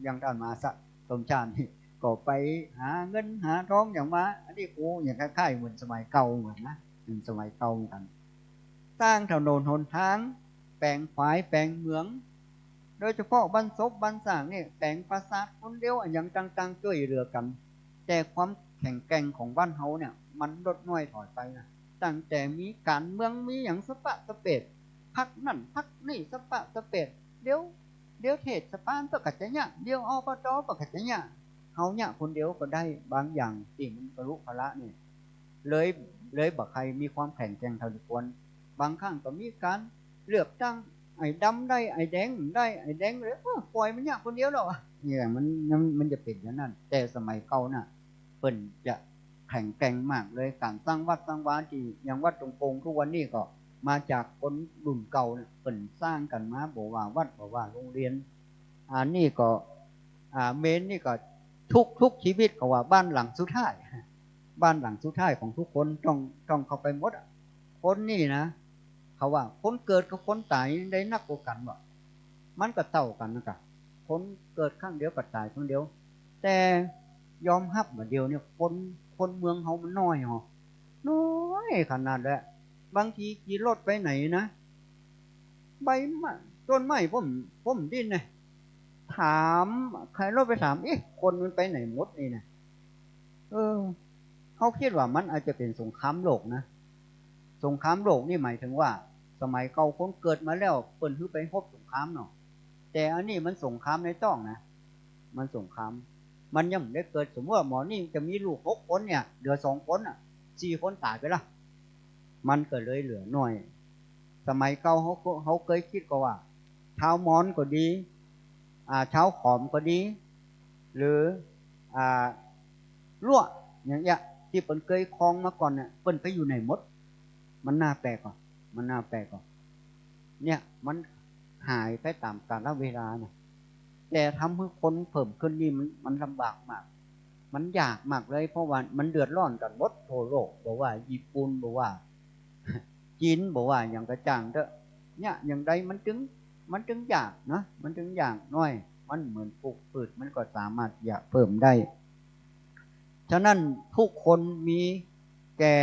ยังด้านมาสะสมชาตินี่ก็ไปหาเงินหาทองอย่างมาอันนี้ครูอย่างคล้ายๆเหมือนสมัยเก่าเหมือนนะเหมือนสมัยเก่ากัน สร้างถนนหนทางแปลงฝายแปลงเมืองโดยเฉพาะบ้านศพบ้านสร้างนี่แปลงปราสาทคนเดียวอย่างต่างๆช่วยเหลือกันแต่ความแข็งแกร่งของบ้านเฮาเนี่ยมันลดน้อยถอยไปนะตั้งแต่มีการเมืองมีอย่างสปะสเปดพักนั่นพักนี่สปะสเปดเดี๋ยวเทศบาลประกาศจะเนี่ยเดี๋ยวอบตประกาศจะเนี่ยเฮาเนี่ยคนเดียวก็ได้บางอย่างที่มันกระลุกกระละเนี่ยเลยบอกใครมีความแข็งแกร่งเท่าที่ควรบางครั้งก็มีการเลือกตั้งไอ้ดำได้ไอ้แดงได้ไอ้แดงเลยปล่อยมันเนี่ยคนเดียวหรอกเนี่ยมันจะเป็นอย่างนั้นแต่สมัยเก่าน่ะเปิ้นจะแข็งแกร่งมากเลยการสร้างวัดสร้างวาที่อย่างวัดตรงโปงทุกวันนี้ก็มาจากคนรุ่นเก่าเนี่ยเปิ้นสร้างกันมาบอกว่าวัดบอกว่าโรงเรียนนี่ก็เมนนี่ก็ทุกชีวิตก็ว่าบ้านหลังสุดท้ายบ้านหลังสุดท้ายของทุกคนต้องเข้าไปหมดคนนี่นะเขาว่าคนเกิดกับคนตายได้นักกว่ากันบ่มันก็เท่ากันนะคนเกิดครั้งเดียวก็ตายครั้งเดียวแต่ยอมรับมาเดียวเนี่ยคนเมืองเขามันน้อยหรอน้อยขนาดแหละบางทีขี่รถไปไหนนะใบไม้ต้นไม้ผมดิ้นไงถามใครรถไปถามคนมันไปไหนหมดนี่นะเขาคิดว่ามันอาจจะเป็นสงครามโลกนะสงครามโลกนี่หมายถึงว่าสมัยเก่าคนเกิดมาแล้วเปิ่นคือไปพบสงครามเนาะแต่อันนี้มันสงครามในต้องนะมันสงครามมันยังไม่ได้เกิดสมมติว่าหมอนี่จะมีลูก6 คนเนี่ยเหลือ2 คน4 คนตายไปละมันก็เลยเหลือน้อยสมัยเก่าเขาเคยคิดก็ว่าชาวมอญก็ดีชาวขอมก็ดีหรือลั่วอย่างเงี้ยที่เปิ้นเคยคลองมาก่อนเนี่ยเปิ้นไปอยู่ไหนหมดมันน่าแปลกอ่ะเนี่ยมันหายไปตามกาลเวลานะแต่ทำให้คนเพิ่มขึ้นนี่มันลำบากมากมันยากมากเลยเพราะว่ามันเดือดร้อนกันหมดทั่วโลกบอกว่าญี่ปุ่นบอกว่าจีนบอกว่าอย่างกระจ่างเด้อเนี่ยอย่างใดมันจึงยากนะมันจึงยากน้อยมันเหมือนปลูกพืชมันก็สามารถอยากเพิ่มได้ฉะนั้นทุกคนมีแก่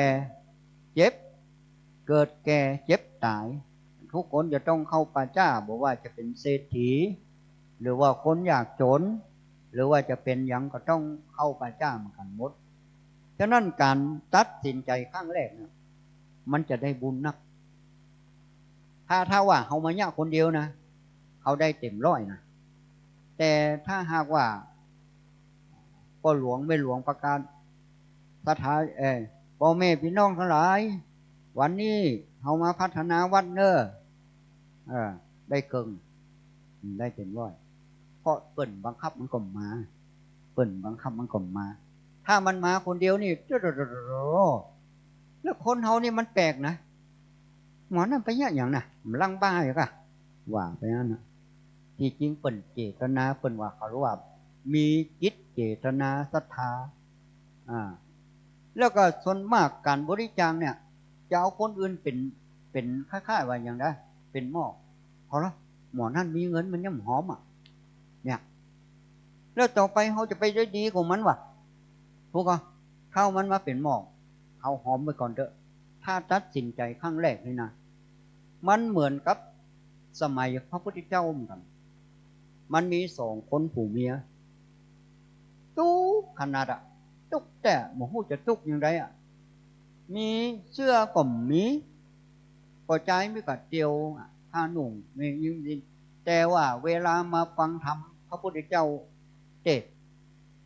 เจ็บเกิดแก่เจ็บตายทุกคนจะต้องเข้าป่าจ้าบอกว่าจะเป็นเศรษฐีหรือว่าคนอยากจนหรือว่าจะเป็นยังก็ต้องเข้าป่าจ้าเหมือนกันหมดฉะนั้นการตัดสินใจครั้งแรกนะมันจะได้บุญนักถ้าว่าเขามาเนี่ยคนเดียวนะเขาได้เต็ม100นะแต่ถ้าหากว่าพ่อหลวงแม่หลวงประกาศสถานพ่อแม่พี่น้องทั้งหลายวันนี้เขามาพัฒนาวัดเนอได้เกิงได้เต็ม100เพราะเปิ่นบังคับมันก็มาถ้ามันมาคนเดียวนี่แล้วคนเฮานี่มันแปลกนะหมอนั่นไปเนี่ยอย่างน่ะมันลังบ้าอยู่กะว่าไปนั่นนะที่จริงเปิ่นเจตนาเปิ่นว่าเขารู้ว่ามีจิตเจตนาศรัทธาแล้วก็ส่วนมากการบริจาคเนี่ยจะเอาคนอื่นเป็นค่ายๆว่าอย่างนั้นเป็นหม้อพอแล้วหมอนั่นมีเงินมันยังหอมเนี่ยแล้วต่อไปเขาจะไปได้ดีของมันวะพวกเข้ามันมาเป็นหม้อเอาหอมไปก่อนเถอะถ้าตัดสินใจครั้งแรกนี่นะมันเหมือนกับสมัยพระพุทธเจ้าเหมือนกันมันมี2 คนผัวเมียตู้ขนาดตุกแต่หมูหูจะตุกอย่างไรมีเสื้อก่มมีก็ใจไม่กัดเดียวผ้าหนุ่งไม่ยิ่งแต่ว่าเวลามาฟังธรรมพระพุทธเจ้าเทศ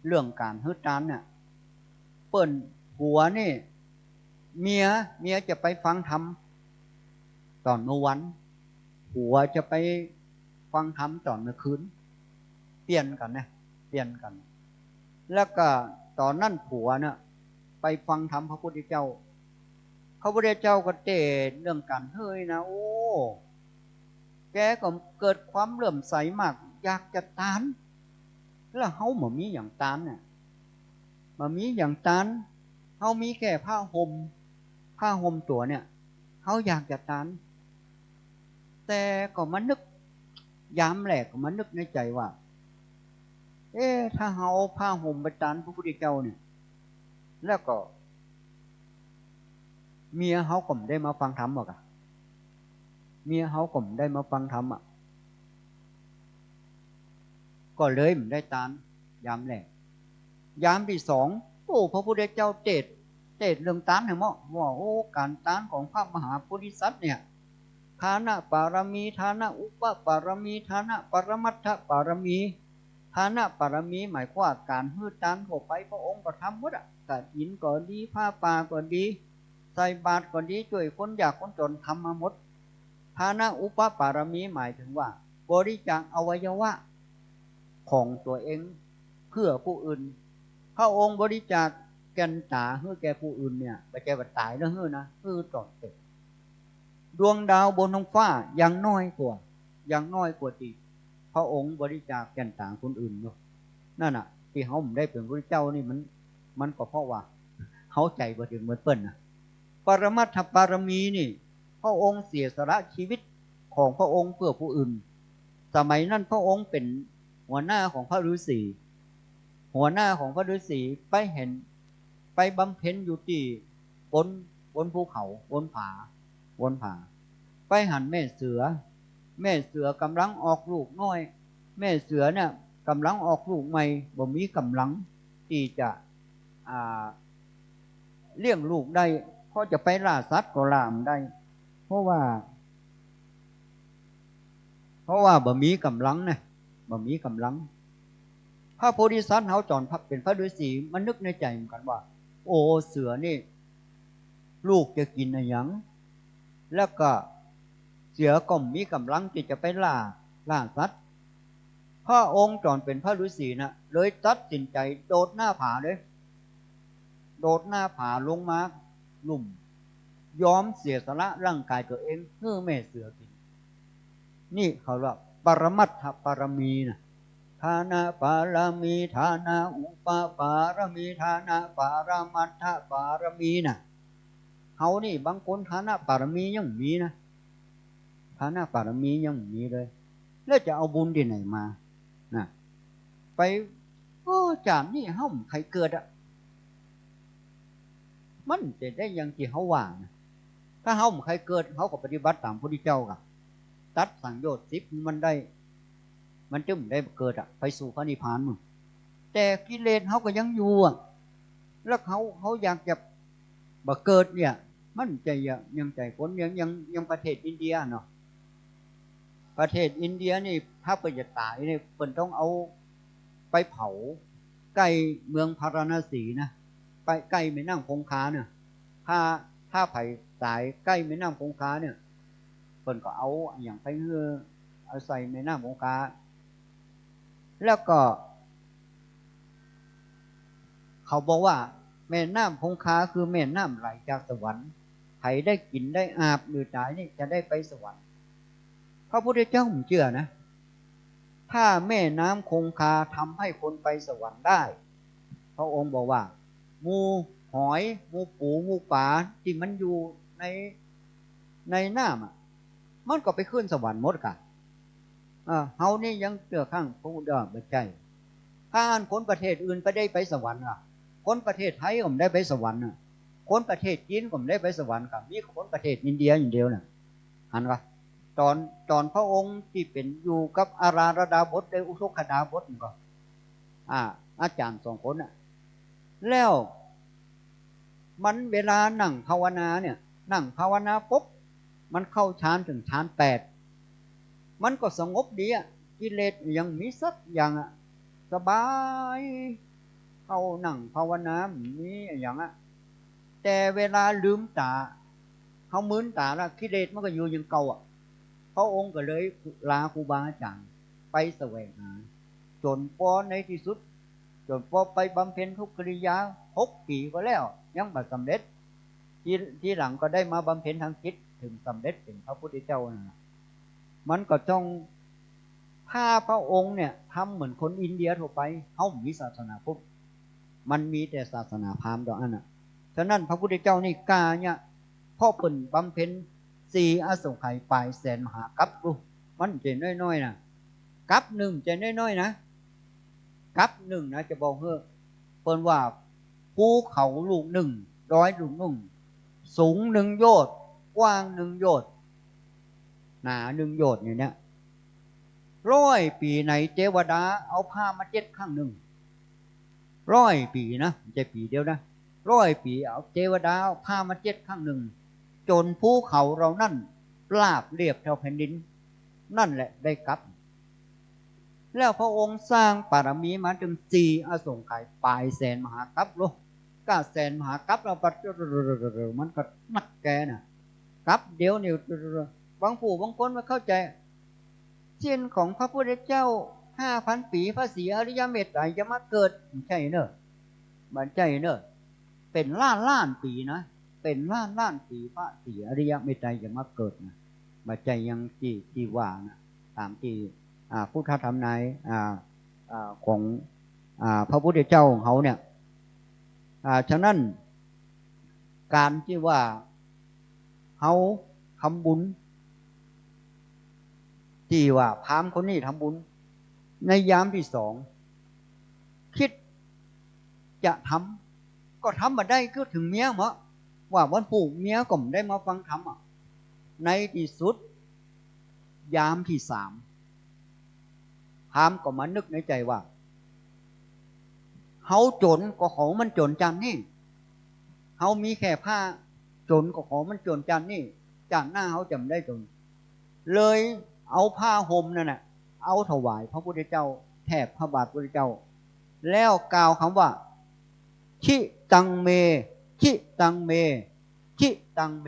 เรื่องการฮึดตานเนี่ยเปิ้นผัวนี่เมียจะไปฟังธรรมตอนเมื่อวันผัวจะไปฟังธรรมตอนเมื่อคืนเปลี่ยนกันแล้วก็ตอนนั้นผัวเนี่ยไปฟังธรรมพระพุทธเจ้าพระพุทธเจ้าก็เทศเรื่องการเฮ้ยนะโอ้แกก็เกิดความเลื่อมใสมากอยากจะทาน แล้วเฮาบ่มีอย่างตานเนี่ยบ่มีอย่างตานเฮามีแค่ผ้าห่มตัวเนี่ยเฮาอยากจะตานแต่ก็มานึกยามแรกก็มานึกในใจว่าถ้าเฮาเอาผ้าห่มไปตานพระพุทธเจ้าเนี่ยแล้วก็เมียเฮาก็ไม่ได้มาฟังธรรมหรอกเมียเฮาก็ไม่ได้มาฟังธรรมก็เลยไม่ได้ตานยามแรกยามที่สองพระพุทธเจ้าเทศเรื่องตานให้เหมาะว่าการตานของพระมหาโพธิสัตว์เนี่ยฐานะปารมีฐานะอุปปารมีฐานะปรมัตถปารมีฐานะปารมีหมายความว่าการฮื้อตานเข้าไปพระองค์ก็ทำหมดกฐินก็ดีผ้าป่าก็ดีใส่บาตรก็ดีช่วยคนยากคนจนทำมาหมดฐานะอุปปารมีหมายถึงว่าบริจาคอวัยวะของตัวเองเพื่อผู้อื่นพระองค์บริจาคแก่นตาให้แก่ผู้อื่นเนี่ยไม่ใช่ว่าตายแล้วนะต่อเติบดวงดาวบนท้องฟ้ายังน้อยกว่าตีพระองค์บริจาคแก่นตาคนอื่นเนาะนั่นน่ะที่เขาไม่ได้เป็นพระเจ้านี่มันก็เพราะว่าเขาใจบ่ถึงเหมือนเปิ้นนะปรมัตถปารมีนี่พระองค์เสียสละชีวิตของพระองค์เพื่อผู้อื่นสมัยนั้นพระองค์เป็นหัวหน้าของพระฤาษีไปบำเพ็ญอยู่ที่บนภูเขาบนผาไปหันแม่เสือกำลังออกลูกน้อยแม่เสือเนี่ยกำลังออกลูกใหม่บ่มีกำลังที่จะเลี้ยงลูกได้พอจะไปล่าสัตว์ก็ล่ามได้เพราะว่าบ่มีกำลังนะบ่มีกำลังพระโพธิสัตว์เฮาจอนพักเป็นพระฤาษีมันนึกในใจเหมือนกันว่าเสือนี่ลูกจะกินอะไรยังแล้วก็เสือก็มีกำลังที่จะไปล่าสัตว์พระองค์จอนเป็นพระฤาษีนะเลยตัดสินใจโดดหน้าผาลงมาลุ่มยอมเสียสละร่างกายตัวเองเพื่อแม่เสือกินนี่เขาเรียกปรมัตถปารมีนะฐานะปารมีฐานะอุปปารมีฐานะปรมัตถปารมีนะเฮานี่บางคนฐานะปารมียังมีนะฐานะปารมียังมีเลยแล้วจะเอาบุญที่ไหนมานะไปจานนี่เฮาใครเกิดมันจะได้ยังที่เฮาว่านะถ้าเฮาใครเกิดเฮาก็ปฏิบัติตามพระพุทธเจ้ากับตัดสังโยชน์10มันจึงได้เกิดไปสู่พระนิพพานมึงแต่กิเลสเขาก็ยังอยู่แล้วเขาอยากจะบ่เกิดเนี่ยมันใจยังใจคนยังประเทศอินเดียเนาะประเทศอินเดียนี่ถ้าเปิดจะตายเนี่ยเปิดต้องเอาไปเผาใกล้เมืองพาราณสีนะไปใกล้แม่น้ำคงคาเนี่ยถ้าไผ่ตายใกล้แม่น้ำคงคาเนี่ยเปิดก็เอาอย่างไปเอาใส่แม่น้ำคงคาแล้วก็เขาบอกว่าแม่น้ำคงคาคือแม่น้ำไหลจากสวรรค์ใครได้กินได้อาบหรือตายนี่จะได้ไปสวรรค์พระพุทธเจ้าผมเชื่อนะถ้าแม่น้ำคงคาทำให้คนไปสวรรค์ได้พระองค์บอกว่ามูหอยมูปูมูปลาที่มันอยู่ในน้ำมันก็ไปขึ้นสวรรค์หมดกันเฮานี่ยังเชื่อข้างพระพุทธเจ้าไม่ใช่ถ้าคนประเทศอื่นไปได้ไปสวรรค์คนประเทศไทยก็ไม่ได้ไปสวรรค์คนประเทศจีนก็ไม่ได้ไปสวรรค์มีคนประเทศอินเดียอย่างเดียวน่ะหันวะตอนพระองค์ที่เป็นอยู่กับอาราธดาบทได้อุทกดาบทก็อาจารย์2 คนแล้วมันเวลานั่งภาวนาเนี่ยนั่งภาวนาปุ๊บมันเข้าฌานถึงฌาน8มันก็สงบดีกิเลสยังมีสักอย่างสบายเข้านั่งภาวนามีอย่างแต่เวลาลืมตาเขามึนตาแล้วกิเลสมันก็อยู่อย่างเก่าพระองค์ก็เลยลาครูบาอาจารย์ไปแสวงหาจนพอในที่สุดจนพอไปบำเพ็ญทุกกิริยา6 ปีก็แล้วยังไม่สำเร็จทีหลังก็ได้มาบำเพ็ญทางจิตถึงสำเร็จเป็นพระพุทธเจ้ามันก็ต้องท ถ้าพระองค์เนี่ยทำเหมือนคนอินเดียทั่วไปเขามีศาสนาพุทธมันมีแต่ศาสนาพราหมณ์ดอกอันน่ะฉะนั้นพระพุทธเจ้านี่กล้าเนี่ยพ่อเปิ่นบำเพ็ญ4อสงไขยปลายแสนมหากัปดูมันเจนน้อยๆนะกัปหนึ่งเจนน้อยๆนะกัปหนึ่งนะจะบอกเฮ้อเปิ่นว่าภูเขาลูกหนึ่ง100ลูกหนึ่งสูง1โยชน์กว้าง1โยชน์หนา1โยชน์อย่างเนี้ย100 ปีในเทวดาเอาผ้ามาเจ็ดข้างหนึ่ง100 ปีนะไม่ใช่ปีเดียวนะ100 ปีเอาเทวดาเอาผ้ามาเจ็ดข้างหนึ่งจนภูเขาเรานั่นราบเรียบแถวแผ่นดินนั่นแหละได้กลับแล้วพระองค์สร้างปารมีมาถึง4อสงไขยปลายแสนมหากัปโลก็แสนมหากัปเราปัดมันก็นักแกน่ะกัปเดียวนี่บางผู้บางคนมาเข้าใจเช่นของพระพุทธเจ้า 5,000 ปีพระศรีอริยเมตไตรจะมาเกิดไม่ใช่เนอะมันใช่เนอะเป็นล้านปีนะเป็นล้านปีพระศรีอริยเมตไตรจะมาเกิดนะมาใจยังที่ว่านะตามที่พุทธธรรมในของพระพุทธเจ้าของเขาเนี่ยฉะนั้นการที่ว่าเขาทำบุญที่ว่าพราหมณ์คนนี้ทำบุญในยามที่2คิดจะทำก็ทำมาได้ก็ถึงเมียเหรอว่าวันปู่เมียก็ไม่ได้มาฟังธรรมในที่สุดยามที่3พราหมณ์ก็มานึกในใจว่าเฮาจนก็ของมันจนจันนี่เฮามีแค่ผ้าจนก็ของมันจนจันนี่จานหน้าเฮาจำได้จนเลยเอาผ้าห่มนั่นน่ะเอาถวายพระพุทธเจ้าแทบพระบาทพระพุทธเจ้าแล้วกล่าวคำว่าชิตังเมชิตังเมชิตังเม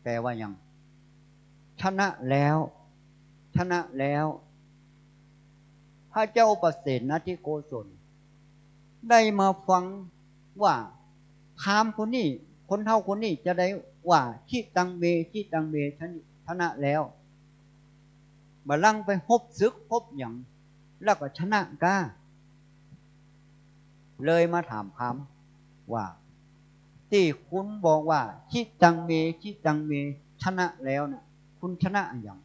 แปลว่ายังชนะแล้วชนะแล้วพระเจ้าประเสนทิโกศลได้มาฟังว่าพราหมณ์คนนี้คนเฒ่าคนนี้จะได้ว่าชิตังเมชิตังเมชนะแล้วบัลลังก์ไปฮบศึกฮบหยังแล้วก็ชนะกาเลยมาถามพราหมณ์ว่าที่คุณบอกว่าชิตังเมชิตังเมชนะแล้วเนี่ยคุณชนะอย่าง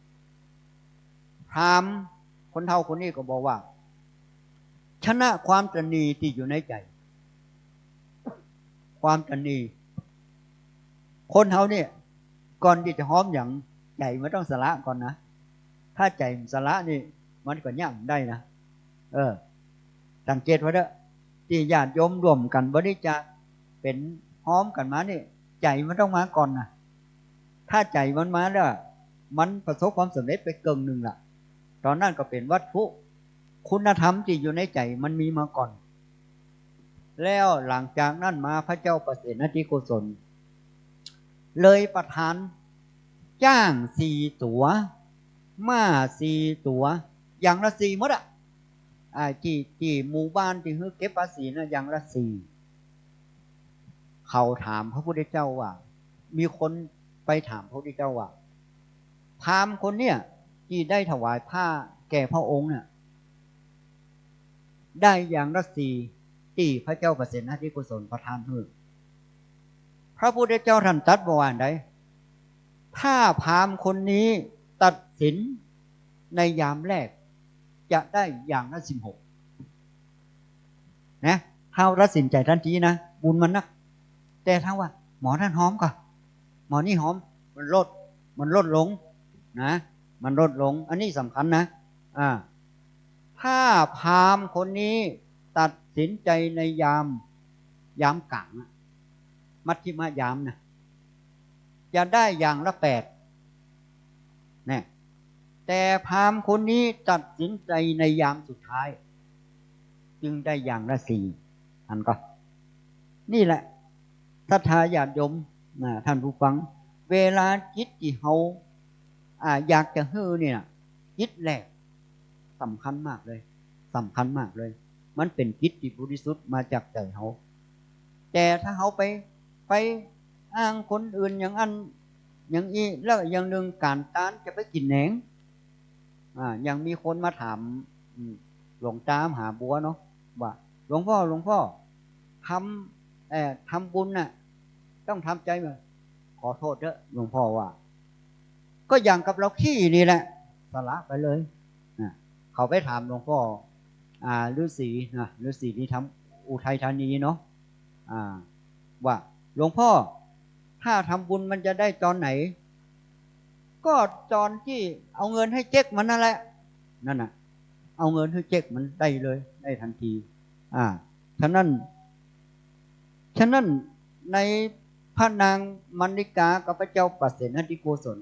พราหมณ์คนเฒ่าคนนี้ก็บอกว่าชนะความตนีที่อยู่ในใจความตนีคนเฒ่าเนี่ยก่อนที่จะหอมอย่างใจมันต้องสละก่อนนะถ้าใจสละนี่มันก็ย่ำได้นะสังเกตไว้เด้อที่ญาติโยมรวมกันบริจาคเป็นหอมกันมานี่ใจมันต้องมาก่อนนะถ้าใจมันมาแล้วมันประสบความสำเร็จไปเกินหนึ่งละตอนนั้นก็เป็นวัตถุคุณธรรมที่อยู่ในใจมันมีมาก่อนแล้วหลังจากนั้นมาพระเจ้าประเสนทิโกศลเลยประทานจ้าง4 ตัวม้า4 ตัวอย่างละ4หมดอ่ะที่หมู่บ้านที่เฮือเก็บภาษีนะอย่างละ4เขาถามพระพุทธเจ้าว่ามีคนไปถามพระพุทธเจ้าว่าพราหมณ์คนเนี่ยที่ได้ถวายผ้าแก่พระองค์เนี่ยได้อย่างละ4ที่พระเจ้าประเสนทิโกศลประทานให้พระพุทธเจ้าท่านตรัสว่าไดถ้าพราหมณ์คนนี้ตัดสินในยามแรกจะได้อย่างละ16นะเท่าตัดสินใจทันทีนะบุญมันนักแต่ถ้าว่าหมอท่านหอมก่อนหมอนี่หอมมันลดลงนะมันลดลงอันนี้สำคัญนะถ้าพราหมณ์คนนี้ตัดสินใจในยามกลางมัชฌิมยามนะจะได้อย่างละ8เนี่ยแต่พราหมณ์คนนี้ตัดสินใจในยามสุดท้ายจึงได้อย่างละ4อันก็นี่แหละศรัทธาญาติโยมท่านผู้ฟังเวลาจิตที่เฮาอยากจะฮื้อเนี่ยจิตแรกสำคัญมากเลยสำคัญมากเลยมันเป็นจิตที่บริสุทธิ์มาจากใจเฮาแต่ถ้าเฮาไปอ้างคนอื่นอย่างอันอย่างอีแล้วอย่างหนึ่งการต้านจะไปกินแหนง ยังมีคนมาถามหลวงตามหาบัวเนาะว่าหลวงพ่อทำบุญน่ะต้องทำใจมั้ยขอโทษเถอะหลวงพ่อว่าก็อย่างกับเราขี้นี่แหละสละไปเลยเขาไปถามหลวงพ่อฤาษีที่ทำอุทัยธานีเนาะว่าหลวงพ่อถ้าทำบุญมันจะได้ตอนไหนก็ตอนที่เอาเงินให้เจ๊กมันนั่นแหละนั่นน่ะเอาเงินให้เจ๊กมันได้เลยได้ทันทีฉะนั้นในพระนางมณิกากับพระเจ้าปเสนทิโกศล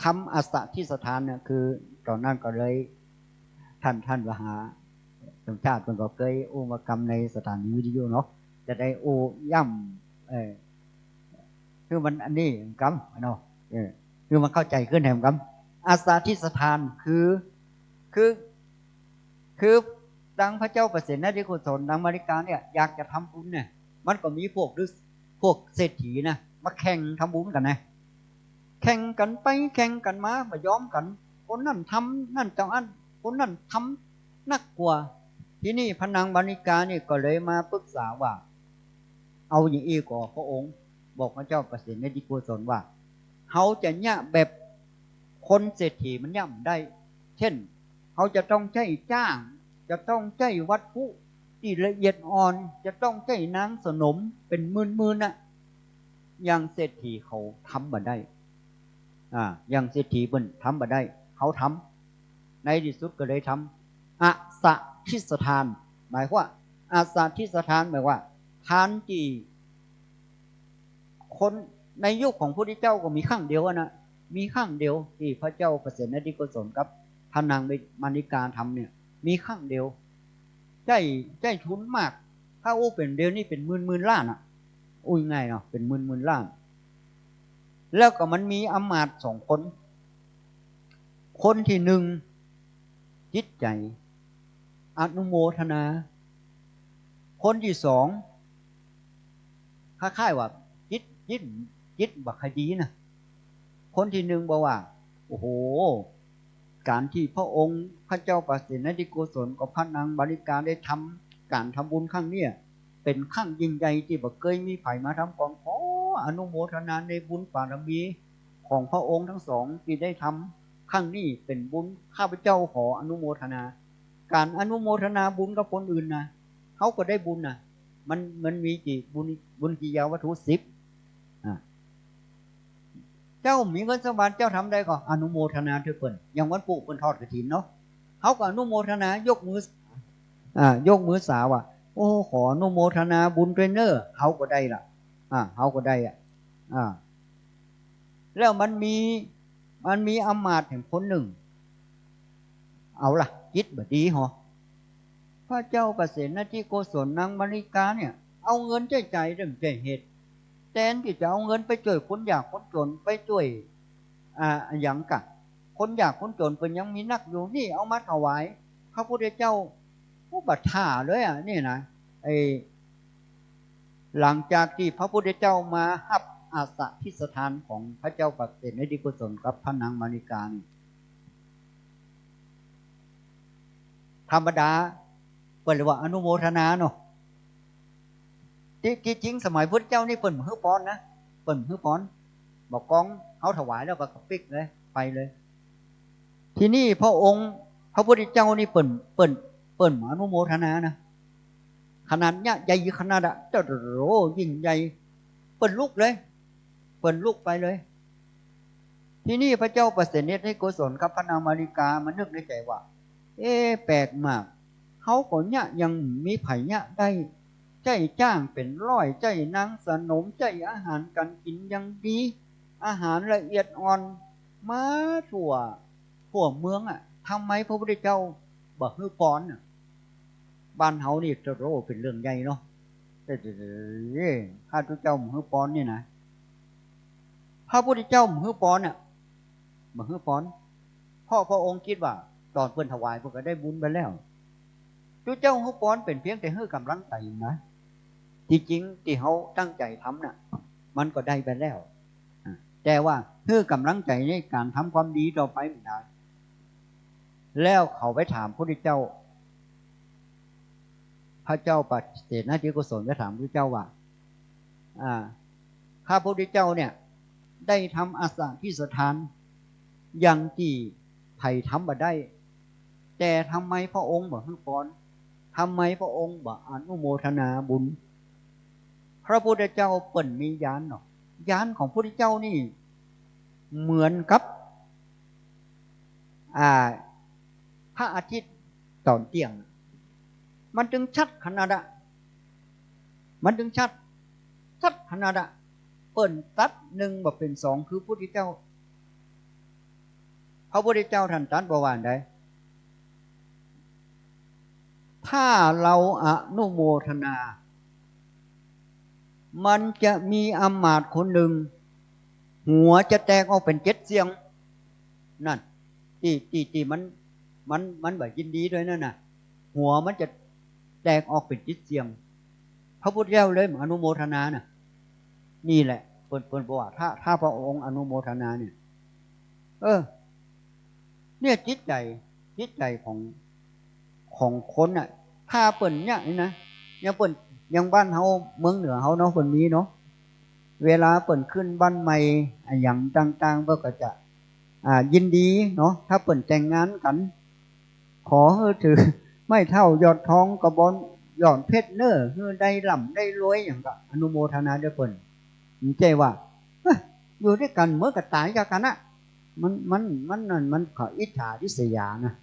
ทำอัสสทิสถานเนี่ยคือตอนนั้นก็เลยท่านวหาสมชาติมันก็เคยอุมกรรมในสถานีวิทยุเนาะจะได้โย่ำคือมันอันนี้กรรมเนาะคือมันเข้าใจขึ้นแห่งกรรมอัสสทิสถานคือดังพระเจ้าปเสนทิโกศลดังมาริกาเนี่ยอยากจะทำบุญเนี่ยมันก็มีพวกเศรษฐีนะมาแข่งทำบุญกันนะแข่งกันไปแข่งกันมาย้อมกันคนนั่นทำนั่นเจ้าอันคนนั่นทำนักกว่าที่นี่พระนางมาริกานี่ก็เลยมาปรึกษาว่าเอาอย่างอีก่อพระองค์บอกพระเจ้าปเสนทิโกศลว่าเขาจะเนี่ยแบบคนเศรษฐีมันย่ำได้เช่นเขาจะต้องใช้จ้างจะต้องใช้วัตถุที่ละเอียดอ่อนจะต้องใช้นางสนมเป็นหมื่นๆน่ะอย่างเศรษฐีเขาทำมาได้อย่างเศรษฐีเพิ่นทำมาได้เขาทำในที่สุดก็เลยทำอัสสทิสถานหมายว่าอัสสทิสถานหมายว่าทานที่คนในยุคของพระพุทธเจ้าก็มีครั้งเดียวนะมีครั้งเดียวที่พระเจ้าปเสนทิโกศลกับพระนางมาริกาทำเนี่ยมีครั้งเดียวใจทุนมากถ้าเป็นเดียวนี่เป็นหมื่นล้านง่ายเนาะเป็นหมื่นล้านแล้วก็มันมีอมาตย์2 คนที่หนึ่งจิตใจอนุโมทนาคนที่สองคล้ายๆว่าจิตบักคดีนะคนที่หนึ่งบอกว่าโอ้โหการที่พระองค์พระเจ้าปเสนทิโกศลกับพระนางมาริกาได้ทำการทำบุญครั้งนี้เป็นครั้งยิ่งใหญ่ที่บ่เคยมีไผมาทำก่อนขออนุโมทนาในบุญบารมีของพระองค์ทั้งสองที่ได้ทำครั้งนี้เป็นบุญข้าพเจ้าขออนุโมทนาการอนุโมทนาบุญกับคนอื่นนะเขาก็ได้บุญนะมันมีกี่บุญกิยาวัตถุ10เจ้ามีเงินสมบัติเจ้าทำได้ก็อนุโมทนาเถิดเพิ่นอย่างวันปู่เพิ่นทอดกฐินเนาะเขาก็อนุโมทนายกมือสาว่าโอ้ขออนุโมทนาบุญเทรนเนอร์เขาก็ได้ล่ะเขาก็ได้แล้วมันมีอำมาตย์แห่งคนหนึ่งเอาล่ะจิตบ่ดีหรอพระเจ้าปเสนทิโกศลนางมาริกาเนี่ยเอาเงินใจเรื่องใจเหตุแทนที่จะเอาเงินไปช่วยคนยากคนจนไปช่วยอย่างกะคนยากคนจนเป็นยังมีนักอยู่นี่เอามาถวายพระพุทธเจ้าผู้บัดท่าเลยนี่นะหลังจากที่พระพุทธเจ้ามาฮับอาสะทิสถานของพระเจ้าปเสนทิโกศลกับพระนางมาริกานี่ธรรมดาเปิดเลยว่าอนุโมทนาเนาะที่จริงสมัยพุทธเจ้านี่เปิ่นฮื้อป้อนนะเปิ่นฮื้อป้อนบอกกองเขาถวายแล้วก็ปิกเลยไปเลยทีนี้พระองค์พระพุทธเจ้านี่เปิ่นอนุโมทนานะขนาดเนี้ยใหญ่ขนาดเจ้าโหยิ่งใหญ่เปิ่นลุกเลยเปิ่นลุกไปเลยทีนี้พระเจ้าปเสนทิโกศลกับพระนางมาริกามันนึกในใจว่าแปลกมากเขาก็เนี่ยยังมีไผ่เนี่ยได้ใจจ้างเป็นร้อยใจนางสนมใจอาหารการกินยังดีอาหารละเอียดอ่อนมาทั่วเมืองทำไมพระพุทธเจ้าบอกฮื้อป้อนบ้านเฮานี่จะโรเป็นเรื่องใหญ่เนาะแต่ข้าพเจ้าฮื้อป้อนนี่นะพระพุทธเจ้าฮื้อป้อนบอกฮื้อป้อนพ่อพระองค์คิดว่าตอนเพิ่นถวายเพิ่นก็ได้บุญไปแล้วเจ้าฮื้อป้อนเป็นเพียงแต่ฮื้อกำลังใจนะจริงๆที่เขาตั้งใจทำน่ะมันก็ได้ไปแล้วแต่ว่าฮื้อกำลังใจในการทำความดีต่อไปไม่ได้ แล้วเขาไปถามพระพุทธเจ้าพระเจ้าปเสนาธิโกศลไปถามพระพุทธเจ้าว่าข้าพระพุทธเจ้าเนี่ยได้ทำอาสาที่สถานอย่างที่ไผ่ทำมาได้แต่ทำไมพระองค์บอกให้พรทำไมพระองค์บอกอนุโมทนาบุญพระพุทธเจ้าเปิ่นมีญาณเนาะญาณของพระพุทธเจ้านี่เหมือนกับพระอาทิตย์ตอนเที่ยงมันจึงชัดขนาดมันจึงชัดขนาดเปิ่นตัดหนึ่งบอกเป็นสองคือพระพุทธเจ้าพระพุทธเจ้าท่านตรัสบอกว่าไดถ้าเราอนุโมทนามันจะมีอำมาตย์คนหนึ่งหัวจะแตกออกเป็น7เสียงนั่นที่มันแบบยินดีด้วยนั่นน่ะหัวมันจะแตกออกเป็น7เสียงพระพุทธเจ้าเลยอนุโมทนาน่ะนี่แหละเพิ่นบอกว่าถ้าพระองค์อนุโมทนาเนี่ยเนี่ยจิตใจของคนน่ะถ้าเปิ่นเนี่ยนะยังเปิ่นยังบ้านเฮาเมืองเหนือเฮาเนาะเปิ่นนี้เนาะเวลาเปิ่นขึ้นบ้านใหม่อย่างต่างๆเพิ่นก็จะยินดีเนาะถ้าเปิ่นแต่งงานกันขอให้ถือไม่เท่ายอดทองกระบอนยอดเพชรเน้อเฮือได้ร่ำได้รวยอย่างก็อนุโมทนาด้วยเปิ่นมีใจว่าอยู่ด้วยกันเมื่อก็ตายจากกันน่ะมันขออิจฉาริษยานะ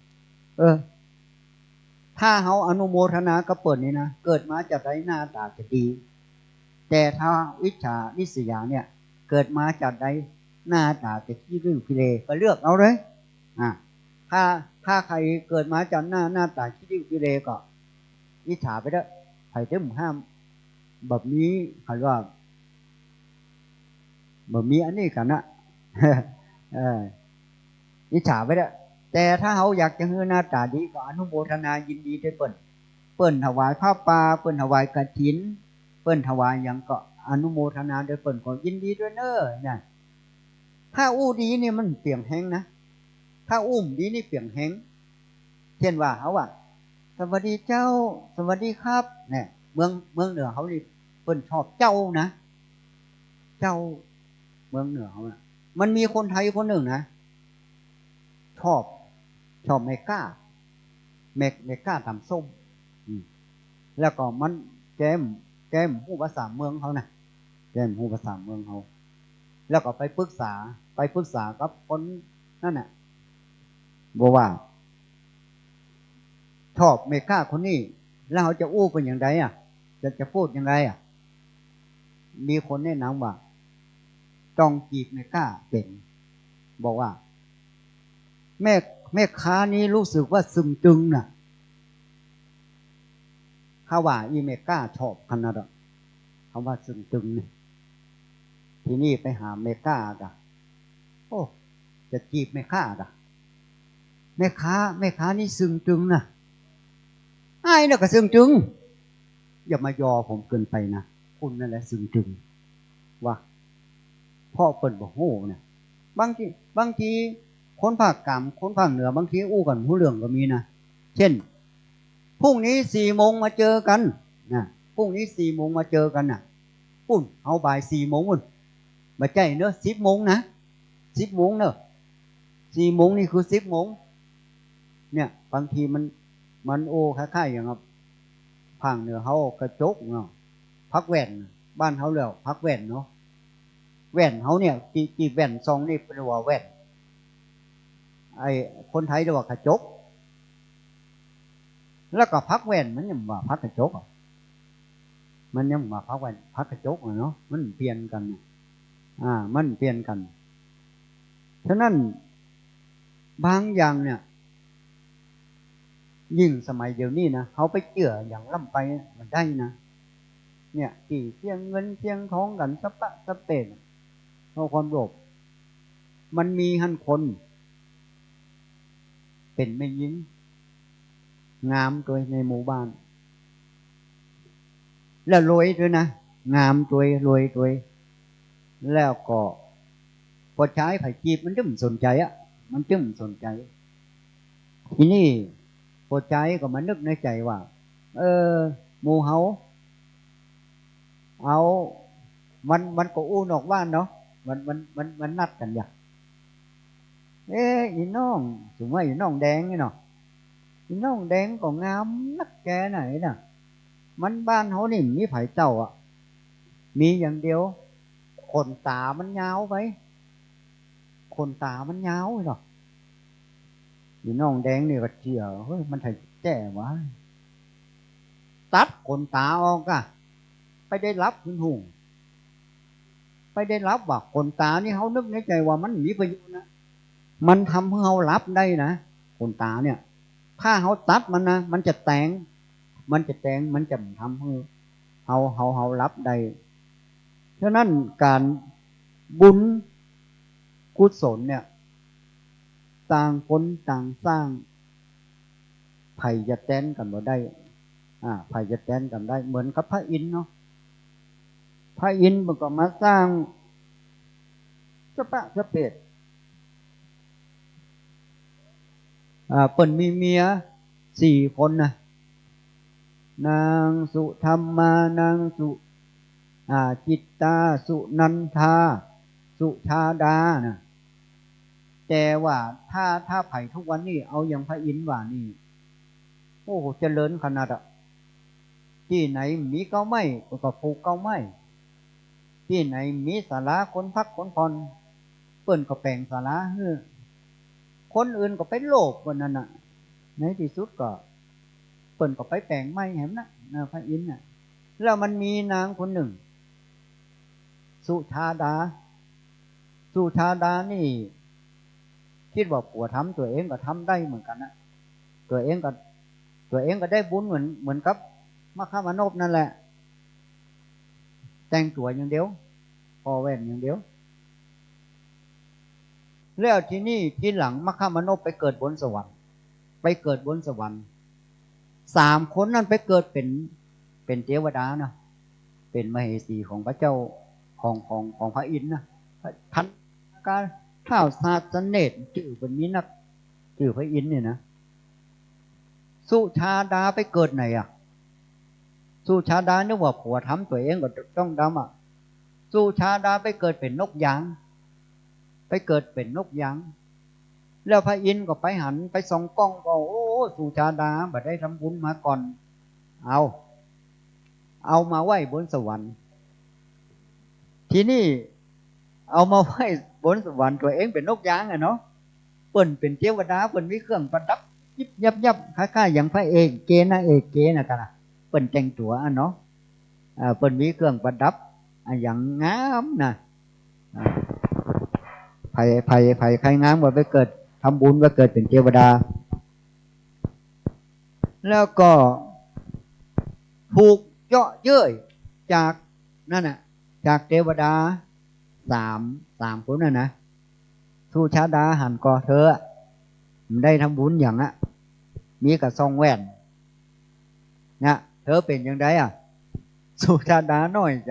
ถ้าเฮาอนุโมทนากับเปิ่นนี่นะเกิดมาจากได้หน้าตาจะดีแต่ถ้าอิจฉาริษยาเนี่ยเกิดมาจากได้หน้าตาจะขี้ริ้วขี้เลก็เลือกเอาเลยถ้าใครเกิดมาจากหน้าตาขี้ริ้วขี้เลก็อิจฉาไปเด้อใครจะห้ามแบบนี้ใครว่าแบบนี้อันนี้กันนะอิจฉาไปเด้อแต่ถ้าเขาอยากจะให้หน้าตาดีก็อนุโมทนายินดีด้วยเปิ้นถวายผ้าป่าเปิ้นถวายกฐินเปิ้นถวายอย่างก็อนุโมทนาด้วยเปิ้นก็ยินดีด้วยเน้อเนี่ยถ้าอู้ดีนี่มันเปลี่ยนแหงนะถ้าอุ้มดีนี่เปลี่ยนแหงเช่นว่าเขาว่าสวัสดีเจ้าสวัสดีครับเนี่ยเมืองเหนือเขานี่เปิ้นชอบเจ้านะเจ้าเมืองเหนือเขาน่ะมันมีคนไทยคนหนึ่งนะชอบเมก้าทำส้มแล้วก็มันแกมผู้ภาษาเมืองเขานะแกมผู้ภาษาเมืองเขาแล้วก็ไปปรึกษากับคนนั่นน่ะบอกว่าชอบเมก้าคนนี้แล้วเขาจะอู้เป็นอย่างไรจะพูดอย่างไรมีคนแนะนำว่าต้องจีบเมก้าเป็นบอกว่าแม่ค้านี้รู้สึกว่าซึมจึงน่ะเขาว่าอีเมก้าชอบขนาดนั้นเขาว่าซึมจึงเนี่ยทีนี้ไปหาเมก้าด่ะโอ้จะจีบเมก้าด่ะแม่ค้านี่ซึมจึงน่ะไอ้น่ะก็ซึมจึงอย่ามายอผมเกินไปนะคุณนั่นแหละซึมจึงว่าพ่อเปิ่นบอกโง่เนี่ยบางทีคนภาคกลางคนภาคเหนือบางทีอู้กันผู้เรื่องก็มีนะเช่นพรุ่งนี้4 โมงมาเจอกันนะพรุ่งนี้4 โมงมาเจอกันน่ะปุ่นเอาบ่าย4 โมงปุ่นมาใจเนอะ10 โมงนะ10 โมงเนอะ4 โมงนี่คือ10 โมงเนี่ยบางทีมันโอ้คล้ายๆอย่างครับภาคเหนือเขากระจกเนาะพักแว่นบ้านเขาเรียกพักแว่นเนาะแว่นเขาเนี่ยจีแว่นซองนี่เป็นว่าแว่นไอ้คนไทยเรียกว่ากระจกแล้วก็พักแว่นมันยังว่าพักกระจกมันยังว่าพักแว่นพักกระจกเนาะมันเปลี่ยนกันมันเปลี่ยนกันฉะนั้นบางอย่างเนี่ยยิ่งสมัยเดี๋ยวนี้นะเขาไปเจืออย่างล่ำไปมันได้นะเนี่ยกี่เชียงเงินเชียงทองกันสับปะสับเตนเพราะความโลภมันมีหันคนเป็นแม่หญิงงามตัวในหมู่บ้านแล้วรวยด้วยนะงามตัวรวยตัวแล้วก็พอใช้ไผ่จีบมันจึ้มสนใจมันจึ้มสนใจ ทีนี้พอใจก็มานึกในใจว่าหมู่เฮาเอามันก็อู้นอกบ้านเนาะมันนัดกันอย่างอีน้องสมมติว่าอีน้องแดงนี่เนาะอีน้องแดงก็งามนักแกไหนน่ะมันบ้านเขานี่มีไผเจ้าอ่ะมีอย่างเดียวขนตามันยาวไปขนตามันยาวเนาะอีน้องแดงนี่ก็เจี๋ยเฮ้ยมันไถแจ้วะตัดขนตาออกอ่ะไปได้รับคุณหูไปได้รับว่าขนตานี่เขานึกในใจว่ามันมีประโยชน์นะมันทำให้เขารับได้นะขนตาเนี่ยถ้าเขาตัดมันนะมันจะแตงมันจะทำให้เขารับได้ฉะนั้นการบุญกุศลเนี่ยต่างคนต่างสร้างไผ่จะแตนกันบ่ได้ไผ่จะแตนกันได้เหมือนกับพระอินทร์เนาะพระอินทร์มันก็มาสร้างสปะสเปดเปิ่นมีเมีย4 คนนะนางสุธรรมานางสุจิตตาสุนันทาสุชาดานะแต่ว่าถ้าไผ่ทุกวันนี้เอาอย่างพระอินทร์ว่านี่โอ้โหเจริญขนาดอ่ะที่ไหนมีเก้าไม้ก็ปลูกเก้าไม้ที่ไหนมีศาลาคนพักคนผ่อนเปิ้นก็แปลงศาลาให้คนอื่นก็ไปโลภวันนั้นน่ะในที่สุดก็เปิ้นก็ไปแปลงไม้เห็นนะพระอินทร์น่ะแล้วมันมีนางคนหนึ่งสุชาดานี่คิดว่าผัวทำตัวเองก็ทำได้เหมือนกันนะตัวเองก็ได้บุญเหมือนกับมคามนพนั่นแหละแต่งตัวอย่างเดียวพอแว่นอย่างเดียวแล้วที่นี่ที่หลังมคามนพไปเกิดบนสวรรค์3 คนนั้นไปเกิดเป็นเทวดานะเป็นมเหสีของพระเจ้าของพระอินทร์นะทันการท้าวศาสเนตชื่อเป็นนี้นักชื่อพระอินทร์เนี่ยนะสุชาดาไปเกิดไหนสุชาดาเนี่ยว่าผัวทำตัวเองก็ต้องดำสุชาดาไปเกิดเป็นนกยางแล้วพระอินทร์ก็ไปหันไปส่องกล้องบอกโอ้สุชาดาบัดได้ทำบุญมาก่อนเอามาไหว้บนสวรรค์ทีนี่เอามาไหว้บนสวรรค์ตัวเองเป็นนกยางเนาะเปิ้นเป็นเทวดาเปิ้นมีเครื่องประดับยิบยับคล้ายๆอย่างพระเอกเกณฑ์นางเอกเกณฑ์นะกันเปิ้นแต่งตัวเนาะเปิ้นมีเครื่องประดับอย่างงามนะไผ่ใครงามว่าไปเกิดทำบุญว่าเกิดเป็นเทวดาแล้วก็ถูกเยาะเย้ยจากนั่นน่ะจากเทวดา3 คนน่ะนะสุชาดาหันก่อเธอมันได้ทำบุญอย่างมีกับซองแว่นนะเธอเป็นยังไงสุชาดาน้อยใ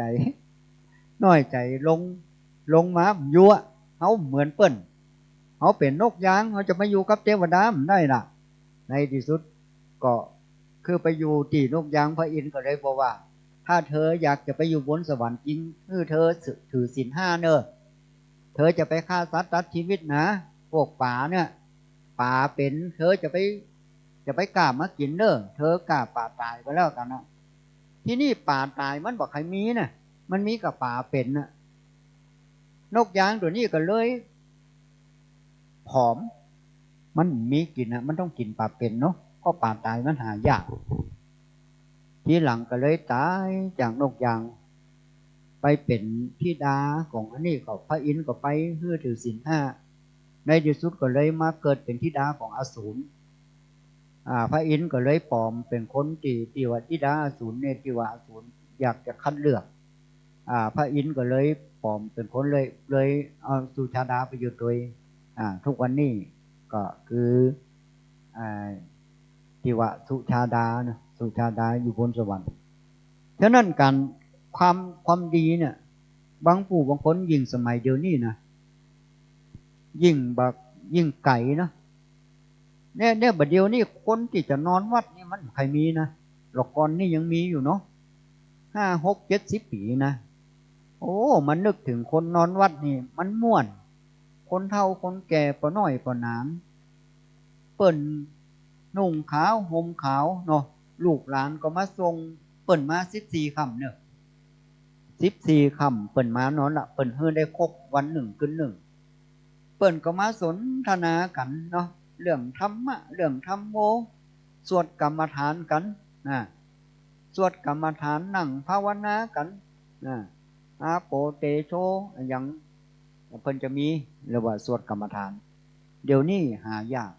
จลงมายั่วเขาเหมือนเปิ้นเขาเป็นนกยางเขาจะมาอยู่กับเทวดามันได้ล่ะในที่สุดก็คือไปอยู่ที่นกยางพระอินทร์ก็เลยบอกว่าถ้าเธออยากจะไปอยู่บนสวรรค์จริงเธอถือศีล 5เนอะเธอจะไปฆ่าสัตว์ตัดชีวิตนะพวกป่าเนี่ยป่าเป็นเธอจะไปกล้ามากินเนอะเธอกล้าป่าตายก็แล้วกันนะที่นี่ป่าตายมันบอกใครมีนะมันมีกับป่าเป็นนะนกยางตัวนี้ก็เลยผอมมันมีกินมันต้องกินป่าเป็นเนาะก็ป่าตายมันหายากทีหลังก็เลยตายจากนกยางไปเป็นธิดาของอันนี้ก็พระอินทร์ก็ไปเพื่อถือศีล 5ในที่สุดก็เลยมาเกิดเป็นธิดาของอสูรพระอินทร์ก็เลยปลอมเป็นคนที่ว่าธิดาอสูรเนี่ยที่ว่าอสูรอยากจะคัดเลือกพระอินทร์ก็เลยปลอมเป็นคนเลยเอาสุชาดาไปอยู่ตัวทุกวันนี้ก็คือที่ว่าสุชาดาอยู่บนสวรรค์ฉะนั้นการความดีเนี่ยบางคนยิ่งสมัยเดียวนี้นะยิ่งไก่นะ เนี่ยบัดเดียวนี่คนที่จะนอนวัดนี่มันใครมีนะหลอกกอนนี่ยังมีอยู่เนาะ5 6 70 ปีนะโอ้มันนึกถึงคนนอนวัดนี่มันม่วนคนเฒ่าคนแก่ปอน้อยปอหนานเปิ้นนุ่งขาวห่มขาวเนาะลูกหลานก็มาส่งเปิ้นมา14 ค่ำเนี่ย14 ค่ำเปิ้นมานอนละเปิ้นเฮือได้ครบวันหนึ่งคืนหนึ่งเปิ้นก็มาสนทนากันเนาะเรื่องธรรมะเรื่องธรรมโมสวดกรรมฐานกันนะสวดกรรมฐานนั่งภาวนากันนะอาโปเตโชอย่างเพิ่นจะมีเรียกว่าสวดกรรมฐานเดี๋ยวนี้หายาก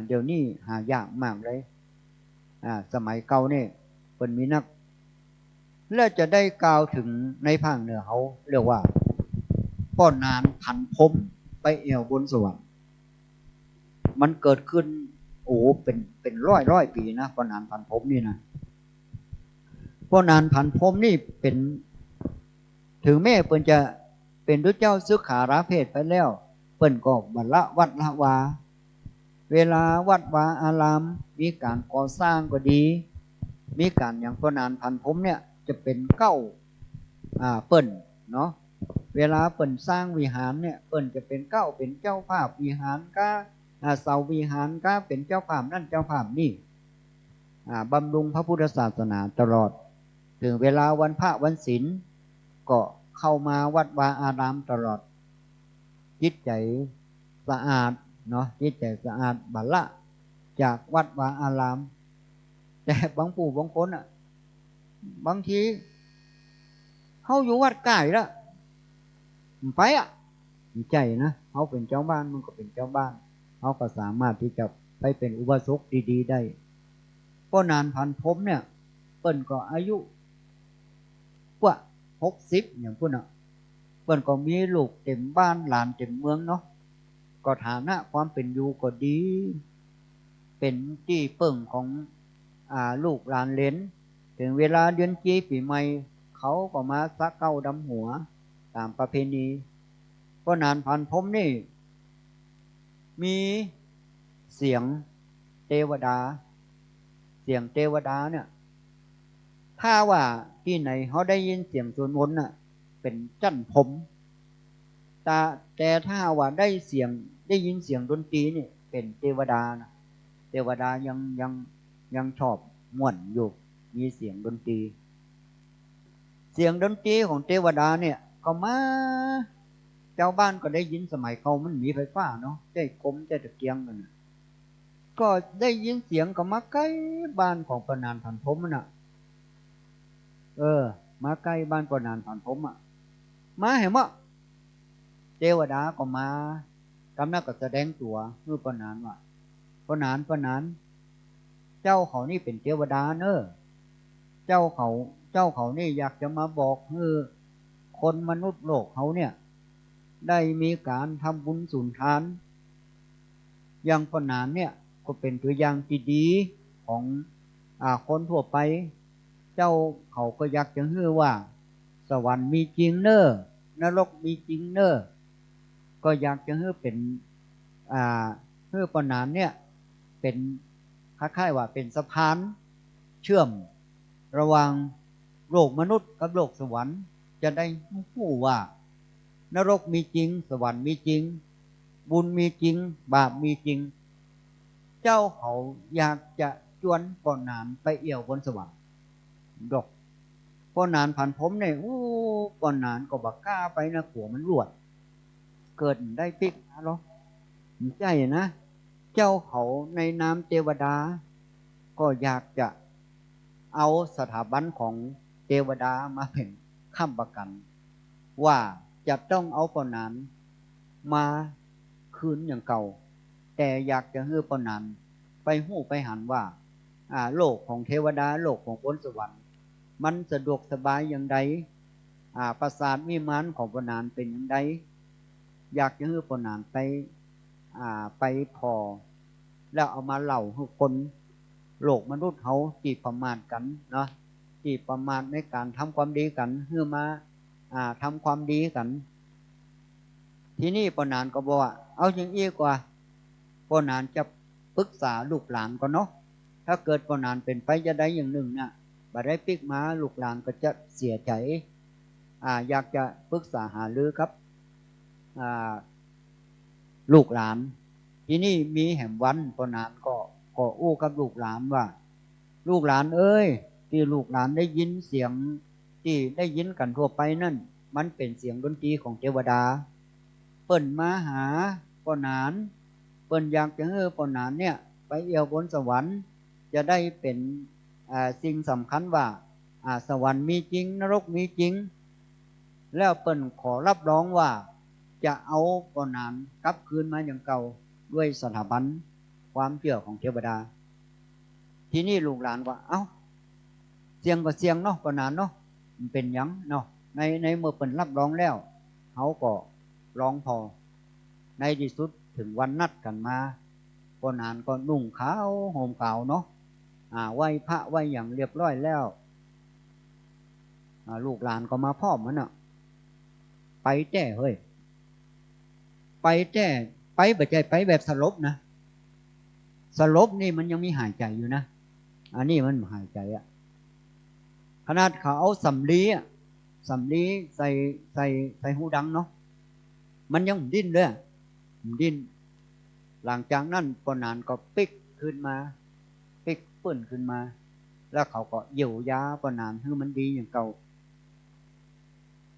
เดี๋ยวนี้หายากมากเลยสมัยเก่านี่เพิ่นมีนักและจะได้กล่าวถึงในภาคเหนือเขาเรียกว่าป้อนนานพันพรมไปเอวบนสวรรค์มันเกิดขึ้นโอ้เป็นร้อยปีนะป้อนนานพันพรมนี่นะป้อนนานพันพรมนี่เป็นถึงแม้เปิ้นจะเป็นพระเจ้าสึกขาราเพศไปแล้วเปิ้นก็บรรละวัดละวาเวลาวัดวาอารามมีการก่อสร้างก็ดีมีการอย่างป้อนนานพันพรมเนี่ยจะเป็นเก้าเปิ้นเนาะเวลาเปิ้นสร้างวิหารเนี่ยเปิ้นจะเป็นเก้าเป็นเจ้าภาพวิหารก็เสาวิหารก็เป็นเจ้าภาพนั่นเจ้าภาพนี่บำรุงพระพุทธศาสนาตลอดถึงเวลาวันพระวันศีลก็เข้ามาวัดวาอารามตลอดจิตใจสะอาดเนาะจิตใจสะอาดบัลละจากวัดวาอารามแต่บางผู้บางคนบางทีเขาอยู่วัดใกล้แล้วไปใจนะเขาเป็นเจ้าบ้านมันก็เป็นเจ้าบ้านเขาก็สามารถที่จะไปเป็นอุบาสกดีๆได้ป้อนนานพันพรมเนี่ยเปิ้นก็อายุกว่า60อย่างพุ่นเปิ้นก็มีลูกเต็มบ้านหลานเต็มเมืองเนาะก็ฐานะความเป็นอยู่ก็ดีเป็นที่เปิ่งของลูกหลานเหลนถึงเวลาเดือนจีปีใหม่เขาก็มาสักเก้าดำหัวตามประเพณีป้อนนานพันพรมนี่มีเสียงเทวดาเสียงเทวดาเนี่ยถ้าว่าที่ไหนเขาได้ยินเสียงสวดมนต์เป็นจั่นผมแต่ถ้าว่าได้ยินเสียงดนตรีนี่เป็นเทวดานะเทวดายังชอบม่วนอยู่มีเสียงดนตรีของเทวดาเนี่ยก็มาเจ้าบ้านก็ได้ยินสมัยเขามันมีไฟฟ้าเนาะได้กลมได้ตะเกียงกันก็ได้ยินเสียงก็มาใกล้บ้านของป้อนนานพันพรมมาใกล้บ้านป้อนนานพันพรมมาเห็นมั้ยเทวดาก็มากำนักก็แสดงตัวเมื่อป้อนนานว่าป้อนนานเจ้าเขานี่เป็นเทวดาเนอะเจ้าเขานี่อยากจะมาบอกคนมนุษย์โลกเขาเนี่ยได้มีการทำบุญสุนทานอย่างป้อนนานเนี่ยก็เป็นตัวอย่างที่ดีของคนทั่วไปเจ้าเขาก็อยากจะว่าสวรรค์มีจริงเนอะนรกมีจริงเนอะก็อยากจะเป็นป้อนนานเนี่ยเป็นคล้ายๆว่าเป็นสะพานเชื่อมระหว่างโลกมนุษย์กับโลกสวรรค์จะได้รู้ว่านรกมีจริงสวรรค์มีจริงบุญมีจริงบาปมีจริงเจ้าเขาอยากจะชวนป้อนนานไปเอี่ยวบนสวรรค์ดอกป้อนนานพันพรมเนี่ยป้อนนานก็บักกล้าไปนะขัวมันรวดเกิดได้ปิกหรอใจนะเจ้าเขาในนามเทวดาก็อยากจะเอาสถาบันของเทวดามาเป็นค้ำประกันว่าจะต้องเอาป้อนนานมาคืนอย่างเก่าแต่อยากจะให้ป้อนนานไปหู้ไปหันว่าโลกของเทวดาโลกของบนสวรรค์มันสะดวกสบายอย่างใดปราสาทวิมานของป้อนนานเป็นอย่างใดอยากจะให้ป้อนนานไปพอแล้วเอามาเล่าให้คนโลกมนุษย์เขาที่ประมาทกันเนาะที่ประมาทในการทำความดีกันเพื่อมาทำความดีกันทีนี้ป้อนนานก็บอกว่าเอาอย่างอี้กว่าป้อนนานจะ ปรึกษาลูกหลานก็เนาะถ้าเกิดปนานเป็นไปจะได้อย่างหนึ่งเนี่ยบัดได้ปิกมาลูกหลานก็จะเสียใจอยากจะปรึกษาหารือครับลูกหลานที่นี่มีแห่งวันปนานก็อู้กับลูกหลานว่าลูกหลานเอ้ยที่ลูกหลานได้ยินเสียงที่ได้ยินกันทั่วไปนั่นมันเป็นเสียงดนตรีของเทวดาเปิ้นมาหาปนานเปิ้นอยากจะให้ปนานเนี่ยไปเอี่ยวบนสวรรค์จะได้เป็นสิ่งสำคัญว่าสวรรค์มีจริงนรกมีจริงแล้วเปิ้นขอรับรองว่าจะเอาปนานกลับคืนมาอย่างเก่าด้วยสถาบันความเชื่อของเทวดาที่นี่ลูกหลานว่าเอ้าเสียงก็เสียงเนาะปนานเนาะมันเป็นหยังเนาะในเมื่อเปิ้นรับรองแล้วเขาก็ร้องพอในที่สุดถึงวันนัดกันมาปนานก็นุ่งขาวห่มขาวเนาะไหว้พระไหว้อย่างเรียบร้อยแล้วลูกหลานก็มาพร้อมมันไปแจ้เฮ้ยไปแจ้ไปแบบใจไปแบบสลบนะสลบนี่มันยังมีหายใจอยู่นะอันนี้มันหายใจขนาดเขาเอาสำลีใส่หูดังเนาะมันยังดิ้นเลยดิ้นหลังจากนั้นปนานก็ปิกขึ้นมาปิกปื้นขึ้นมาแล้วเขาก็เยียวยาปนานให้มันดีอย่างเก่า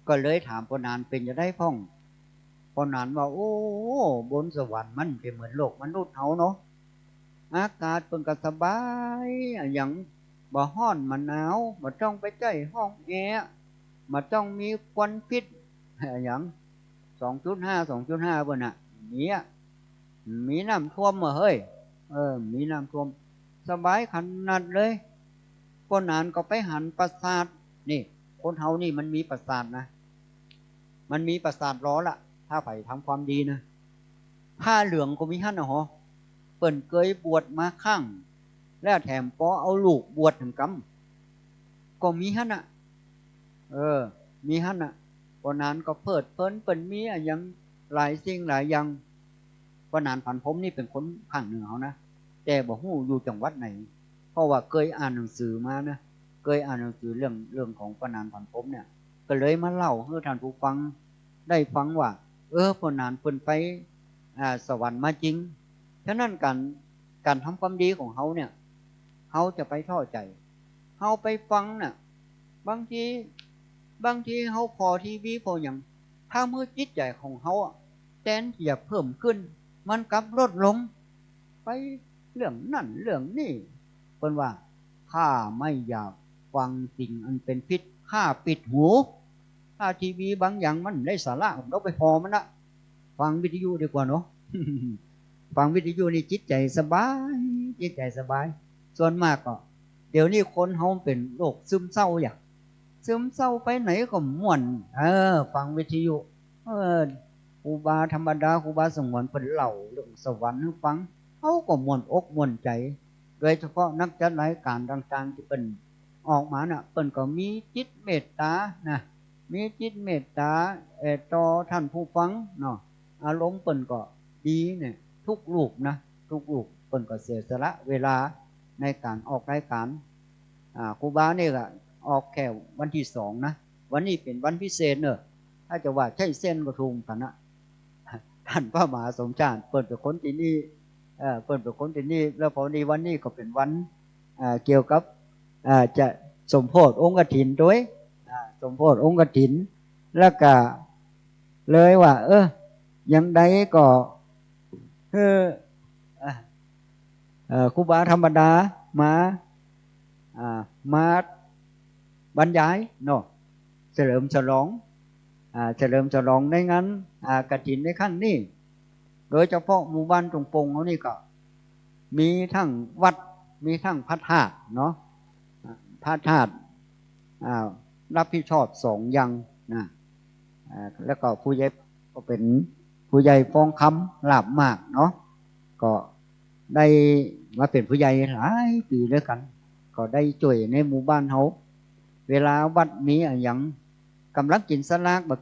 ก็เลยถามปนานเป็นจะได้พ่องปนานว่าโอ้บนสวรรค์มันเป็นเหมือนโลกมนุษย์เฮาเนาะอากาศเป็นก็สบายอย่างบ่ฮ้อนมันหนาวบ่ต้องไปใจห้องแอร์บ่ต้องมีควันพิษอย่าง 2.5 บนน่ะมีน้ำท่วมมาเฮ้ยมีน้ำท่วมสบายขนาดเลยปนานก็ไปหันประสาทนี่คนเฮานี่มันมีประสาทนะมันมีประสาทล้อละถ้าไปทำความดีนะผ้าเหลืองก็มีหั่นนะฮะเปิ้นเคยบวชมาข้างแล้วแถมปอเอาลูกบวชถึงกำก็มีหั่นน่ะมีหั่นน่ะปนานก็เพิดเพลินเปิ้นมีอย่างหลายสิ่งหลายอย่างปนานผันผมนี่เป็นคนภาคเหนือนะแต่บ่ฮู้อยู่จังหวัดไหนเพราะว่าเคยอ่านหนังสือมานะเคยอ่านหนังสือเรื่องของปนานผันผมเนี่ยก็เลยมาเล่าให้ท่านผู้ฟังได้ฟังว่าปนานเพิ่นไปสวรรค์มาจริงฉะนั้นการทำความดีของเขาเนี่ยเขาจะไปท้อใจเขาไปฟังน่ะบางทีเขาพอทีวีพออย่างถ้ามือจิตใจของเขาแทนที่จะเพิ่มขึ้นมันกลับลดลงไปเรื่องนั่นเรื่องนี่เพิ่นว่าข้าไม่อยากฟังสิ่งอันเป็นพิษข้าปิดหูถ้าทีวีบางอย่างมันได้สาระผมต้องไปพอมันละฟังวิทยุดีกว่าเนาะ ฟังวิทยุนี่จิตใจสบายส่วนมากก็เดี๋ยวนี้คนเฮาเป็นโรคซึมเศร้าอย่างซึมเศร้าไปไหนก็ม่วนฟังวิทยุครูบาธรรมดาครูบาสงวนเพิ่นเล่าเรื่องสวรรค์ให้ฟังเฮาก็ม่วนอกม่วนใจโดยเฉพาะนักจัดรายการต่างๆที่เพิ่นออกมาน่ะเพิ่นก็มีจิตเมตตานะมีจิตเมตตาต่อท่านผู้ฟังเนาะอารมณ์เปิ้นก็ดีเนี่ยทุกรูปนะทุกรูปเปิ้นก็เสียสละเวลาในการออกรายการครูบาเนี่ยก็ออกแค่วันที่2นะวันนี้เป็นวันพิเศษถ้าจะว่าใช่เส้นก็ถูกกันนะท่านพระมหาสมชาติเปิ้นเป็นคนที่นี่เปิ้นเป็นคนที่นี่แล้วพอดีวันนี้ก็เป็นวันเกี่ยวกับจะสมโพธิองค์กฐินด้วยสมโพธิองค์กฐินแล้วก็เลยว่ายังใดก็ครูบาธรรมดามาบรรยายเนาะเฉลิมฉลองในงานกฐินในครั้งนี้โดยเฉพาะหมู่บ้านตรงปงเขานี่ก็มีทั้งวัดมีทั้งพระธาตุเนาะพระธาตุรับผิดชอบ2อย่างนะแล้วก็ผู้ใหญ่ก็เป็นผู้ใหญ่ฟองคำลาบมากเนาะก็ได้มาเป็นผู้ใหญ่หลายปีด้วยกันก็ได้ช่วยในหมู่บ้านเขาเวลาวัดมีอย่างกำลังกินสลากแบบ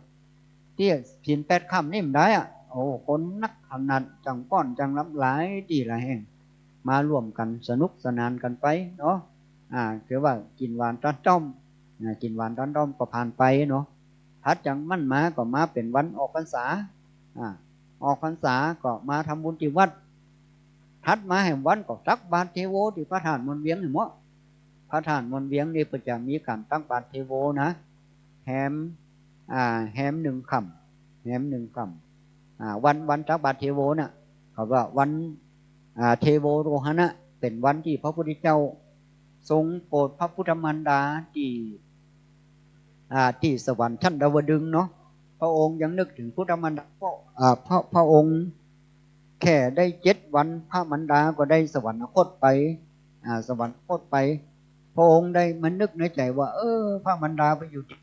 ที่ผิน8 ค่ำนี่มันได้โอ้คนนักขนาดจังก้อนจังรับหลายที่หลายแห่ง มาร่วมกันสนุกสนานกันไปเนาะคือว่ากินหวานต้อนต้อมกินหวานต้อนต้อมก็ผ่านไปเนาะถัดจากมั่นมาก็มาเป็นวันออกพรรษาออกพรรษาก็มาทำบุญที่วัดถัดมาแห่งวันก็ตักบาตรเทโวที่พระธาตุมนเวียงเห็นมั้ยพระธาตุมนเวียงนี่ก็จะมีการตักบาตรเทโวนะแฮมหนึ่งคำวันตักบาตรเทโวน่ะเขาว่าวันเทโวโรหณะเป็นวันที่พระพุทธเจ้าทรงโปรดพระพุทธมารดาที่สวรรค์ชั้นดาวดึงส์เนาะพระองค์ยังนึกถึงพุทธมารดาพระองค์แค่ได้7 วันพระมารดาก็ได้สวรรคตไปพระองค์ได้มันนึกในใจว่าพระมารดาไปอยู่ที่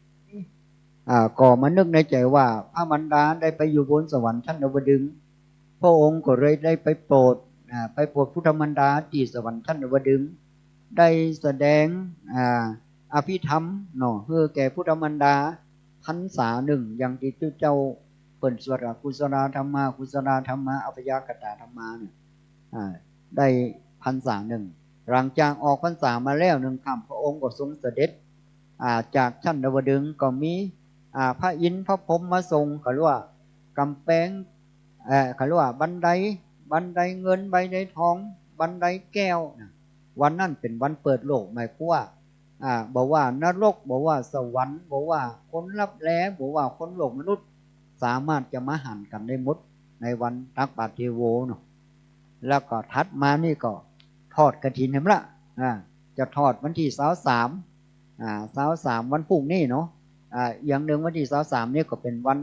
ก็มานึกในใจว่าพระมารดาได้ไปอยู่บนสวรรค์ชั้นดาวดึงส์พระองค์ก็เลยได้ไปโปรดพุทธมารดาที่สวรรค์ชั้นดาวดึงส์ได้แสดงอภิธรรมเนาะเพื่อแก่พุทธมารดาพรรษาหนึ่งอย่างที่เจ้าเปิ่นสวดกุศลธรรมะอัปยากตาธรรมะเนี่ยได้พรรษาหนึ่งหลังจากออกพรรษามาแล้ว1 ค่ำพระองค์ก็ทรงเสด็จจากชั้นดาวดึงส์ก็มีพระอินทร์พระพรหมมาทรงเขาเรียกว่ากำแพงเขาเรียกว่าบันไดเงินบันไดทองบันไดแก้ววันนั้นเป็นวันเปิดโลกหมายความว่าบอกว่านรกบอกว่าสวรรค์บอกว่าคนรับแลบอกว่าคนโลกมนุษย์สามารถจะมาหันกันได้หมดในวันตักบาตรเทโวเนาะแล้วก็ถัดมานี่ก็ทอดกฐินเห็นละจะทอดวันที่23วันพรุ่งนี้เนาะอย่างหนึ่งวันที่23นี่ก็เป็นวัน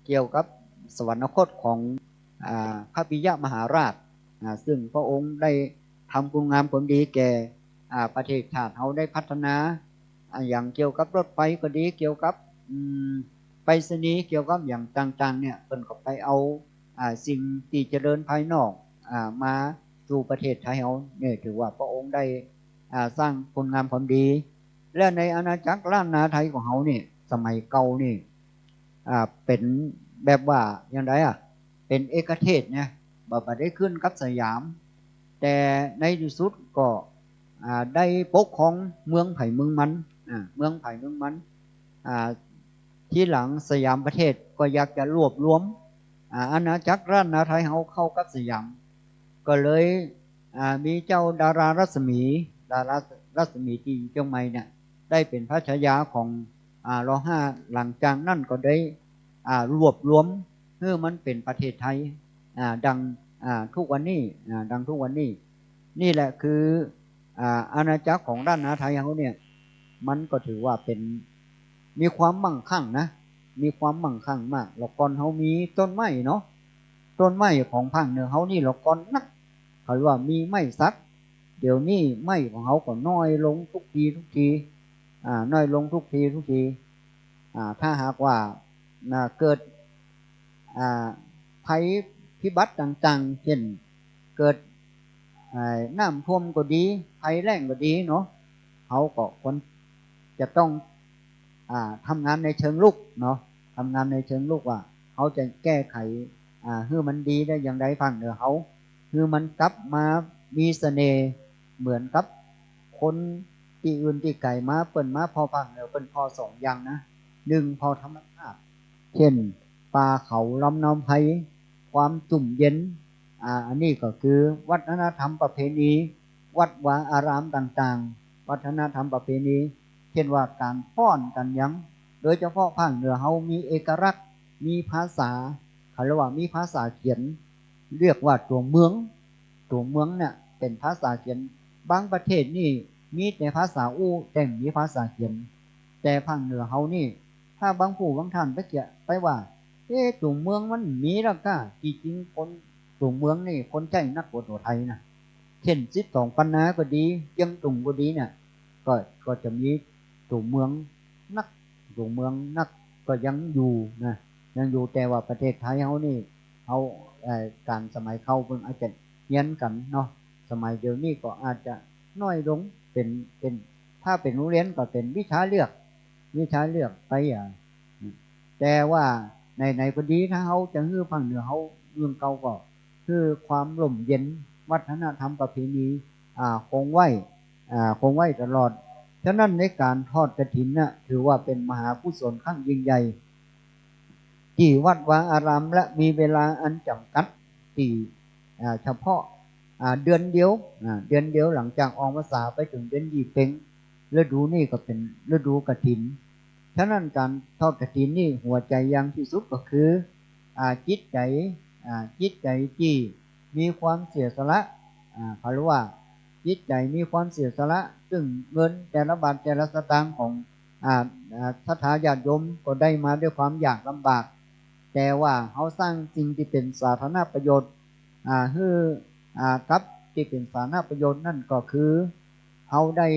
เกี่ยวกับสวรรคตของพระปิยมหาราชซึ่งพระองค์ได้ทำคุณงามความดีแก่ประเทศชาติเขาได้พัฒนาอย่างเกี่ยวกับรถไฟก็ดีเกี่ยวกับไปรษณีย์เกี่ยวกับอย่างต่างๆเนี่ยเพิ่นก็ไปเอาสิ่งที่เจริญภายนอกมาสู่ประเทศไทยเราเนี่ยถือว่าพระองค์ได้สร้างคุณงามความดีและในอาณาจักรล้านนาไทยของเขาเนี่ยสมัยเก่านี่เป็นแบบว่าอย่างไรเป็นเอกเทศเนี่ยบ่ได้ขึ้นกับสยามแต่ในที่สุดก็ได้ปกครองเมืองไผ่เมืองมันที่หลังสยามประเทศก็อยากจะรวบรวมอาณาจักรล้านนาไทยเขาเข้ากับสยามก็เลยมีเจ้าดารารัศมีที่เชียงใหม่เนี่ยได้เป็นพระฉายาของร.5หลังจากนั่นก็ได้รวบรวมเพื่อมันเป็นประเทศไทยดังทุกวันนี้นี่แหละคืออาณาจักรของด้านนาไทยเขาเนี่ยมันก็ถือว่าเป็นมีความมั่งคั่งนะมีความมั่งคั่งมากแล้วก่อนเขามีต้นไม้เนาะต้นไม้ของภาคเหนือเขานี่แล้วก่อนนักเขาว่ามีไม้สักเดี๋ยวนี้ไม้ของเขาก็น้อยลงทุกทีน้อยลงทุกทีถ้าหากว่าเกิดภัยพิบัติต่างๆเช่นเกิดน้ำท่วมก็ดีภัยแล้งก็ดีเนาะเขาก็ควรจะต้องทำงานในเชิงลุกเนาะทำงานในเชิงลุกว่าเขาจะแก้ไขให้มันดีได้อย่างไรฝั่งเหนือเขาคือมันกลับมามีเสน่ห์เหมือนกับคนที่อื่นที่ไกลมาเปิ่นมาพอฝั่งเหนือเปิ่นพอ2อย่างนะ1พอธรรมชาติเช่นป่าเขาลำนำไผ่ความจุ่มเย็นอันนี้ก็คือวัฒนธรรมประเพณีวัดวาอารามต่างๆวัฒนธรรมประเพณีเช่นว่าการฟ้อนกันยังโดยเฉพาะภาคเหนือเขามีเอกลักษณ์มีภาษาเขาเรียกว่ามีภาษาเขียนเรียกว่าตัวเมืองเนี่ยเป็นภาษาเขียนบางประเทศนี่มีแต่ภาษาอู้แต่มีภาษาเขียนแต่ภาคเหนือเขานี่ถ้าบางผู้บางท่านไปว่าตัวเมืองมันมีแล้วก็จริงๆคนตัวเมืองนี่คนใช้นักโบราณไทยนะเช่น12ปันนาก็ดียังตุงก็ดีเนี่ยก็จะมีตัวเมืองนักก็ยังอยู่นะยังอยู่แต่ว่าประเทศไทยเขานี่เขาการสมัยเขาเพิ่งอาจจะเย็นกันเนาะสมัยเดี๋ยวนี้ก็อาจจะน้อยลงเป็นถ้าเป็นโรงเรียนก็เป็นวิชาเลือกไปแต่ว่าในก็ดีถ้าเขาจะฮื้อฝั่งเหนือเขาเรื่องเก่าก็คือความร่มเย็น วัฒนธรรมประเพณีคงไว้ตลอดฉะนั้นในการทอดกฐินน่ะถือว่าเป็นมหากุศลครั้งยิ่งใหญ่ที่วัดวาอารามและมีเวลาอันจำกัดที่เฉพาะเดือนเดียวหลังจากออกพรรษาไปถึงเดือนยี่เพ็งฤดูนี่ก็เป็นฤดูกฐินฉะนั้นการทอดกฐินนี่หัวใจอย่างที่สุดก็คือจิตใจที่มีความเสียสละเขาเรียกว่าจิตใจมีความเสียสละซึ่งเงินแต่ละบาทแต่ละสตางค์ของศรัทธาญาติโยมก็ได้มาด้วยความยากลำบากแต่ว่าเขาสร้างสิ่งที่เป็นสาธารณประโยชน์กับที่เป็นสาธารณประโยชน์นั่นก็คือเขาได้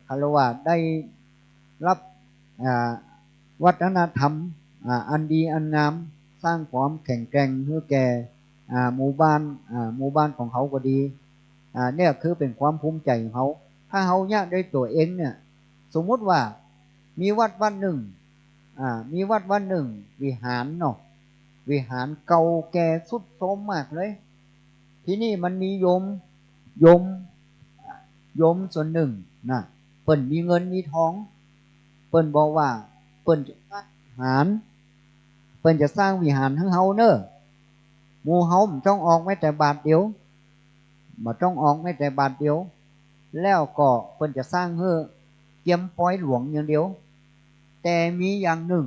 เขาเรียกว่าได้รับวัฒนธรรมอันดีอันงามสร้างความแข็งแกร่งเพื่อแก่หมู่บ้านของเขาก็ดีเนี่ยคือเป็นความภูมิใจของเขาถ้าเขาเนี่ยด้วยตัวเองเนี่ยสมมุติว่ามีวัดหนึ่งวิหารเนาะวิหารเก่าแก่ทรุดโทรมมากเลยที่นี่มันมีโยมส่วนหนึ่งนะเปิ้นมีเงินมีทองเปิ้นบอกว่าเปิ้นจะสร้างวิหารให้เฮาเนอะหมู่เฮาบ่ต้องออกแม้แต่บาทเดียวแล้วก็เปิ้นจะสร้างเพื่อเกียมปอยหลวงอย่างเดียวแต่มีอย่างหนึ่ง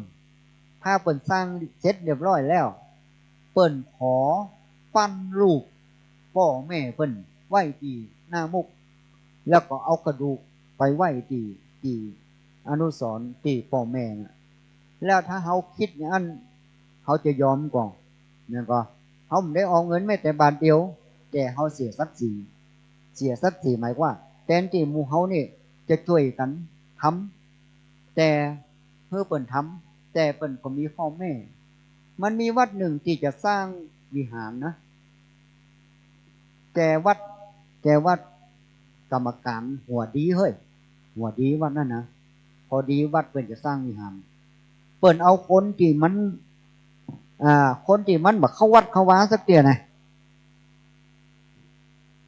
ถ้าเปิ้นสร้างเสร็จเรียบร้อยแล้วเปิ้นขอปั้นรูปพ่อแม่เปิ้นไว้ที่หน้ามุกแล้วก็เอากระดูกไปไว้ที่อนุสรณ์ที่พ่อแม่น่ะแล้วถ้าเฮาคิดอย่างนั้นเขาจะยอมก่อนเนี่ยก็เขาไม่ได้เอาเงินแม้แต่บาทเดียวแต่เขาเสียศักดิ์ศรีหมายว่าแทนที่หมู่เขานี่จะช่วยกันทำแต่เพื่อเปิ่นทำแต่เปิ่นก็มีพ่อแม่มันมีวัดหนึ่งที่จะสร้างวิหารนะแต่วัดกรรมการหัวดีวัดนั่นนะพอดีวัดเปิ่นจะสร้างวิหารเปิ่นเอาคนที่มันบักเข้าวัดเข้าวาสักเตียนะ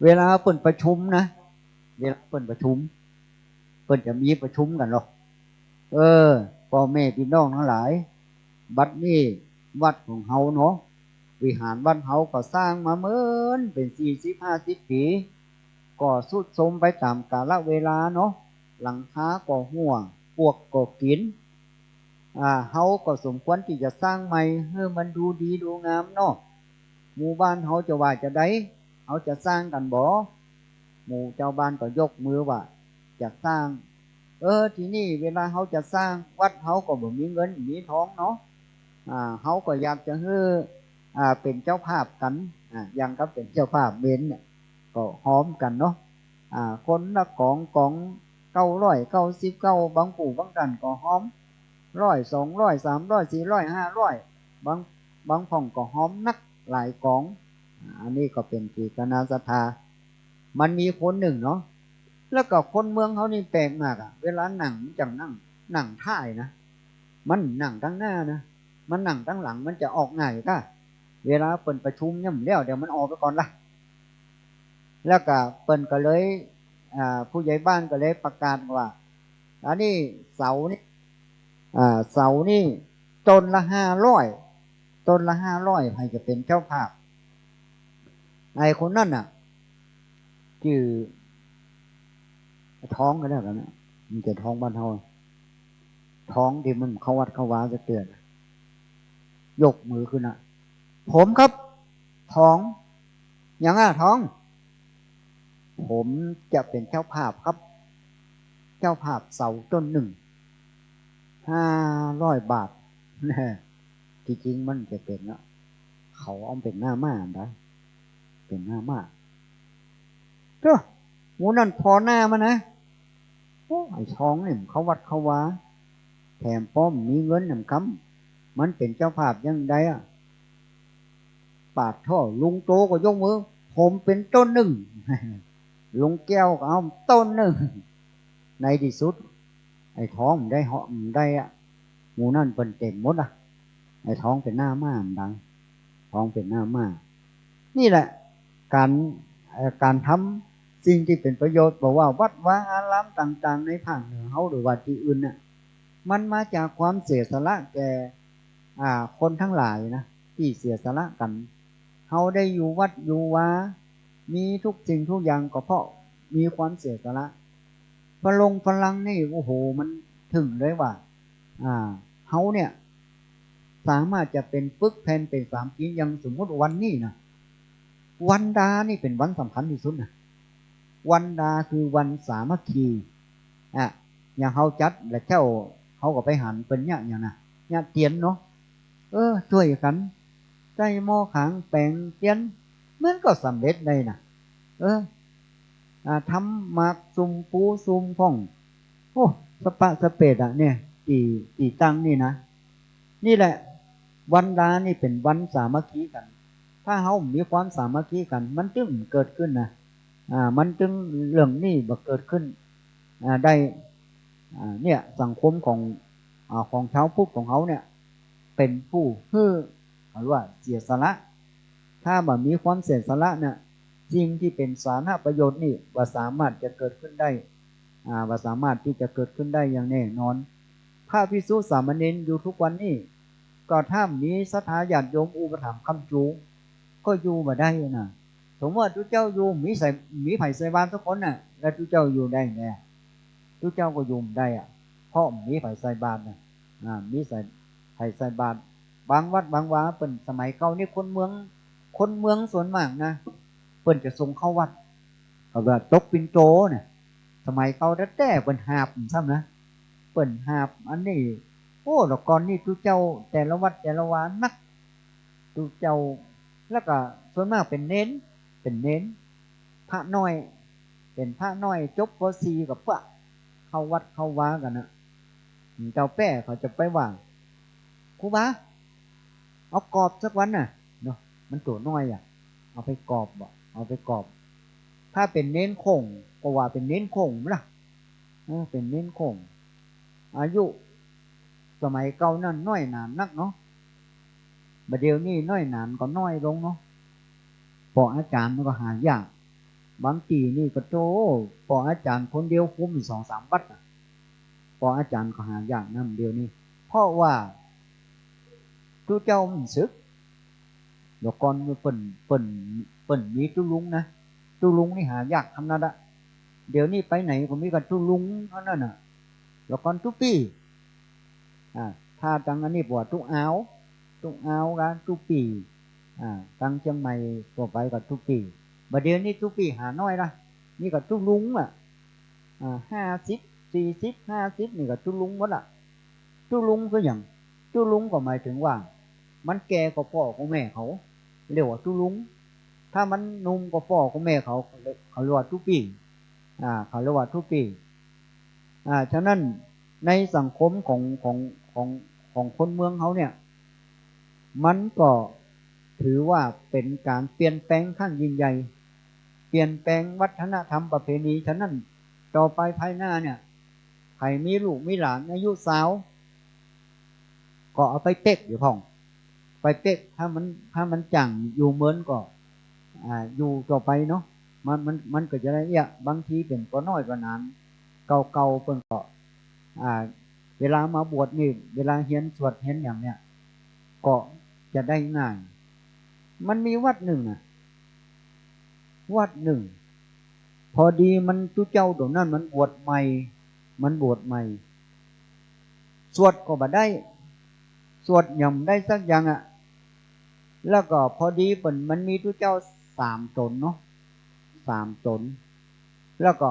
เวลาเปิ่นประชุมนะเปิ่นจะมีประชุมกันหรอกพ่อแม่พี่น้องทั้งหลายบัดนี้วัดของเฮาเนาะวิหารวัดเฮาก็สร้างมาเหมือนเป็น40-50 ปีก็สุดโทรมไปตามกาลเวลาเนาะหลังคาก็หัวปวกก็กินเฮาก็สมควรที่จะสร้างใหม่ให้มันดูดีดูงามเนาะหมู่บ้านเฮาจะว่าจะได้เฮาจะสร้างกันบ่หมู่เจ้าบ้านก็ยกมือว่าจะสร้างทีนี้เวลาเฮาจะสร้างวัดเฮาก็บ่มีเงินมีทองเนาะเฮาก็อยากจะให้เป็นเจ้าภาพกันอย่างกับเป็นเจ้าภาพเมนเนี่ยก็หอมกันเนาะคนละกอง999บางปู่บางดันก็หอม100 200 300 400 500บางพ่องก็หอมนักหลายกองอันนี้ก็เป็นกิจนาศรัทธามันมีคนหนึ่งเนาะแล้วก็คนเมืองเขานี่แปลกมากเวลาหนังจังนั่งท่ายนะมันนั่งตั้งหน้านะมันนั่งตั้งหลังมันจะออกง่ายก็เวลาเปิ่นประชุมย่ำแล้วเดี๋ยวมันออกไปก่อนละแล้วก็เปิ่นก็เลยผู้ใหญ่บ้านก็เลยประกาศว่าอันนี้เสานี่ต้นละ500ใครจะเป็นเจ้าภาพไอ้คนนั่นน่ะชื่อท้องก็ได้กันนะมันจะท้องบ้านเฮาท้องที่มันเข้าวัดเข้าวาจะเตือนยกมือขึ้นนะผมครับท้องอย่างท้องผมจะเป็นเจ้าภาพครับเจ้าภาพเสาต้นหนึ่ง500 บาทที่จริงมันจะเป็นเนาะเขาเอาเป็นหน้าม้าได้เป็นหน้าม้าก็หมูนั่นพอหน้ามันนะไอ้ท้องเนี่ยเขาวัดเขาวาแถมป้อมมีเงินนำคำมันเป็นเจ้าภาพยังไงปาดท่อลุงโตก็ยกมือผมเป็นต้นหนึ่งลุงแก้วก็เอาต้นหนึ่งในที่สุดไอ้ท้องได้เหาะได้หมูนั่นเป็นเต็มหมดไอ้ท้องเป็นหน้าม้าดังท้องเป็นหน้าม้านี่แหละการ การทำสิ่งที่เป็นประโยชน์บอกว่าวัดวาอารามต่างๆในภาคเหนือเขาหรือว่าที่อื่นน่ะมันมาจากความเสียสละแก่คนทั้งหลายนะที่เสียสละกันเขาได้อยู่วัดอยู่วามีทุกสิ่งทุกอย่างก็เพราะมีความเสียสละพลังนี่โอ้โหมันถึงเลยว่าเขาเนี่ยสามารถจะเป็นปึกแผ่นเป็นสามกีอย่างสมมติวันนี้นะวันดานี่เป็นวันสำคัญที่สุดนะวันดาคือวันสามัคคีอย่างเขาจัดและเจ้าเขาก็ไปหันเป็นเนี่ยอย่างน่ะเนี่ยเตียนเนาะช่วยกันใจหม้อขังแปลงเตียนมันก็สำเร็จได้นะทำหมากซุ่มปูซุ่มพ่องโอ้สปะสเปดเนี่ยตีตั้งนี่นะนี่แหละวันดานี่เป็นวันสามัคคีกันถ้าเขามีความสามัคคีกันมันจึงเกิดขึ้นนะมันจึงเรื่องนี้บักเกิดขึ้นได้เนี่ยสังคมของชาวพุทธของเขาเนี่ยเป็นผู้หรือว่าเสียสละถ้าแบบมีความเสียสละเนี่ยสิ่งที่เป็นสาธารณประโยชน์นี่ว่าสามารถจะเกิดขึ้นได้ว่าสามารถที่จะเกิดขึ้นได้อย่างแน่นอนพระภิกษุสามเณรอยู่ทุกวันนี้ก็ถ้ามีศรัทธาญาติโยมอุปถัมภ์ค้ำจูก็อยู่มาได้นะสมมติว่าทุกเจ้าอยู่มีไผ่ใส่บาตรทุกคนน่ะแล้วทุกเจ้าอยู่ได้แน่ทุกเจ้าก็อยู่ได้เพราะมีไผ่ใส่บาตรนะมีไผ่ใส่บาตรบางวัดบางวาเป็นสมัยเก่านี่คนเมืองส่วนมากนะเปิ้นจะส่งเข้าวัดเขาว่าตกปิ่นโตเนี่ยสมัยเก่าแต่เปิ้นหาบซ้ำนะเปิ้นหาบอันนี้โอ้แล้วก่อนนี่ทุกเจ้าแต่ละวัดแต่ละวานักทุกเจ้าแล้วก็ส่วนมากเป็นเน้นพระน้อยเป็นพระน้อยจบป .4 กับพระเข้าวัดเข้าวากันนะเจ้าแป้เขาจะไปว่าครูบาเอากอบสักวันน่ะเนาะมันตัวน้อยเอาไปกอบเอาไปกอบถ้าเป็นเน้นคงก็ว่าเป็นเน้นคงล่ะเป็นเน้นคงอายุสมัยเก่านั่นน้อยหนานนักเนาะบัดเดี๋ยวนี้น้อยหนานก็น้อยลงเนาะพออาจารย์มันก็หายากบางทีนี่ก็โตพออาจารย์คนเดียวคุม 2-3 วัดพออาจารย์ก็หายากนั่นเดียวนี้เพราะว่าทุกเจ้ามันศึกเดี๋ยวก่อนเปิ่นมีตุลุงนะตุลุงนี่หายากทำนั่นละเดี๋ยวนี้ไปไหนก็มีกับตุลุงเท่านั้นน่ะแล้วก่อนทุกปีถ้าตังอันนี้ปวดทุกอ้าวกันทุกปีตังเชียงใหม่ตัวไปกับทุกปีบัดเดี๋ยวนี้ทุกปีหาน้อยละนี่กับตุลุง50 40 50นี่กับตุลุงหมดละตุลุงก็อย่างตุลุงก็หมายถึงว่ามันแก่กว่าพ่อของแม่เขาเรียกว่าตุลุงถ้ามันนุ่มกว่าพ่อของแม่เขาเรียกว่าทุกปีเขาเรียกว่าทุกปีฉะนั้นในสังคมของคนเมืองเขาเนี่ยมันก็ถือว่าเป็นการเปลี่ยนแปลงขั้นยิ่งใหญ่เปลี่ยนแปลงวัฒนธรรมประเพณีฉะนั้นต่อไปภายหน้าเนี่ยใครมีลูกมีหลานอายุสาวก็เอาไปเป๊กอยู่พ่องไปเป๊กถ้ามันจังอยู่เหมือนก็อยู่ต่อไปเนาะมันก็จะได้บางทีเป็นก็น้อยกว่านั้นเก่าเพิ่นก็เวลามาบวชนี่เวลาเฮียนสวดเฮียนอย่างเนี้ยก็จะได้ง่ายมันมีวัดหนึ่งพอดีมันทุเจ้าตรงนั้นมันบวชใหม่สวดก็บ่ได้สวดย่ำได้สักอย่างแล้วก็พอดีมันมีทุเจ้า3 ตนเนาะ3 ตนแล้วก็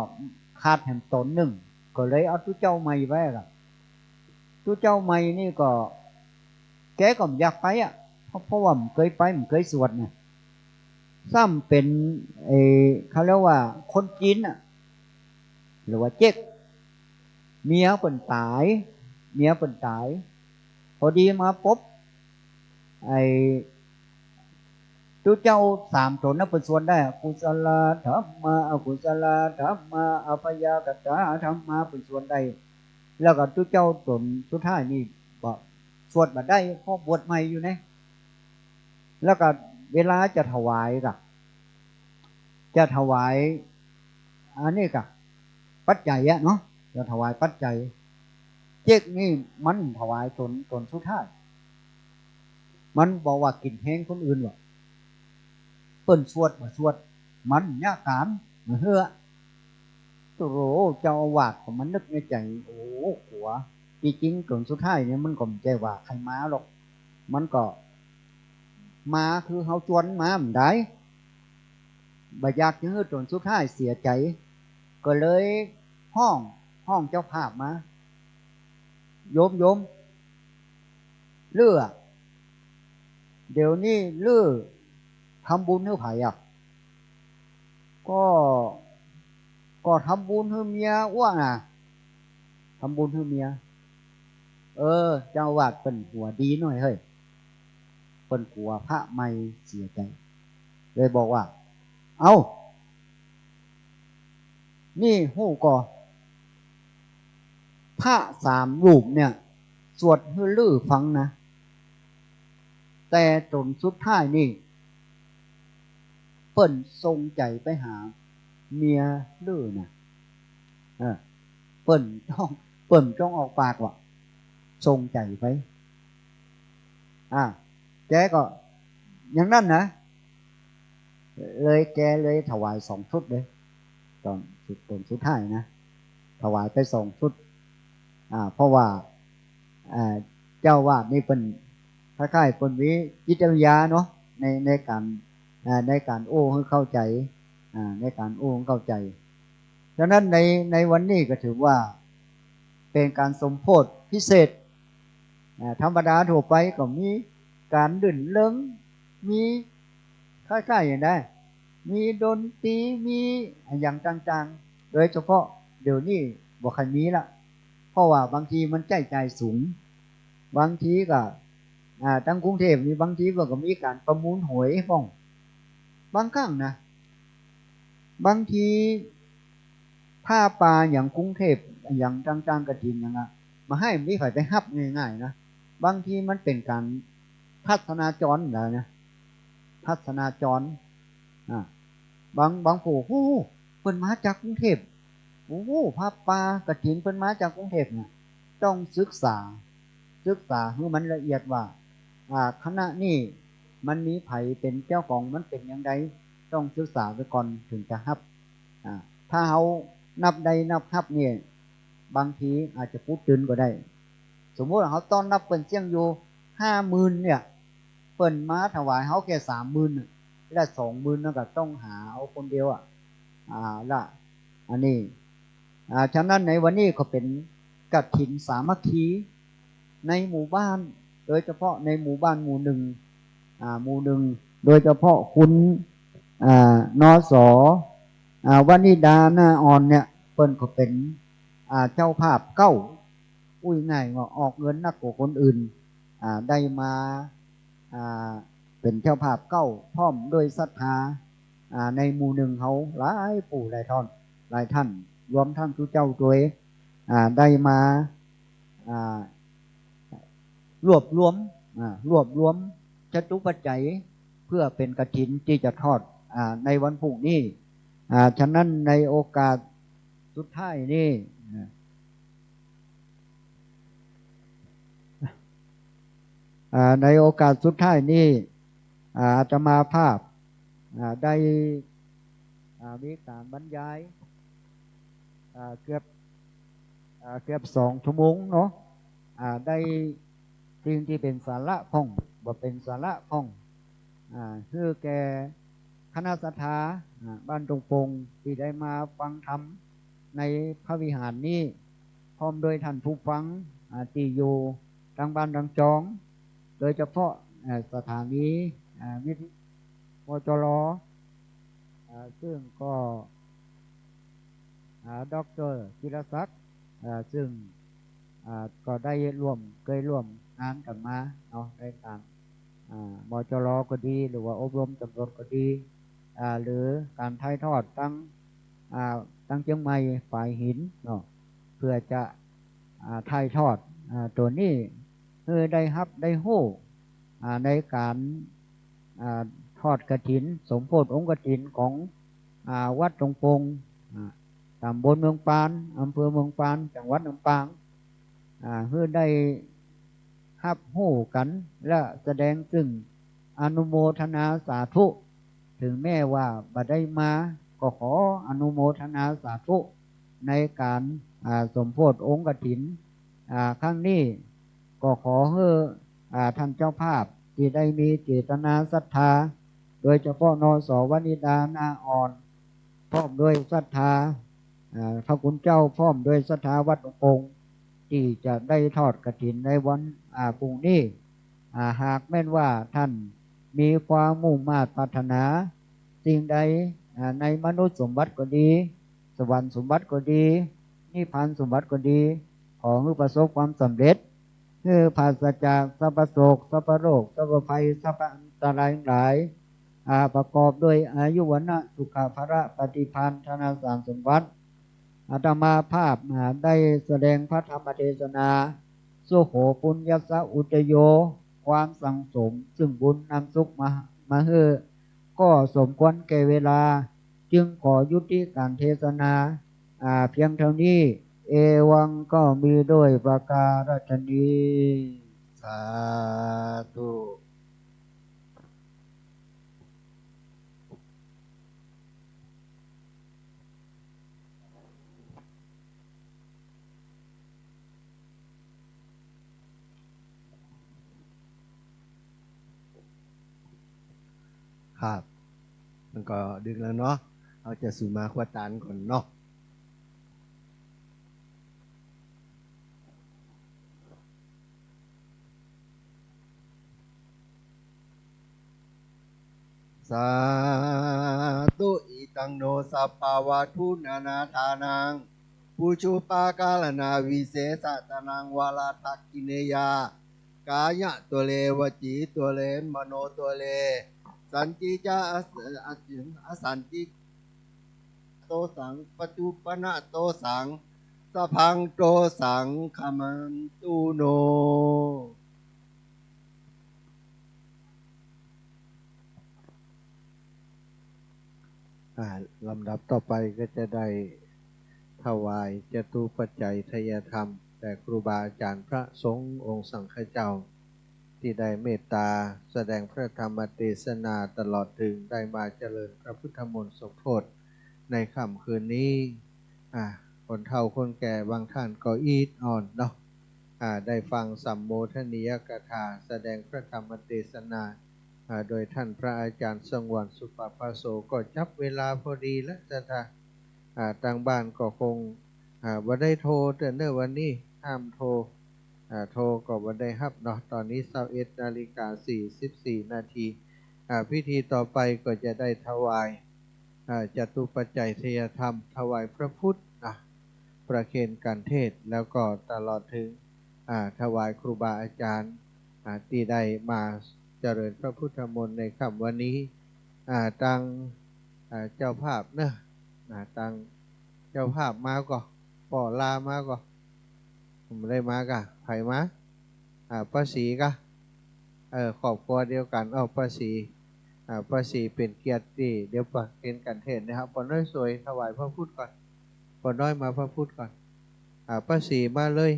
ขาดแห่งตนหนึ่งก็เลยเอาทุเจ้าใหม่ไว้ล่ะทุเจ้าใหม่นี่ก็แกก็อยากไปเพราะว่ามันเคยไปมันเคยสวดเนี่ยซ้ำเป็นเขาเรียกว่าคนจีนหรือว่าเจ๊กเมียเปิ่นตายพอดีมาปุ๊บตัวเจ้า3 ตนนั้นเป็นส่วนได้กุศลธรรมะอกุศลธรรมะอภยกตาธรรมะเป็นส่วนได้แล้วก็ตัวเจ้าตนสุดท้ายนี่ก็สวดมาได้เพราะบวชใหม่อยู่นะแล้วก็เวลาจะถวายก็ จะถวายอันนี้กับปัจจัยอะเนาะจะถวายปัจจัยเจ๊กนี่มันถวายตนสุดท้ายมันบอกว่ากินแห้งคนอื่นว่ะเปิ้นสวดมาสวดมันยากการมาเฮือตัวโรเจ้าอาวาสของมันนึกในใจโอ้หัวจริงๆตนสุดท้ายเนี่ยมันก็ไม่ใจว่าใครมาหรอกมันก็มาคือเขาชวนมาไม่ได้บอยากจะให้ตนสุดท้ายเสียใจก็เลยห้องเจ้าภาพมาโยมเลือเดี๋ยวนี้เลือทำบุญให้ไผ่อ่ะก็ทำบุญให้เมียอ้วนน่ะทำบุญให้เมียเจ้าวาดเป็นหัวดีหน่อยเฮ้ยเป็นหัวพระไม่เสียใจเลยบอกว่าเอานี่หู้ก่อพระ3 รูปเนี่ยสวดให้ลือฟังนะแต่ตนสุดท้ายนี่เปิ้นทรงใจไปหาเมียลือนะเปิ้นต้องออกปากว่าทรงใจไปแกก็อย่างนั้นนะเลยแกเลยถวาย2 ชุดเลยตอนสุดท้ายนะถวายไป2 ชุดเพราะว่าเจ้าวาดนี่เป็นคล้ายๆเป็นวิจิตวิทยาเนาะในการโอ้ให้เข้าใจในการโอ้ให้เข้าใจฉะนั้นในวันนี้ก็ถือว่าเป็นการสมโภชพิเศษธรรมดาทั่วไปก็มีการดื่นเลิงมีคล้ายๆอย่างได้มีดนตรีมีอย่างต่างๆโดยเฉพาะเดี๋ยวนี้บ่ค่อยมีละเพราะว่าบางทีมันใจสูงบางทีก็ทั้งกรุงเทพมีบางทีก็มีการประมูลหวยฟ้องบางครั้งนะบางทีผ้าป่าอย่างกรุงเทพอย่างต่างๆกระถิ่นอย่างมาให้มีใครไปฮับง่ายๆนะบางทีมันเป็นการพัฒนาจรนะพัฒนาจรบางผู้เพิ่นมาจากกรุงเทพผ้าป่ากระถิ่นเพิ่นมาจากกรุงเทพเนี่ยต้องศึกษาให้มันละเอียดว่าคณะนี้มันมีไผเป็นเจ้าของมันเป็นอย่างไรต้องศึกษาไปก่อนถึงจะฮับถ้าเขานับใดนับฮับเนี่ยบางทีอาจจะพูดตื่นก็ได้สมมติว่าเขาต้อนรับเปิ้นเสี่ยงอยู่50,000เนี่ยเปิ้นมาถวายเขาแค่30,000และ20,000นั่นก็ต้องหาเอาคนเดียวละอันนี้ฉะนั้นในวันนี้ก็เป็นกฐินสามัคคีในหมู่บ้านโดยเฉพาะในหมู่บ้านหมู่หนึ่งโดยเฉพาะคุณนสวนิดาหน้าอ่อนเนี่ยเปิ้นก็เป็นเจ้าภาพเก้าง่ายว่าออกเงินนักกว่าคนอื่นได้มาเป็นเจ้าภาพเก้าพร้อมด้วยศรัทธาในหมู่หนึ่งเขาหลายปู่หลายท่านรวมทั้งทุกเจ้าตัวได้มารวบรวมจตุปัจจัยเพื่อเป็นกฐินที่จะทอดในวันพรุ่งนี้ฉะนั้นในโอกาสสุดท้ายนี้ในโอกาสสุดท้ายนี้อาตมาภาพได้มีการบรรยายเกือบ2 ชั่วโมงเนาะได้สิ่งที่เป็นสาระพ่องบ่เป็นสาระพ่องคือแกคณะศรัทธาบ้านตรงปงที่ได้มาฟังธรรมในพระวิหารนี้พร้อมโดยท่านผู้ฟังที่อยู่ทางบ้านทางจองโดยเฉพาะสถานีวิทยุมจรซึ่งก็ดร.ธีรศักดิ์ซึ่งก็ได้เคยร่วมงานกันมาเนาะในการมจร.ก็ดีหรือว่าอบรมตำรวจก็ดีหรือการถ่ายทอดตั้งเชียงใหม่ฝ่ายหินเนาะเพื่อจะถ่ายทอดตัวนี้เพื่อได้ฮู้ในการทอดกฐินสมโภชองค์กฐินของ วัดตรงปงตำบลเมืองปานอำเภอเมืองปานจังหวัดลำปางเพื่อได้ฮับหู้กันและแสดงซึ่งอนุโมทนาสาธุถึงแม้ว่าบัดได้มาก็ขออนุโมทนาสาธุในการสมโพธิองค์กฐินครั้งนี้ก็ขอให้ท่านเจ้าภาพที่ได้มีเจตนาศรัทธาโดยเฉพาะนสวนิดานาอ่อนพร้อมด้วยศรัทธาพระคุณเจ้าพร้อมด้วยศรัทธาวัดองค์ที่จะได้ทอดกฐินในวันพรุ่งนี้หากแม้นว่าท่านมีความมุ่งมา่ปรารถนาสิ่งใดในมนุษย์สมบัติก็ดีสวรรค์สมบัติก็ดีนิพพานสมบัติก็ดีขอให้ประสบความสำเร็จคือปราศจากสัพพโศกสัพพโรคสัพพภัยสัพพอันตรายหลายประกอบด้วยอายุวันะสุขภระปฏิภาณธนาสารสมบัติอาตมาภาพได้แสดงพระธรรมเทศนาสุโขปุญญสะอุตโยความสังสมซึ่งบุญนำสุขมาเฮอก็สมควรแก่เวลาจึงขอยุติการเทศนาเพียงเท่านี้เอวังก็มีด้วยประการฉนี้ สาธุครับมันก็ดึกแล้วเนาะเอาจะสุมาควตานก่อนเนาะสาธุอิตังโนสัพพาวะทุนานาทานังปุชุปากาลนาวิเศษตานังวาลาทักกิเนยากายะตัวเลวจีตัวเลมโนตัวเลสันติจาอสันติโตสังปัจจุปนะโตสังสพังโตสังขมันตุโนลำดับต่อไปก็จะได้ถวายจตุปัจจัยทายธรรมแต่ครูบาอาจารย์พระสงฆ์องค์สังฆเจ้าที่ได้เมตตาแสดงพระธรรมเทศนาตลอดถึงได้มาเจริญพระพุทธมนต์สมโภชในค่ำคืนนี้คนเฒ่าคนแก่บางท่านก็อีดอ่อนเนาะได้ฟังสัมโมทนียกถาแสดงพระธรรมเทศนาโดยท่านพระอาจารย์สงวนสุปปโสก็จับเวลาพอดีแล้วจ้ะทางบ้านก็คงบ่ได้โทรแต่เนื่อวันนี้ห้ามโทรโทรก็บ่ได้รับเนาะตอนนี้21:44 นาทีพิธีต่อไปก็จะได้ถวายจตุปัจจัยทายธรรมถวายพระพุทธประเคนการเทศแล้วก็ตลอดถึงถวายครูบาอาจารย์ที่ได้มาเจริญพระพุทธมนต์ในค่ำวันนี้ตั้งเจ้าภาพเนอะตั้งเจ้าภาพมาก็ป่อลามาก็ผมได้มากะไผมาป้าศรีกะครอบครัวเดียวกันป้าศรีป้าศรีเป็นเกียรติเดี๋ยวประเคนกันเทศนะครับปอน้อยสวยถวายพระพุทธก่อนปอน้อยมาพระพุทธก่อนป้าศรีมาเลย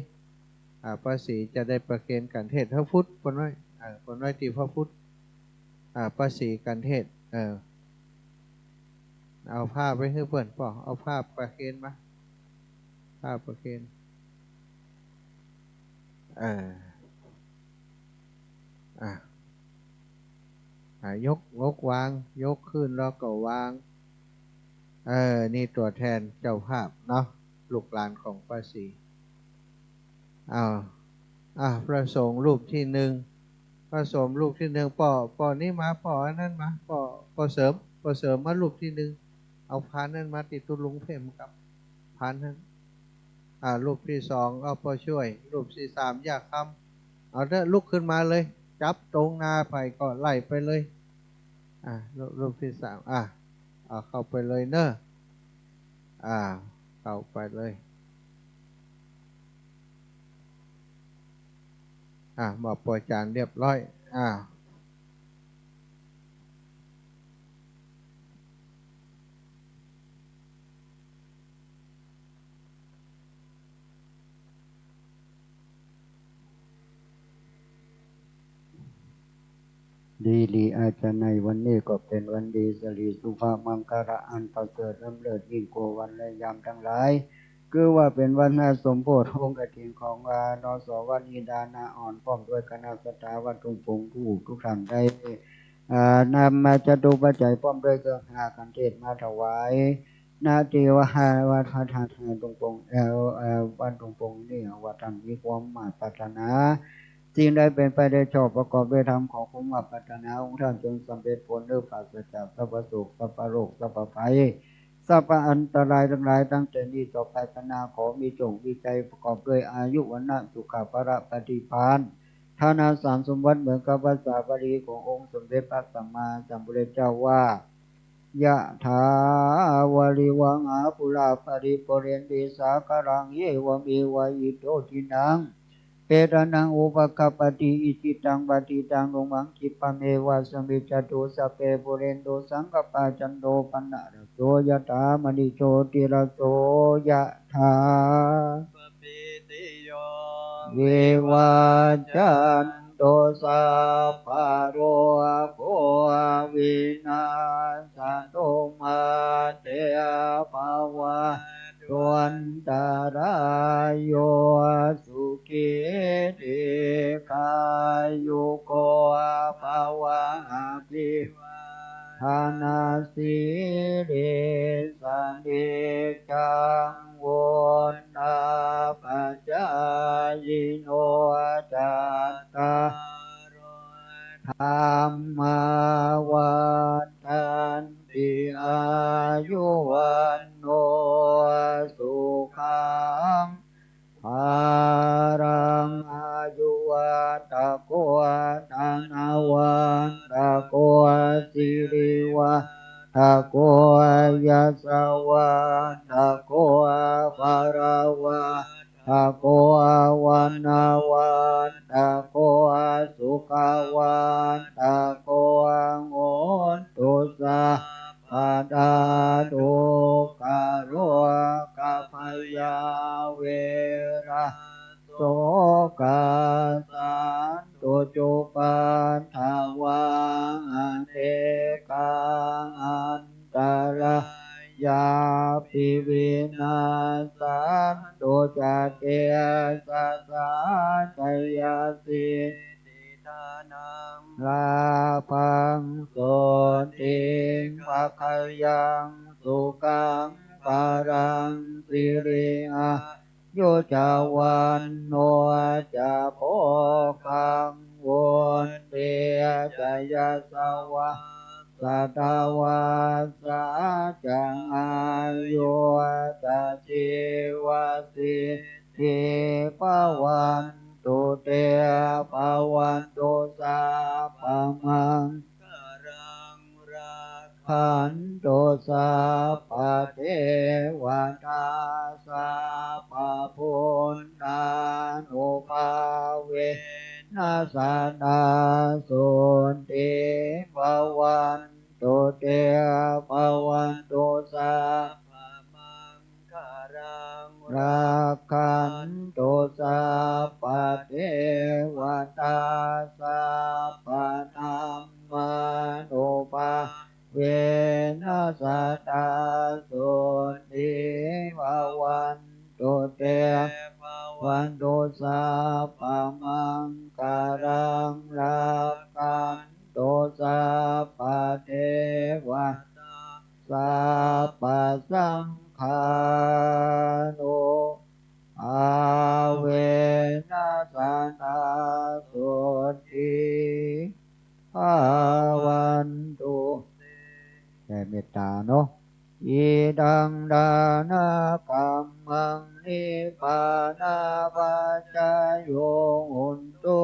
ป้าศรีจะได้ประเคนกันเทศพระพุทธปอน้อยปอน้อยตีพระพุทธป้าศรีกันเทศเอาผ้าไปให้เพื่อนป่อเอาผ้าประเคนมาผ้าประเคนยกวางยกขึ้นแล้วก็วางนี่ตัวแทนเจ้าภาพเนาะลูกหลานของป้าศรีพระสงฆ์รูปที่หนึ่งพระสงฆ์รูปที่หนึ่งป่อนี่มาป่ออันนั้นมาป่อเสริมมารูปที่หนึ่งเอาพานนั้นมาติดตุลุงเพ่มกับพานนั้นรูปที่สองเอาป่อช่วยรูปที่สามยากคำเอาเด้อลุกขึ้นมาเลยจับตรงหน้าไปก็ไล่ไปเลยรูปที่สามเอาเข้าไปเลยเนอะเข้าไปเลยบอกปล่อยจานเรียบร้อย ดีลีอาจารย์ในวันนี้ก็เป็นวันดีสิริสุภามังคาระอันประเสริฐล้ำเลิศยิ่งกว่าวันและยามทั้งหลายคือว่าเป็นวันสมโภชองค์กฐินของนสวันิดานาอ่อนพร้อมด้วยคณะสัตยาวัดทุงพงผู้ทุกท่านได้นำมาจตุปัจจัยพร้อมด้วยเครื่องหาคันเทศมาถวายนาทีว่าวัดพระธาตุตรงปงวันตรงปงนี่ว่าท่านมีความหมายปรารถนาสิ่งใดเป็นไปได้ชอบประกอบด้วยธรรมของคุณปรารถนาองค์ท่านจงสำเร็จผลด้วยปราศจากสัพพสุขสัพพโรคสัพพภัยสัพพอันตรายทั้งหลายตั้งแต่นี้ต่อไปพนาขอมีจงมีใจประกอบด้วยอายุวันะสุขภระปฏิภาณฐานาสามสมบัติเหมือนกับภาษาบาลีขององค์สมเด็จพระสัมมาสัมพุทธเจ้าว่ายะถาวาริวังอาภุลาปริปุเรนติสาคารังเยวะเมวะอิโตทินังเปตานังอุปกัปปติอิจิตังปฏิตังลงมังคิปะเมวะสมิจจตุสัพเพปุเรนโตสังกปปาจันโตปนะระโสยะถามณิโชติระโสยะถาปปิติโย เววัจจันโตสัพพะโรโควินาศโตมาเตภวะตวันตารายโยสุขิติกายุโกภวะภิธานาสิริสันติจังวุฒาปัจจายโนจัตตารธรรมวัฏันติอายุวันโนสุขังภารังอายุวัตโกตังอวันตโกสิริวัตโกยัสสวัตโกภาราวัตโกวันนาวันตโกสุขวันตโกโหตุสาปดาตุกะโรกะพยาเวระโสกาสันตุจุปัฏฐวาเนกาอันตรายาปิวินาสันตุจเตสะสาจยสิทานังลาภังโสติงภะคยังสุขังปารังสิริอาโยจาวันโนจะโพคังวนเตียจยสวะสัตวาสาจังอายุจะชีวสิทิภวันตุเตภวันตุสัพพมังขันโตสัพพะเทวตาสัพพะพุทธานุภาเวนัสสนาสุติภวันตุเตภวันตุสัพพะมังคารังรักขันตุสัพพะเทวตาสัพพะธัมมานุภาเวนัสสนาสุติภวันตุเตภวันตุสัพพะมังคารังรักขันตุสัพพะเทวตาสัพพะสังฆานุอาเวนัสสนาสุติภวันตุแผ่เมตตาเนาะอิดังดานากัมมังนิพพานาปัจจายโยหุนตุ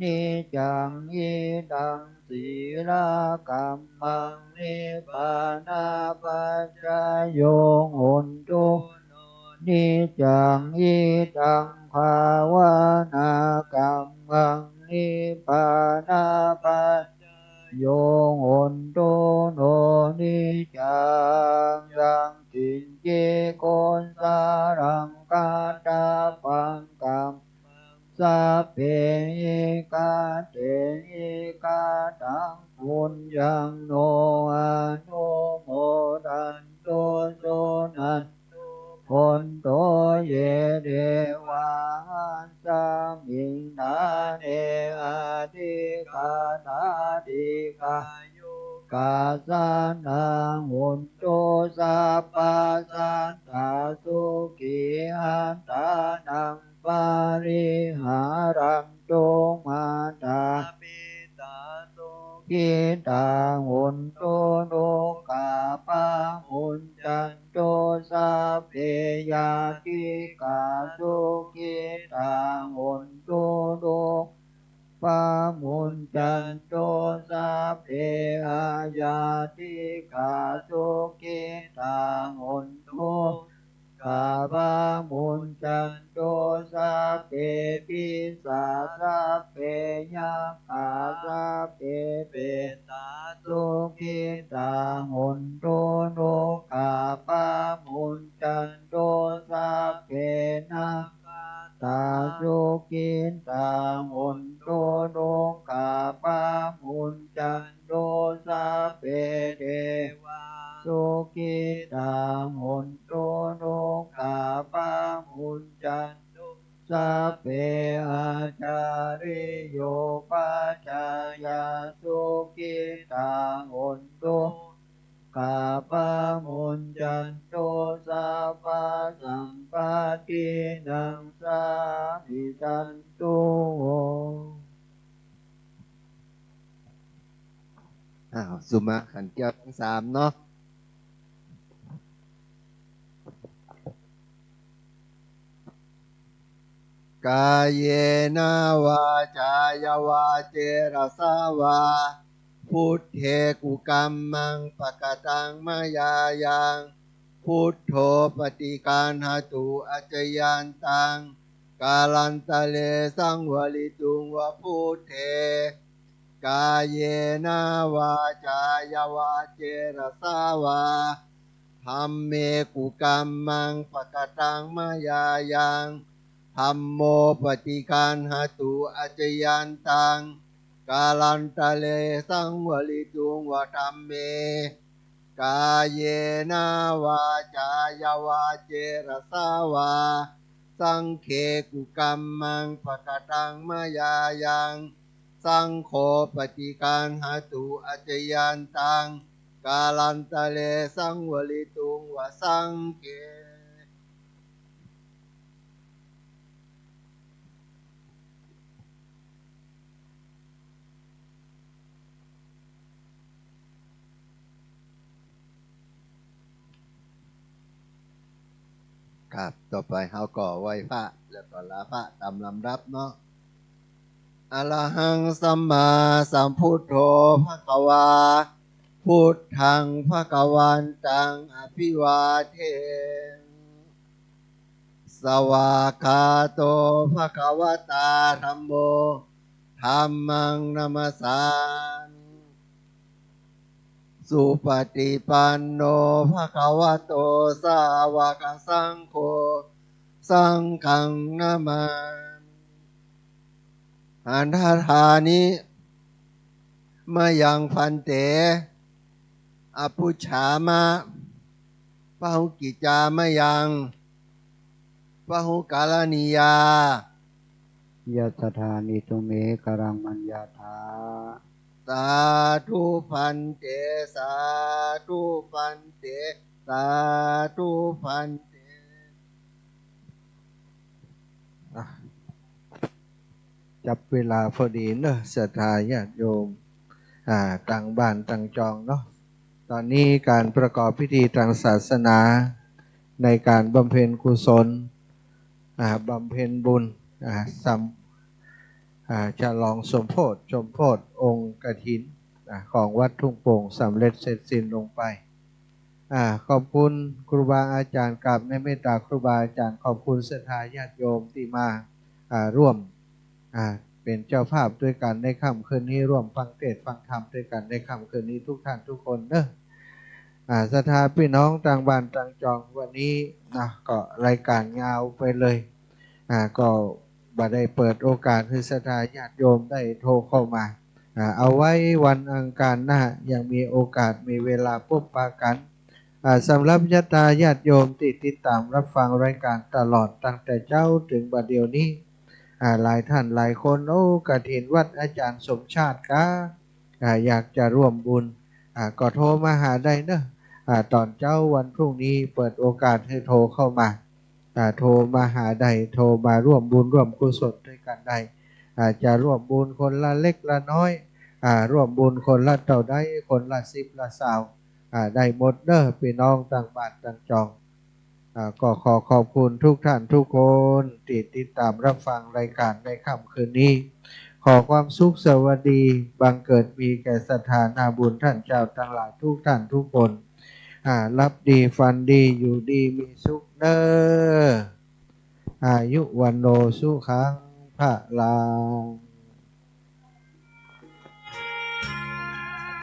นิจังอิดังศีลากัมมังนิพพานาปัจจายโยหุนตุนิจังอิดังภาวนากัมมังนิพพานาปัจโยงหนโตโนนิจังยังจินเจโกนสารังกาตาปังกัม สัพเพกาเตกาตังปุญญังโนอนุโมทันโตโสนันคนโตเยเดวาสามิงนาเนอาทิกาตาติกายุกาสานังหุนโตสัพพะสัตตาสุขีอันตานังปาริหารันโตมาตาปิตาสุขิตาหุนโตโนกาปะหุนจันโตสัพเพยาติกาสุขิตาหุนโตโนปามุนจันโตสัพเพอาญาติกาสุขิตาหุนโตกาปามุนจันโตสัพเพปิสาสัพเพยังกาสัพเพเปตาสุขิตาหุนโตโนกาปามุนจันโตสัพเพนะตาสุขิตาหุนโตโนกาปามุนจันโตสัพเพเทวาสุขิตาหุนโตโนกาปามุนจันโตสัพเพอาจาริโยปัจจายาสุขิตาหุนโตกาปะมุญจันโตสัพพะสัมปตินังสามิจันตุสุมาขันแก้วทั้งสามเนาะกายเยนะวาจายวาเจรสาวาพุทเทกุกัมมังปะกตังมายายังพุทโธปฏิการหตุอัจจยันตังกาลันตะเลสังวลิตุงวะพุทเทกายเยนะวาจายวาเจรสาวาธัมเมกุกัมมังปะกตังมายายังธัมโมปฏิการหตุอัจจยันตังกาลันตะเลสังวลิตุงวะธัมเมกายเยนะวาจายวาเจรสาวาสังเคกุกัมมังปะกตังมายายังสังโฆปฏิการหตุอัจจยันตังกาลันตะเลสังวลิตุงวะสังเคครับต่อไปเฮาก็ไหว้พระแล้วก็ลาพระตามลำดับเนาะอะระหังสัมมาสัมพุทโธภควาพุทธังภควันตังอภิวาเทสวากขาโตภควตาธัมโมธัมมังนัมสสามิสุปฏิปันโนภควโตสาวกสังโฆสังฆังนามาอันทธานิมายังพันเตอปุชฌามะปะหุกิจจามะยังปะหุกาลนิยายัสถานิตุเมกรังมัญญาถาสาธุพันเตสาธุพันเตสาธุพันเตจับเวลาพอดีเนอะศรัทธาญาติโยมต่างบ้านต่างจองเนาะตอนนี้การประกอบพิธีทางศาสนาในการบำเพ็ญกุศลบำเพ็ญบุญฉลองสมโภชชมโภชองค์กฐินของวัดทุ่งโป่งสำเร็จเสร็จสิ้นลงไปขอบคุณครูบาอาจารย์กับในเมตตาครูบาอาจารย์ขอบคุณศรัทธาญาติโยมที่มาร่วมเป็นเจ้าภาพด้วยกันในค่ำคืนนี้ร่วมฟังเทศน์ฟังธรรมด้วยกันในค่ำคืนนี้ทุกท่านทุกคนเนอะศรัทธาพี่น้องต่างบ้านต่างจองวันนี้นะก็รายการยาวไปเลยก็ บ่ได้เปิดโอกาสให้ศรัทธาญาติโยมได้โทรเข้ามาเอาไว้วันอังคารหน้ายังมีโอกาสมีเวลาพบปะกันสำหรับญาติโยมที่ติดตามรับฟังรายการตลอดตั้งแต่เจ้าถึงบัดเดี๋ยวนี้หลายท่านหลายคนกฐินวัดอาจารย์สมชาติก็อยากจะร่วมบุญก็โทรมาหาได้เนอะตอนเจ้าวันพรุ่งนี้เปิดโอกาสให้โทรเข้ามาโทรมาหาได้โทรมาร่วมบุญร่วมกุศลด้วยกันได้จะร่วมบุญคนละเล็กละน้อยร่วมบุญคนละเท่าใดคนละ10ละ20ได้หมดเด้อพี่น้องต่างบ้านต่างจองก็ขอขอบคุณทุกท่านทุกคนที่ติดตามรับฟังรายการในค่ำคืนนี้ขอความสุขสวัสดีบังเกิดมีแก่ศรัทธานาบุญท่านเจ้าทั้งหลายทุกท่านทุกคนรับดีฟันดีอยู่ดีมีสุขเด้ออายุวันโนสุขังพระลาง